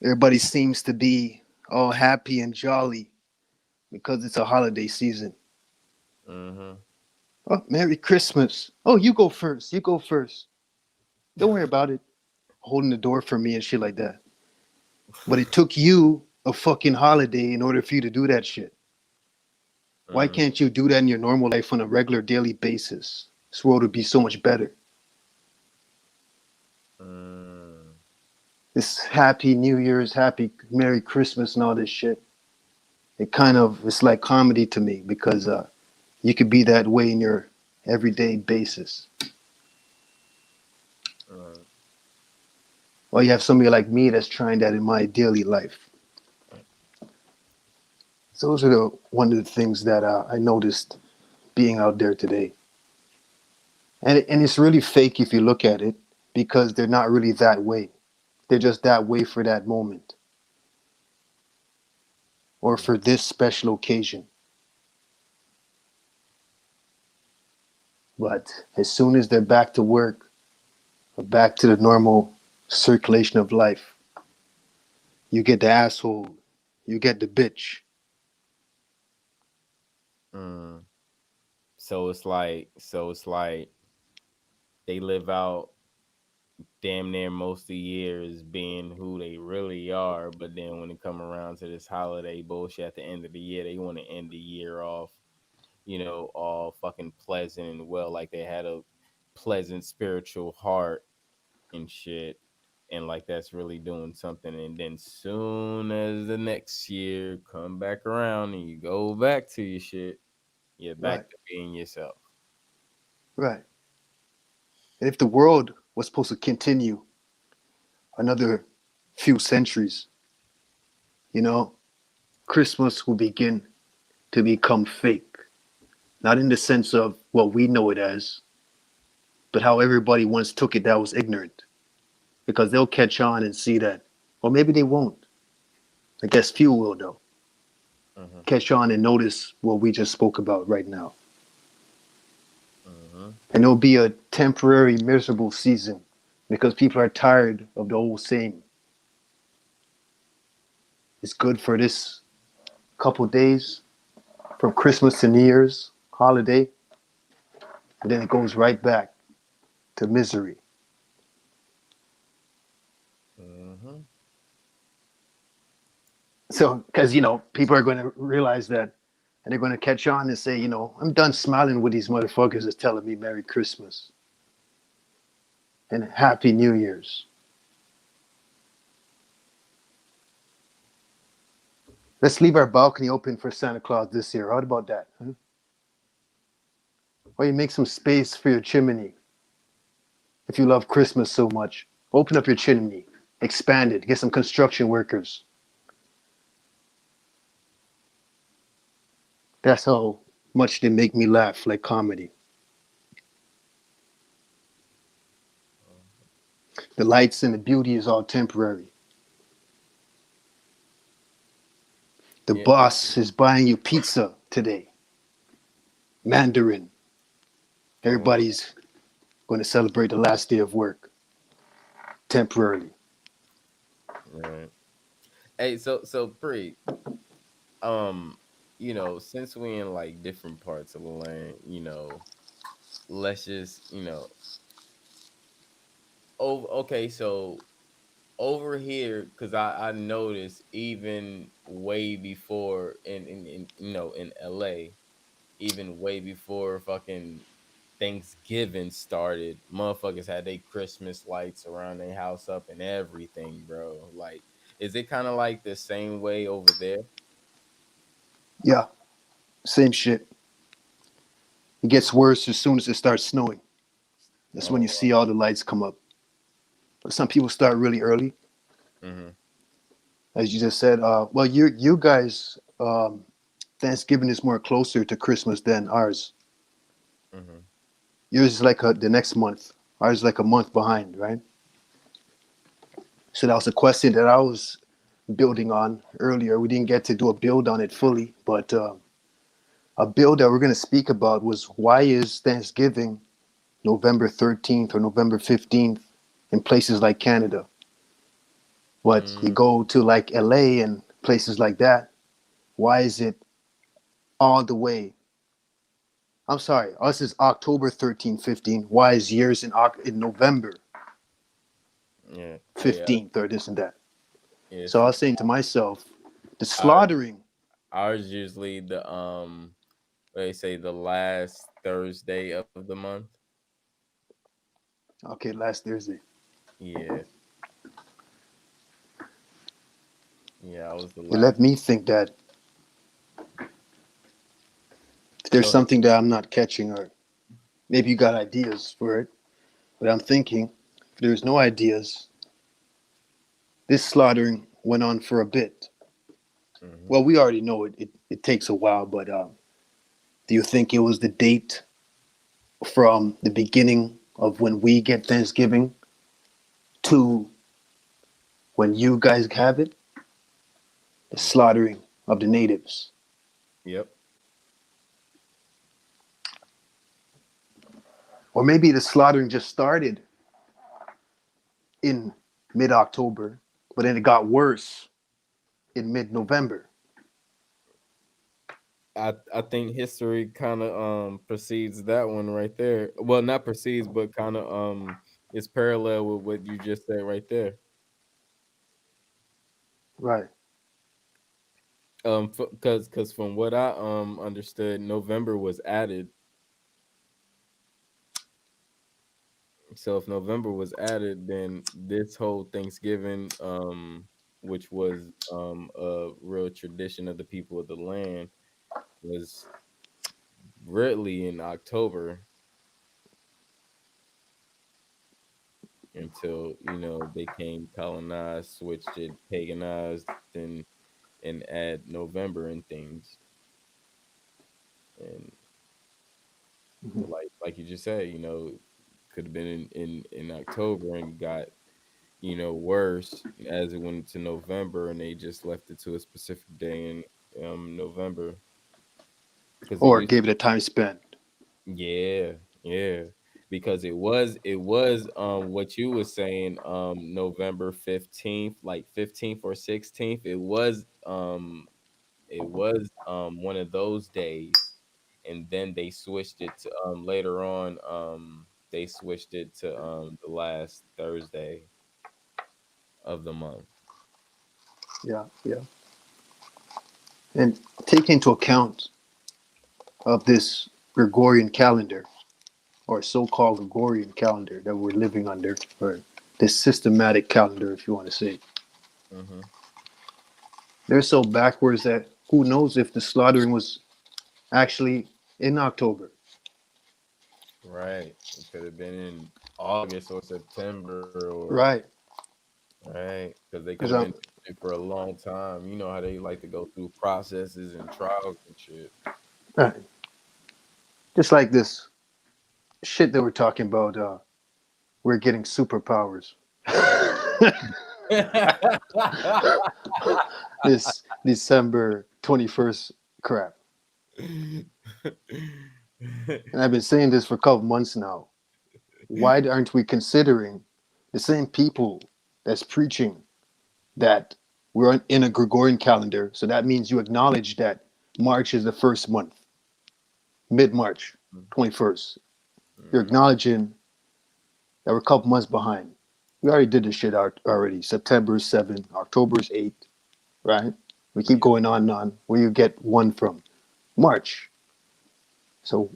everybody seems to be all happy and jolly because it's a holiday season. Mm-hmm. Oh, Merry Christmas. Oh, you go first. You go first. Don't worry about it. Holding the door for me and shit like that. But it took you a fucking holiday in order for you to do that shit. Why Mm-hmm. can't you do that in your normal life on a regular daily basis? This world would be so much better. Mm. This happy New Year's, happy Merry Christmas and all this shit. It kind of, it's like comedy to me because you could be that way in your everyday basis. Right. Or you have somebody like me that's trying that in my daily life. So those are one of the things that I noticed being out there today. And it's really fake if you look at it because they're not really that way. They're just that way for that moment or Mm. for this special occasion. But as soon as they're back to work or back to the normal circulation of life, you get the asshole, you get the bitch. Mm. So it's like they live out damn near most of the years being who they really are, but then when it come around to this holiday bullshit at the end of the year, they want to end the year off, all fucking pleasant and well, like they had a pleasant spiritual heart and shit. And like that's really doing something. And then soon as the next year come back around and you go back to your shit, you're back Right, to being yourself. right. And if the world was supposed to continue another few centuries, you know, Christmas will begin to become fake. Not in the sense of what we know it as, but how everybody once took it that was ignorant. Because they'll catch on and see that. Or maybe they won't. I guess few will, though. Mm-hmm. Catch on and notice what we just spoke about right now. Mm-hmm. And it'll be a temporary, miserable season because people are tired of the old saying. It's good for this couple days from Christmas to New Year's holiday, and then it goes right back to misery. Mm-hmm. So, because, people are going to realize that and they're going to catch on and say, I'm done smiling with these motherfuckers that's telling me Merry Christmas and Happy New Year's. Let's leave our balcony open for Santa Claus this year. How about that? Huh? Or you make some space for your chimney if you love Christmas so much. Open up your chimney, expand it, get some construction workers. That's how much they make me laugh, like comedy. The lights and the beauty is all temporary. The Yeah. boss is buying you pizza today, Mandarin. Mm. Everybody's going to celebrate the last day of work temporarily. Right. Hey, so pre, um, since we in like different parts of the land, let's just, okay, so over here, because I noticed even way before in LA, even way before fucking Thanksgiving started, motherfuckers had their Christmas lights around their house up and everything, bro. Like, is it kind of like the same way over there? Yeah, same shit. It gets worse as soon as it starts snowing. That's when you Oh, see all the lights come up. Some people start really early, Mhm. as you just said. Well, you guys, Thanksgiving is more closer to Christmas than ours. Mhm. Yours is like the next month. Ours is like a month behind, right? So that was a question that I was building on earlier. We didn't get to do a build on it fully, but a build that we're going to speak about was why is Thanksgiving November 13th or November 15th in places like Canada? But you Mm, go to like LA and places like that, why is it all the way? I'm sorry, us is October 13th, 15. Why is yours in November yeah. Yeah. 15th or this and that? So Yes. I was saying to myself, the Ours, slaughtering, ours usually what they say, the last Thursday of the month. okay, last Thursday. Yeah. Yeah, I was the It let last. me think that there's Go ahead. something that I'm not catching, or maybe you got ideas for it. But I'm thinking, if there's no ideas, this slaughtering went on for a bit. Mhm. Well, we already know it takes a while, but do you think it was the date from the beginning of when we get Thanksgiving to when you guys have it? The Mhm. slaughtering of the natives. Yep. Or maybe the slaughtering just started in mid October, but then it got worse in mid November. I think history kind of precedes that one right there. Well, not precedes, but kind of is parallel with what you just said right there. Right. Because from what I understood, November was added. So if November was added, then this whole Thanksgiving, which was a real tradition of the people of the land, was really in October until they came colonized, switched it, paganized, and add November and things. And Mhm. like you just said, could have been in October and got worse as it went into November, and they just left it to a specific day in November because it Or used gave it a time span. yeah, yeah, because it was what you were saying, November 15th, like 15th or 16th. It was one of those days, and then they switched it to later on, they switched it to the last Thursday of the month. Yeah, yeah. And take into account of this Gregorian calendar, or so-called Gregorian calendar that we're living under, or this systematic calendar, if you want to say. Hmm. They're so backwards that who knows if the slaughtering was actually in October. Right. It could have been in August or September, or Right. right, because they could Because have been in for a long time. You know how they like to go through processes and trials and shit. just like this shit that we're talking about, we're getting superpowers. This December 21st crap. And I've been saying this for a couple months now. Why aren't we considering the same people that's preaching that we're in a Gregorian calendar? So that means you acknowledge that March is the first month, mid March, 21st. You're Mhm. acknowledging that we're a couple months behind. We already did this shit out already. September is 7, October is 8, right? We keep Yep. going on and on. Where you get one from? March. So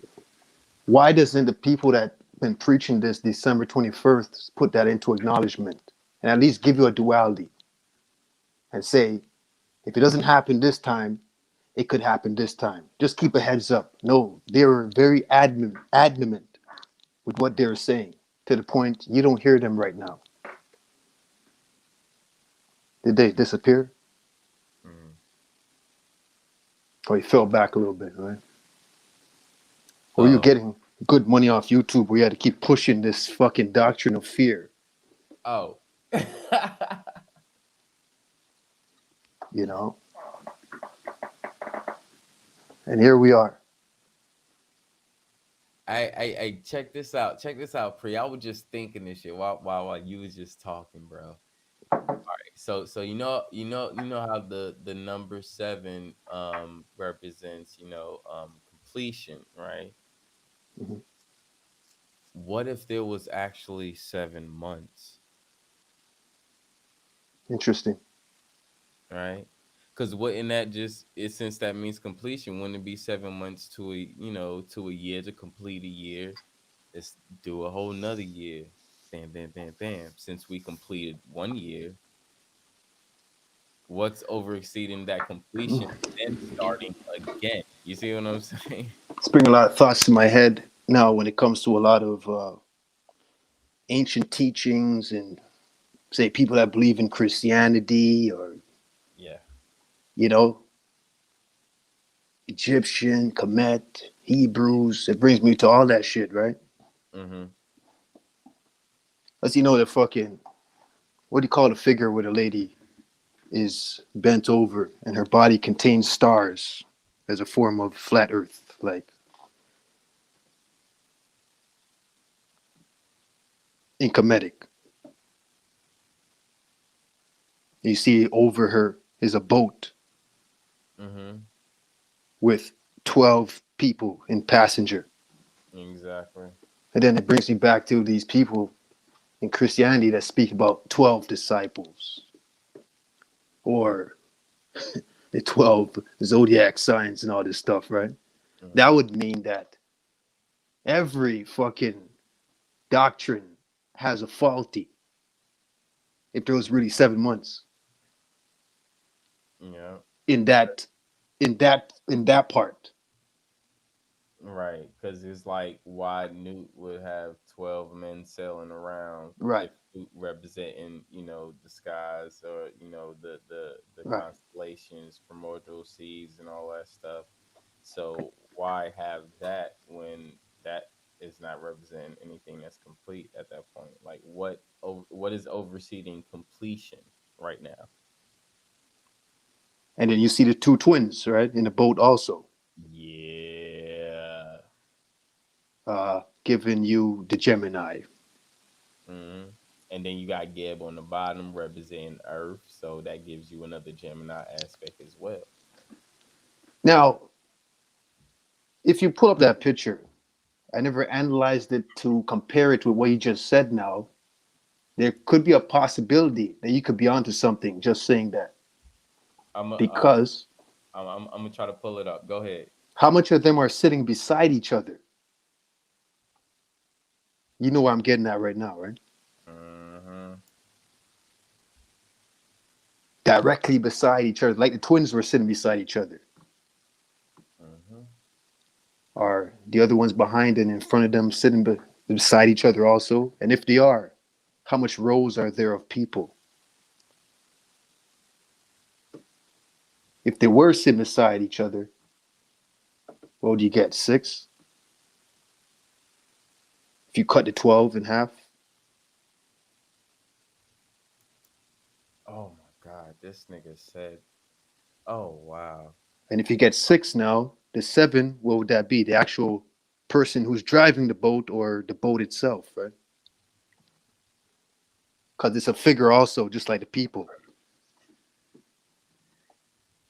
why doesn't the people that been preaching this December 21st put that into acknowledgement and at least give you a duality and say, if it doesn't happen this time, it could happen this time. Just keep a heads up. No, they were very adamant with what they were saying to the point you don't hear them right now. Did they disappear? Mhm. Or you fell back a little bit, right? Or you Oh, getting good money off YouTube where you had to keep pushing this fucking doctrine of fear, oh. you know? And here we are. I check this out. Check this out, Pre. I was just thinking this shit while you was just talking, bro. So you know how the number seven represents completion, right? Mhm. What if there was actually 7 months, Interesting. right? Because wouldn't that just it since that means completion, wouldn't it be 7 months to a year to complete a year? Let's do a whole nother year. Bam, bam, bam, bam. Since we completed 1 year, what's over exceeding that completion, then starting again? You see what I'm saying? It's bringing a lot of thoughts to my head now when it comes to a lot of ancient teachings and, say, people that believe in Christianity or, Yeah. you know, Egyptian, Kemet, Hebrews. It brings me to all that shit, right? Mm-hmm. Let's the fucking, what do you call the figure where the lady is bent over and her body contains stars as a form of flat earth, like in Kemetic. You see over her is a boat Mm-hmm. with 12 people in passenger. Exactly. And then it brings me back to these people in Christianity that speak about 12 disciples or the 12 zodiac signs and all this stuff, right? That Mm-hmm. would mean that every fucking doctrine has a faulty if there was really 7 months Yeah. in that part. Right. Because it's like why Newt would have 12 men sailing around Right, if Newt representing, the skies or, the right. constellations, primordial seas and all that stuff. So why have that when that is not representing anything that's complete at that point? Like what is overseeing completion right now? And then you see the two twins, right, in the boat also, Yeah. giving you the Gemini. hmm And then you got Geb on the bottom representing Earth, so that gives you another Gemini aspect as well. Now, if you pull up that picture, I never analyzed it to compare it with what you just said now. There could be a possibility that you could be onto something just saying that. I'm a, I'm Because I'm gonna try to pull it up. Go ahead. how much of them are sitting beside each other? You know where I'm getting at right now, right? hmm Directly beside each other, like the twins were sitting beside each other. hmm Are the other ones behind and in front of them sitting beside each other also? And if they are, how much rows are there of people? If they were sitting beside each other, what do you get? Six? If you cut the 12 in half? Oh my God, this nigga said, "Oh wow." And if you get six now, the seven, what would that be? The actual person who's driving the boat or the boat itself, right? Because it's a figure also, just like the people.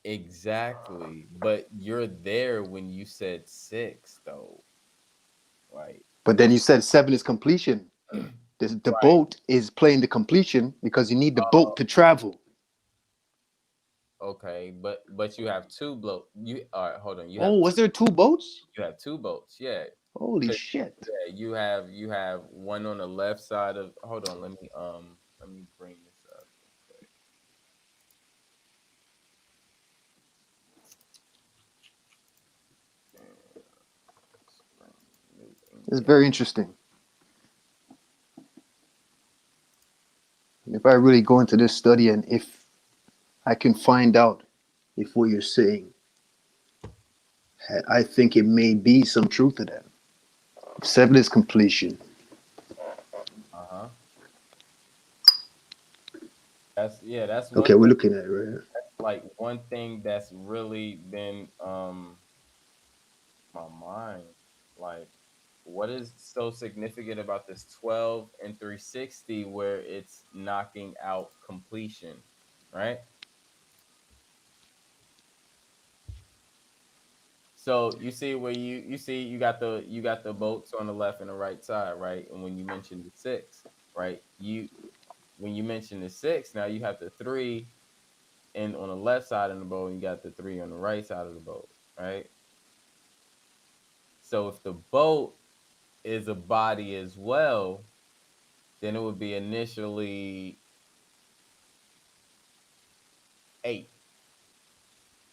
Exactly, but you're there when you said six, though. Like, But then you said seven is completion. The right? boat is playing the completion because you need the Uh, boat to travel. okay, but you have two blow. You all right? Hold on. Oh, was there two boats? You have two boats. Yeah. Holy 'Cause, shit. yeah, you have one on the left side of. Hold on. Let me bring this up real quick. Let's bring New It's England. very interesting. If I really go into this study and if I can find out if what you're saying, I think it may be some truth to that. If seven is completion. Uh-huh. That's Okay, one we're thing. looking at it right here. Like one thing that's really been my mind. Like, what is so significant about this 12 and 360 where it's knocking out completion, right? So you see where you see you got the boats on the left and the right side, right? And when you mentioned the six, right? You when you mention the six, now you have the three and on the left side of the boat, and you got the three on the right side of the boat, right? So if the boat is a body as well, then it would be initially eight,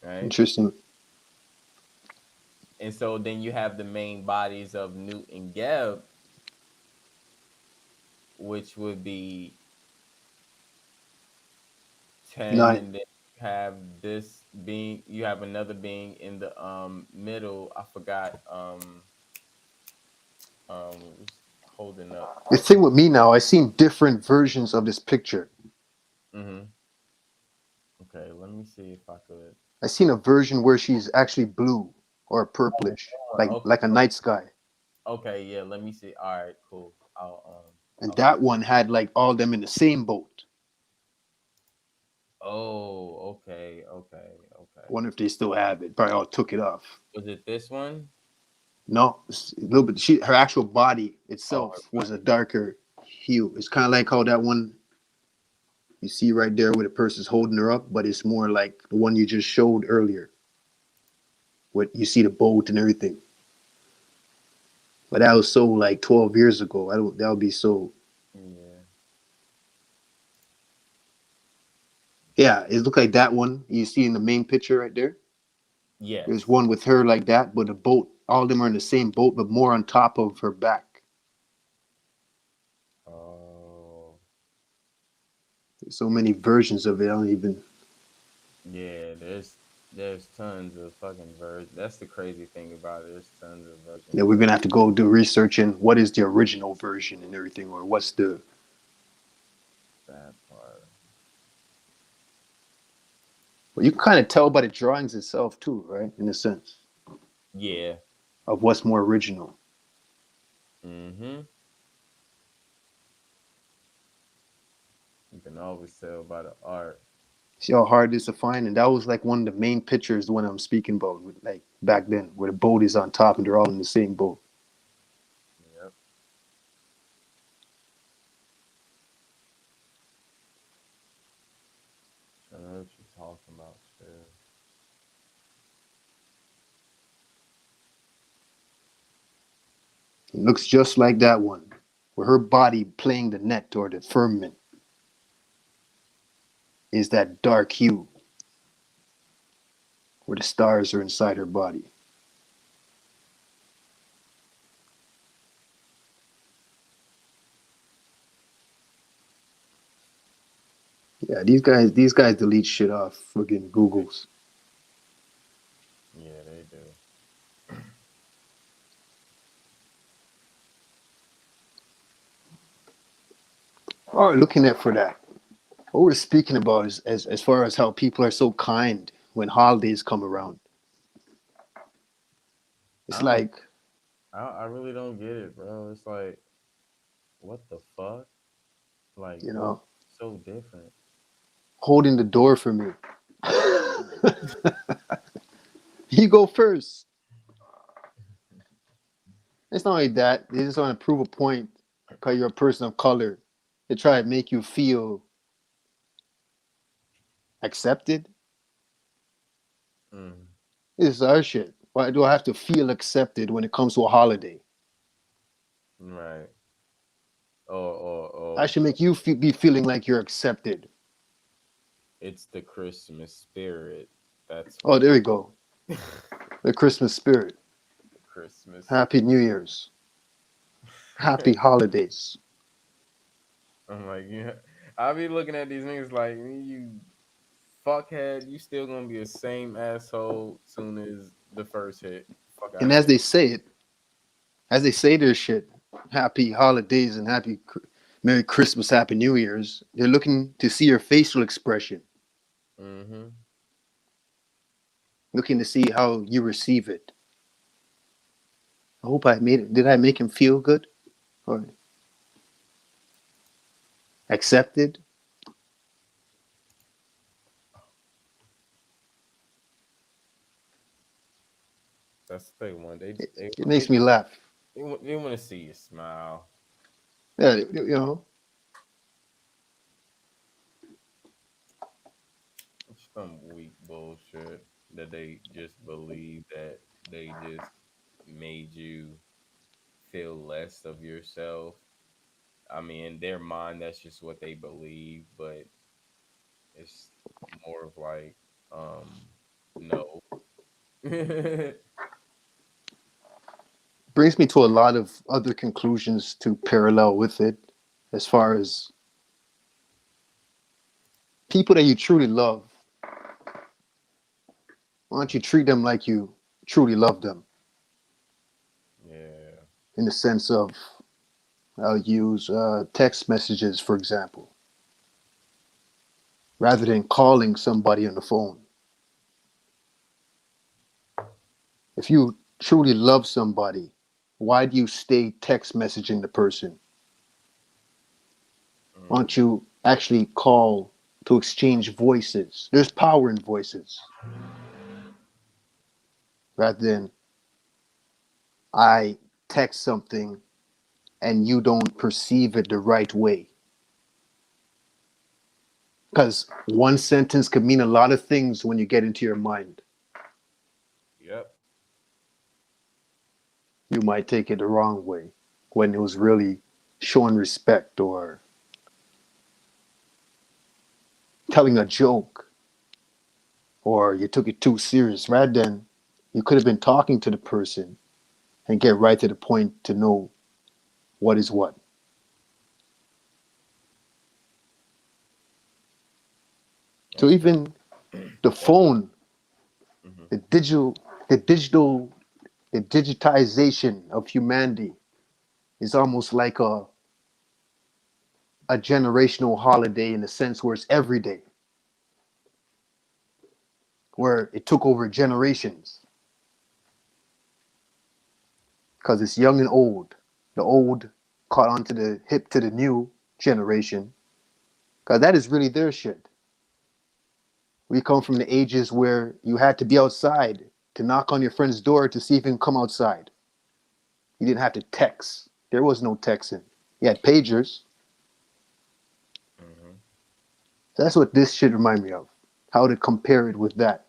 right? Interesting. And so then you have the main bodies of Newt and Geb, which would be 10, Nine. and then you have this being, you have another being in the middle. I forgot who's holding up. The thing with me now, I've seen different versions of this picture. Mm-hmm. Okay, let me see if I could. I seen a version where she's actually blue or purplish, Okay, like a night sky. okay, yeah. Let me see. All right, cool. And I'll that one had like all them in the same boat. Oh, okay, okay, I okay. wonder if they still have it. Probably all took it off. Was it this one? No, it's a little bit. Her actual body Oh, itself her was a darker hue. It's kind of like how that one you see right there where the person's holding her up, but it's more like the one you just showed earlier. What you see the boat and everything. But that was so like 12 years ago. I don't. That would be so. yeah. Yeah, it looked like that one you see in the main picture right there. There's Yes. one with her like that, but the boat, all of them are in the same boat, but more on top of her back. Oh, There's so many versions of it. I don't even. yeah. There's tons of fucking versions. That's the crazy thing about it. There's tons of Yeah, versions we're of gonna have to go do research in what is the original version and everything, or what's the. that part. Well, you can kind of tell by the drawings itself too, right? In a sense Yeah. of what's more original. Mm-hmm. You can always tell by the art. See how hard it is to find, and that was like one of the main pictures, the one I'm speaking about, like back then, where the boat is on top and they're all in the same boat. Yep. I know what you're talking about, still. It looks just like that one, where her body playing the net or the firmament is that dark hue, where the stars are inside her body. Yeah, these guys delete shit off friggin' Google's. Yeah, they do. All right, looking at for that. What we're speaking about is as far as how people are so kind when holidays come around. I It's don't. like, I really don't get it, bro. It's like, what the fuck? Like, you what's know, so different? holding the door for me. You go first. It's not like that. They just want to prove a point because you're a person of color. They try to make you feel accepted. Mm, This is our shit. Why do I have to feel accepted when it comes to a holiday? right. Or I should make you be feeling like you're accepted. it's the Christmas spirit. That's Oh, what there it we go. The Christmas spirit. Christmas. Happy New Year's. Happy holidays. I'm like, yeah. I be looking at these niggas like you fuckhead, you still gonna be the same asshole soon as the first hit. Fuck And out of as here. they say it, as they say their shit, happy holidays and Merry Christmas, Happy New Year's, they're looking to see your facial expression, Mm-hmm. looking to see how you receive it. I hope I made it. Did I make him feel good or accepted? That's the thing. One, It makes me laugh. they want to see you smile. Yeah, you know, Some weak bullshit that they just believe that they just made you feel less of yourself. I mean, in their mind, that's just what they believe, but it's more of like, no. brings me to a lot of other conclusions to parallel with it, as far as people that you truly love. Why don't you treat them like you truly love them? Yeah. In the sense of, I'll use text messages, for example, rather than calling somebody on the phone. If you truly love somebody, why do you stay text messaging the person? Why Mm, don't you actually call to exchange voices? There's power in voices rather than I text something and you don't perceive it the right way. Because one sentence could mean a lot of things when you get into your mind. yep. You might take it the wrong way when it was really showing respect or telling a joke, or you took it too serious rather than you could have been talking to the person and get right to the point to know what is what. So That's fair. even the That's phone, mm-hmm. the digital, the digital, the digitization of humanity is almost like a generational holiday in the sense where it's every day, where it took over generations because it's young and old. The old caught onto the hip to the new generation because that is really their shit. We come from the ages where you had to be outside to knock on your friend's door to see if he can come outside. You didn't have to text. There was no texting. You had pagers. Mm-hmm. So that's what this should remind me of. How to compare it with that.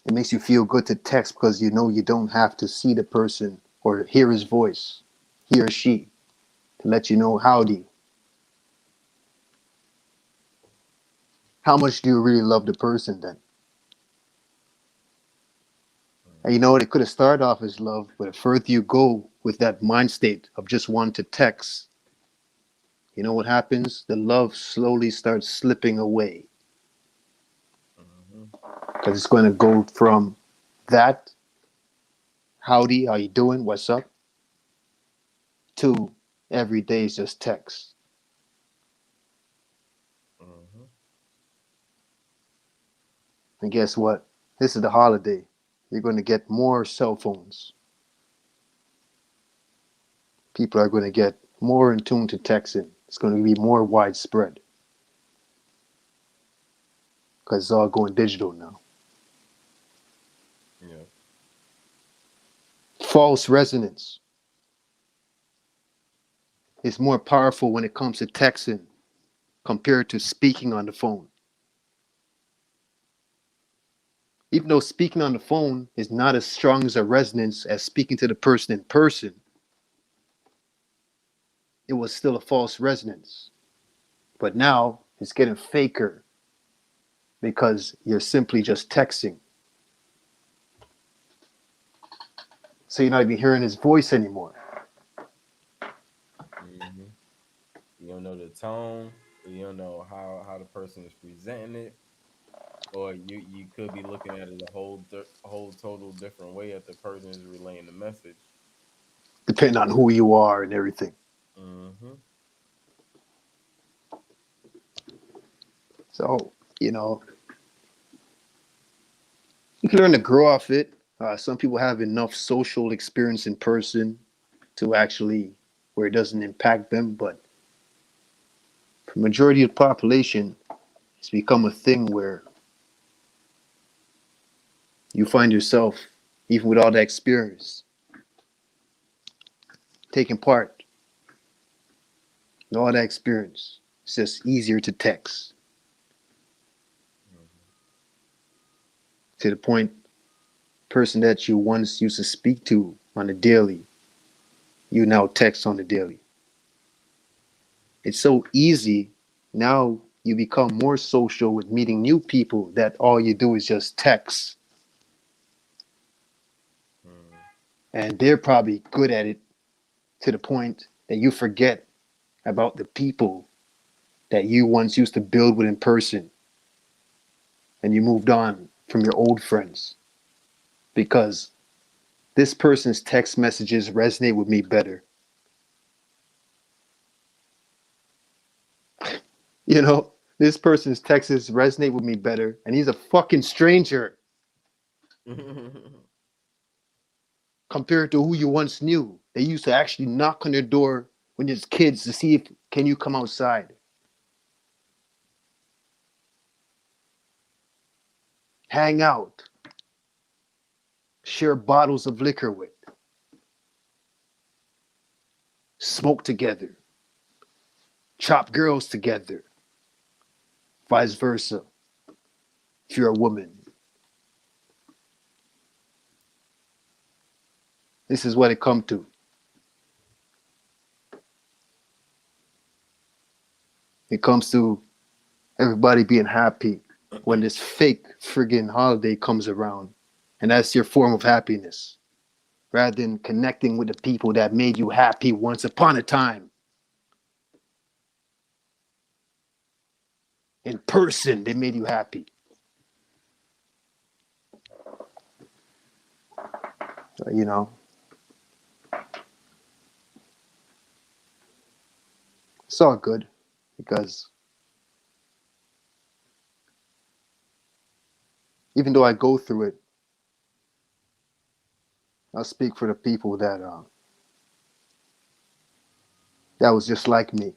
It makes you feel good to text because you know you don't have to see the person or hear his voice, he or she, to let you know howdy. How much do you really love the person then? And you know what? It could have started off as love, but the further you go with that mind state of just wanting to text, you know what happens? The love slowly starts slipping away Mm-hmm. because it's going to go from that, howdy, how you doing, what's up, to every day is just text. Mm-hmm. And guess what? This is the holiday. You're going to get more cell phones. People are going to get more in tune to texting. It's going to be more widespread because it's all going digital now. Yeah. False resonance is more powerful when it comes to texting compared to speaking on the phone. Even though speaking on the phone is not as strong as a resonance as speaking to the person in person, it was still a false resonance. But now it's getting faker because you're simply just texting. So you're not even hearing his voice anymore. Mm-hmm. You don't know the tone. You don't know how the person is presenting it, or you could be looking at it a whole total different way if the person is relaying the message. depending on who you are and everything. Mm-hmm. So, you can learn to grow off it. Some people have enough social experience in person to actually where it doesn't impact them, but for majority of the population, it's become a thing where you find yourself, even with all that experience, taking part in all that experience. It's just easier to text to the point person that you once used to speak to on a daily, you now text on the daily. It's so easy. Now you become more social with meeting new people that all you do is just text. Mm-hmm. And they're probably good at it to the point that you forget about the people that you once used to build with in person and you moved on from your old friends because this person's text messages resonate with me better. You know, this person's texts resonate with me better, and he's a fucking stranger compared to who you once knew. They used to actually knock on your door when you're kids to see if can you come outside, hang out, share bottles of liquor with, smoke together, chop girls together, vice versa. If you're a woman, this is what it come to. It comes to everybody being happy when this fake friggin' holiday comes around, and that's your form of happiness, rather than connecting with the people that made you happy once upon a time. In person, they made you happy. You know, it's all good because even though I go through it, I'll speak for the people that was just like me,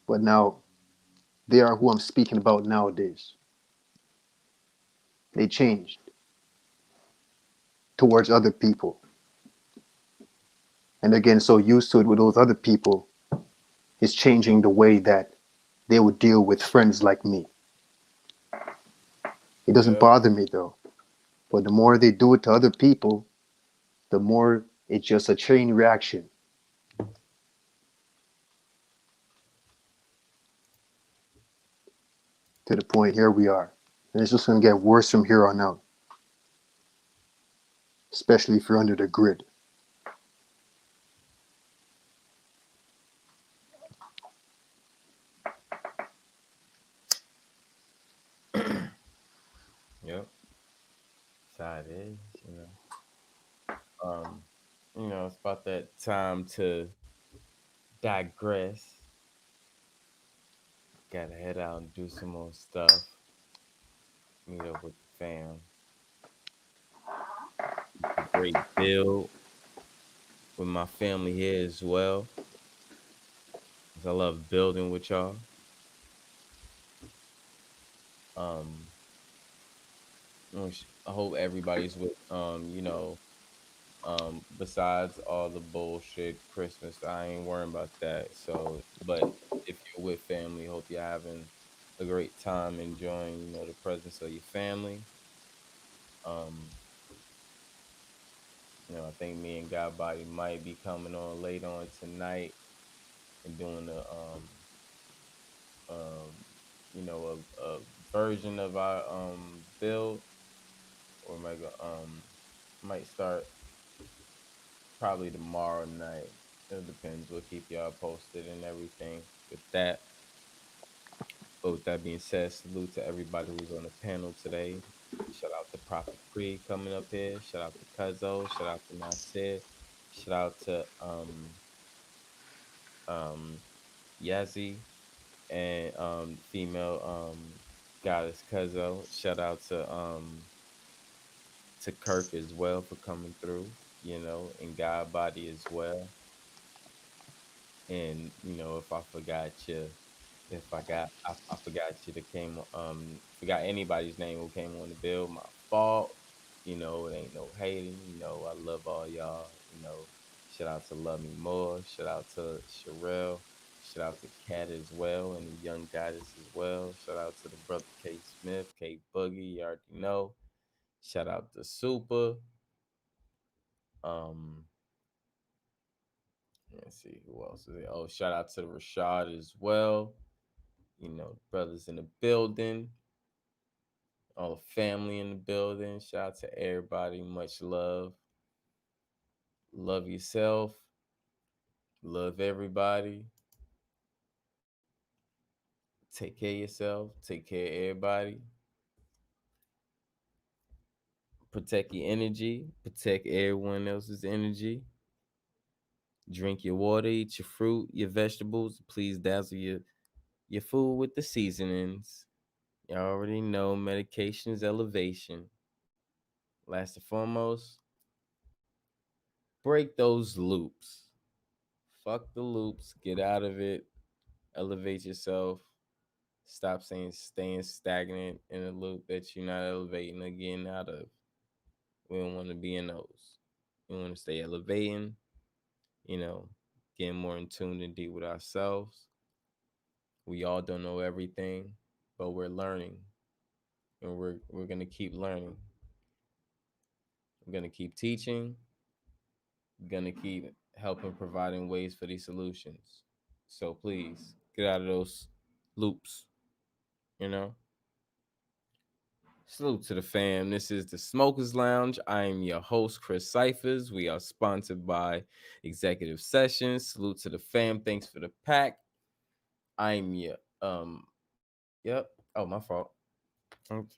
but now they are who I'm speaking about nowadays. They changed towards other people, and they're getting so used to it with those other people, it's changing the way that they would deal with friends like me. It doesn't Yep. bother me though, but the more they do it to other people, the more it's just a chain reaction to the point here we are. And it's just going to get worse from here on out, especially if you're under the grid. Yep. That's how it is. Um, it's about that time to digress. Gotta head out and do some more stuff. Meet up with the fam. It's a great build with my family here as well. 'Cause I love building with y'all. Um, I hope everybody's with besides all the bullshit Christmas, I ain't worrying about that. So, but if you're with family, hope you're having a great time enjoying, the presence of your family. Um, I think me and Godbody might be coming on late on tonight and doing um, a version of our build, or might start probably tomorrow night. It depends. We'll keep y'all posted and everything with that. But with that being said, salute to everybody who's on the panel today. Shout out to Prophet Pre coming up here. Shout out to Cuzzo. Shout out to Nasir. Shout out to um Yazzie and female goddess Cuzzo. Shout out to Kirk as well for coming through, and God Body as well. And if I forgot you, if I forgot you that came forgot anybody's name who came on the bill, my fault. It ain't no hating. I love all y'all. Shout out to Love Me More. Shout out to Sherelle. Shout out to Kat as well and the young goddess as well. Shout out to the brother K Smith, K Boogie. You already know. Shout out to Super. Um, let's see who else is there. Oh, shout out to Rashad as well. Brothers in the building, all the family in the building. Shout out to everybody. Much love. Love yourself. Love everybody. Take care of yourself. Take care of everybody. Protect your energy. Protect everyone else's energy. Drink your water. Eat your fruit, your vegetables. Please dazzle your food with the seasonings. You already know medication is elevation. Last and foremost, break those loops. Fuck the loops. Get out of it. Elevate yourself. Stop staying stagnant in a loop that you're not elevating or getting out of. We don't want to be in those. We want to stay elevating, you know, getting more in tune and deep with ourselves. We all don't know everything, but we're learning. And we're gonna keep learning. We're gonna keep teaching. We're gonna keep helping providing ways for these solutions. So please get out of those loops, you know. Salute to the fam. This is the Smokers Lounge. I am your host, Chris Cyphers. We are sponsored by Executive Sessions. Salute to the fam. Thanks for the pack. I'm your yep. Oh, my fault. Um,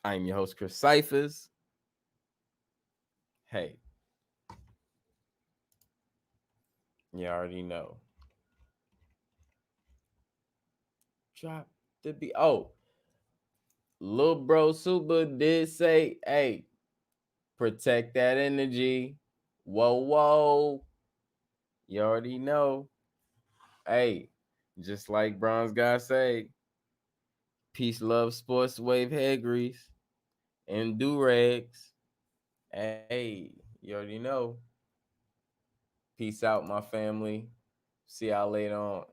I'm your host, Chris Cyphers. Hey, you already know. Drop the beat. Oh, Lil Bro Super did say, hey, protect that energy. Whoa, whoa. You already know. Hey, just like Bronze Guy say, peace, love, sports, wave, head grease, and do-rags. Hey, you already know. Peace out, my family. See y'all later on.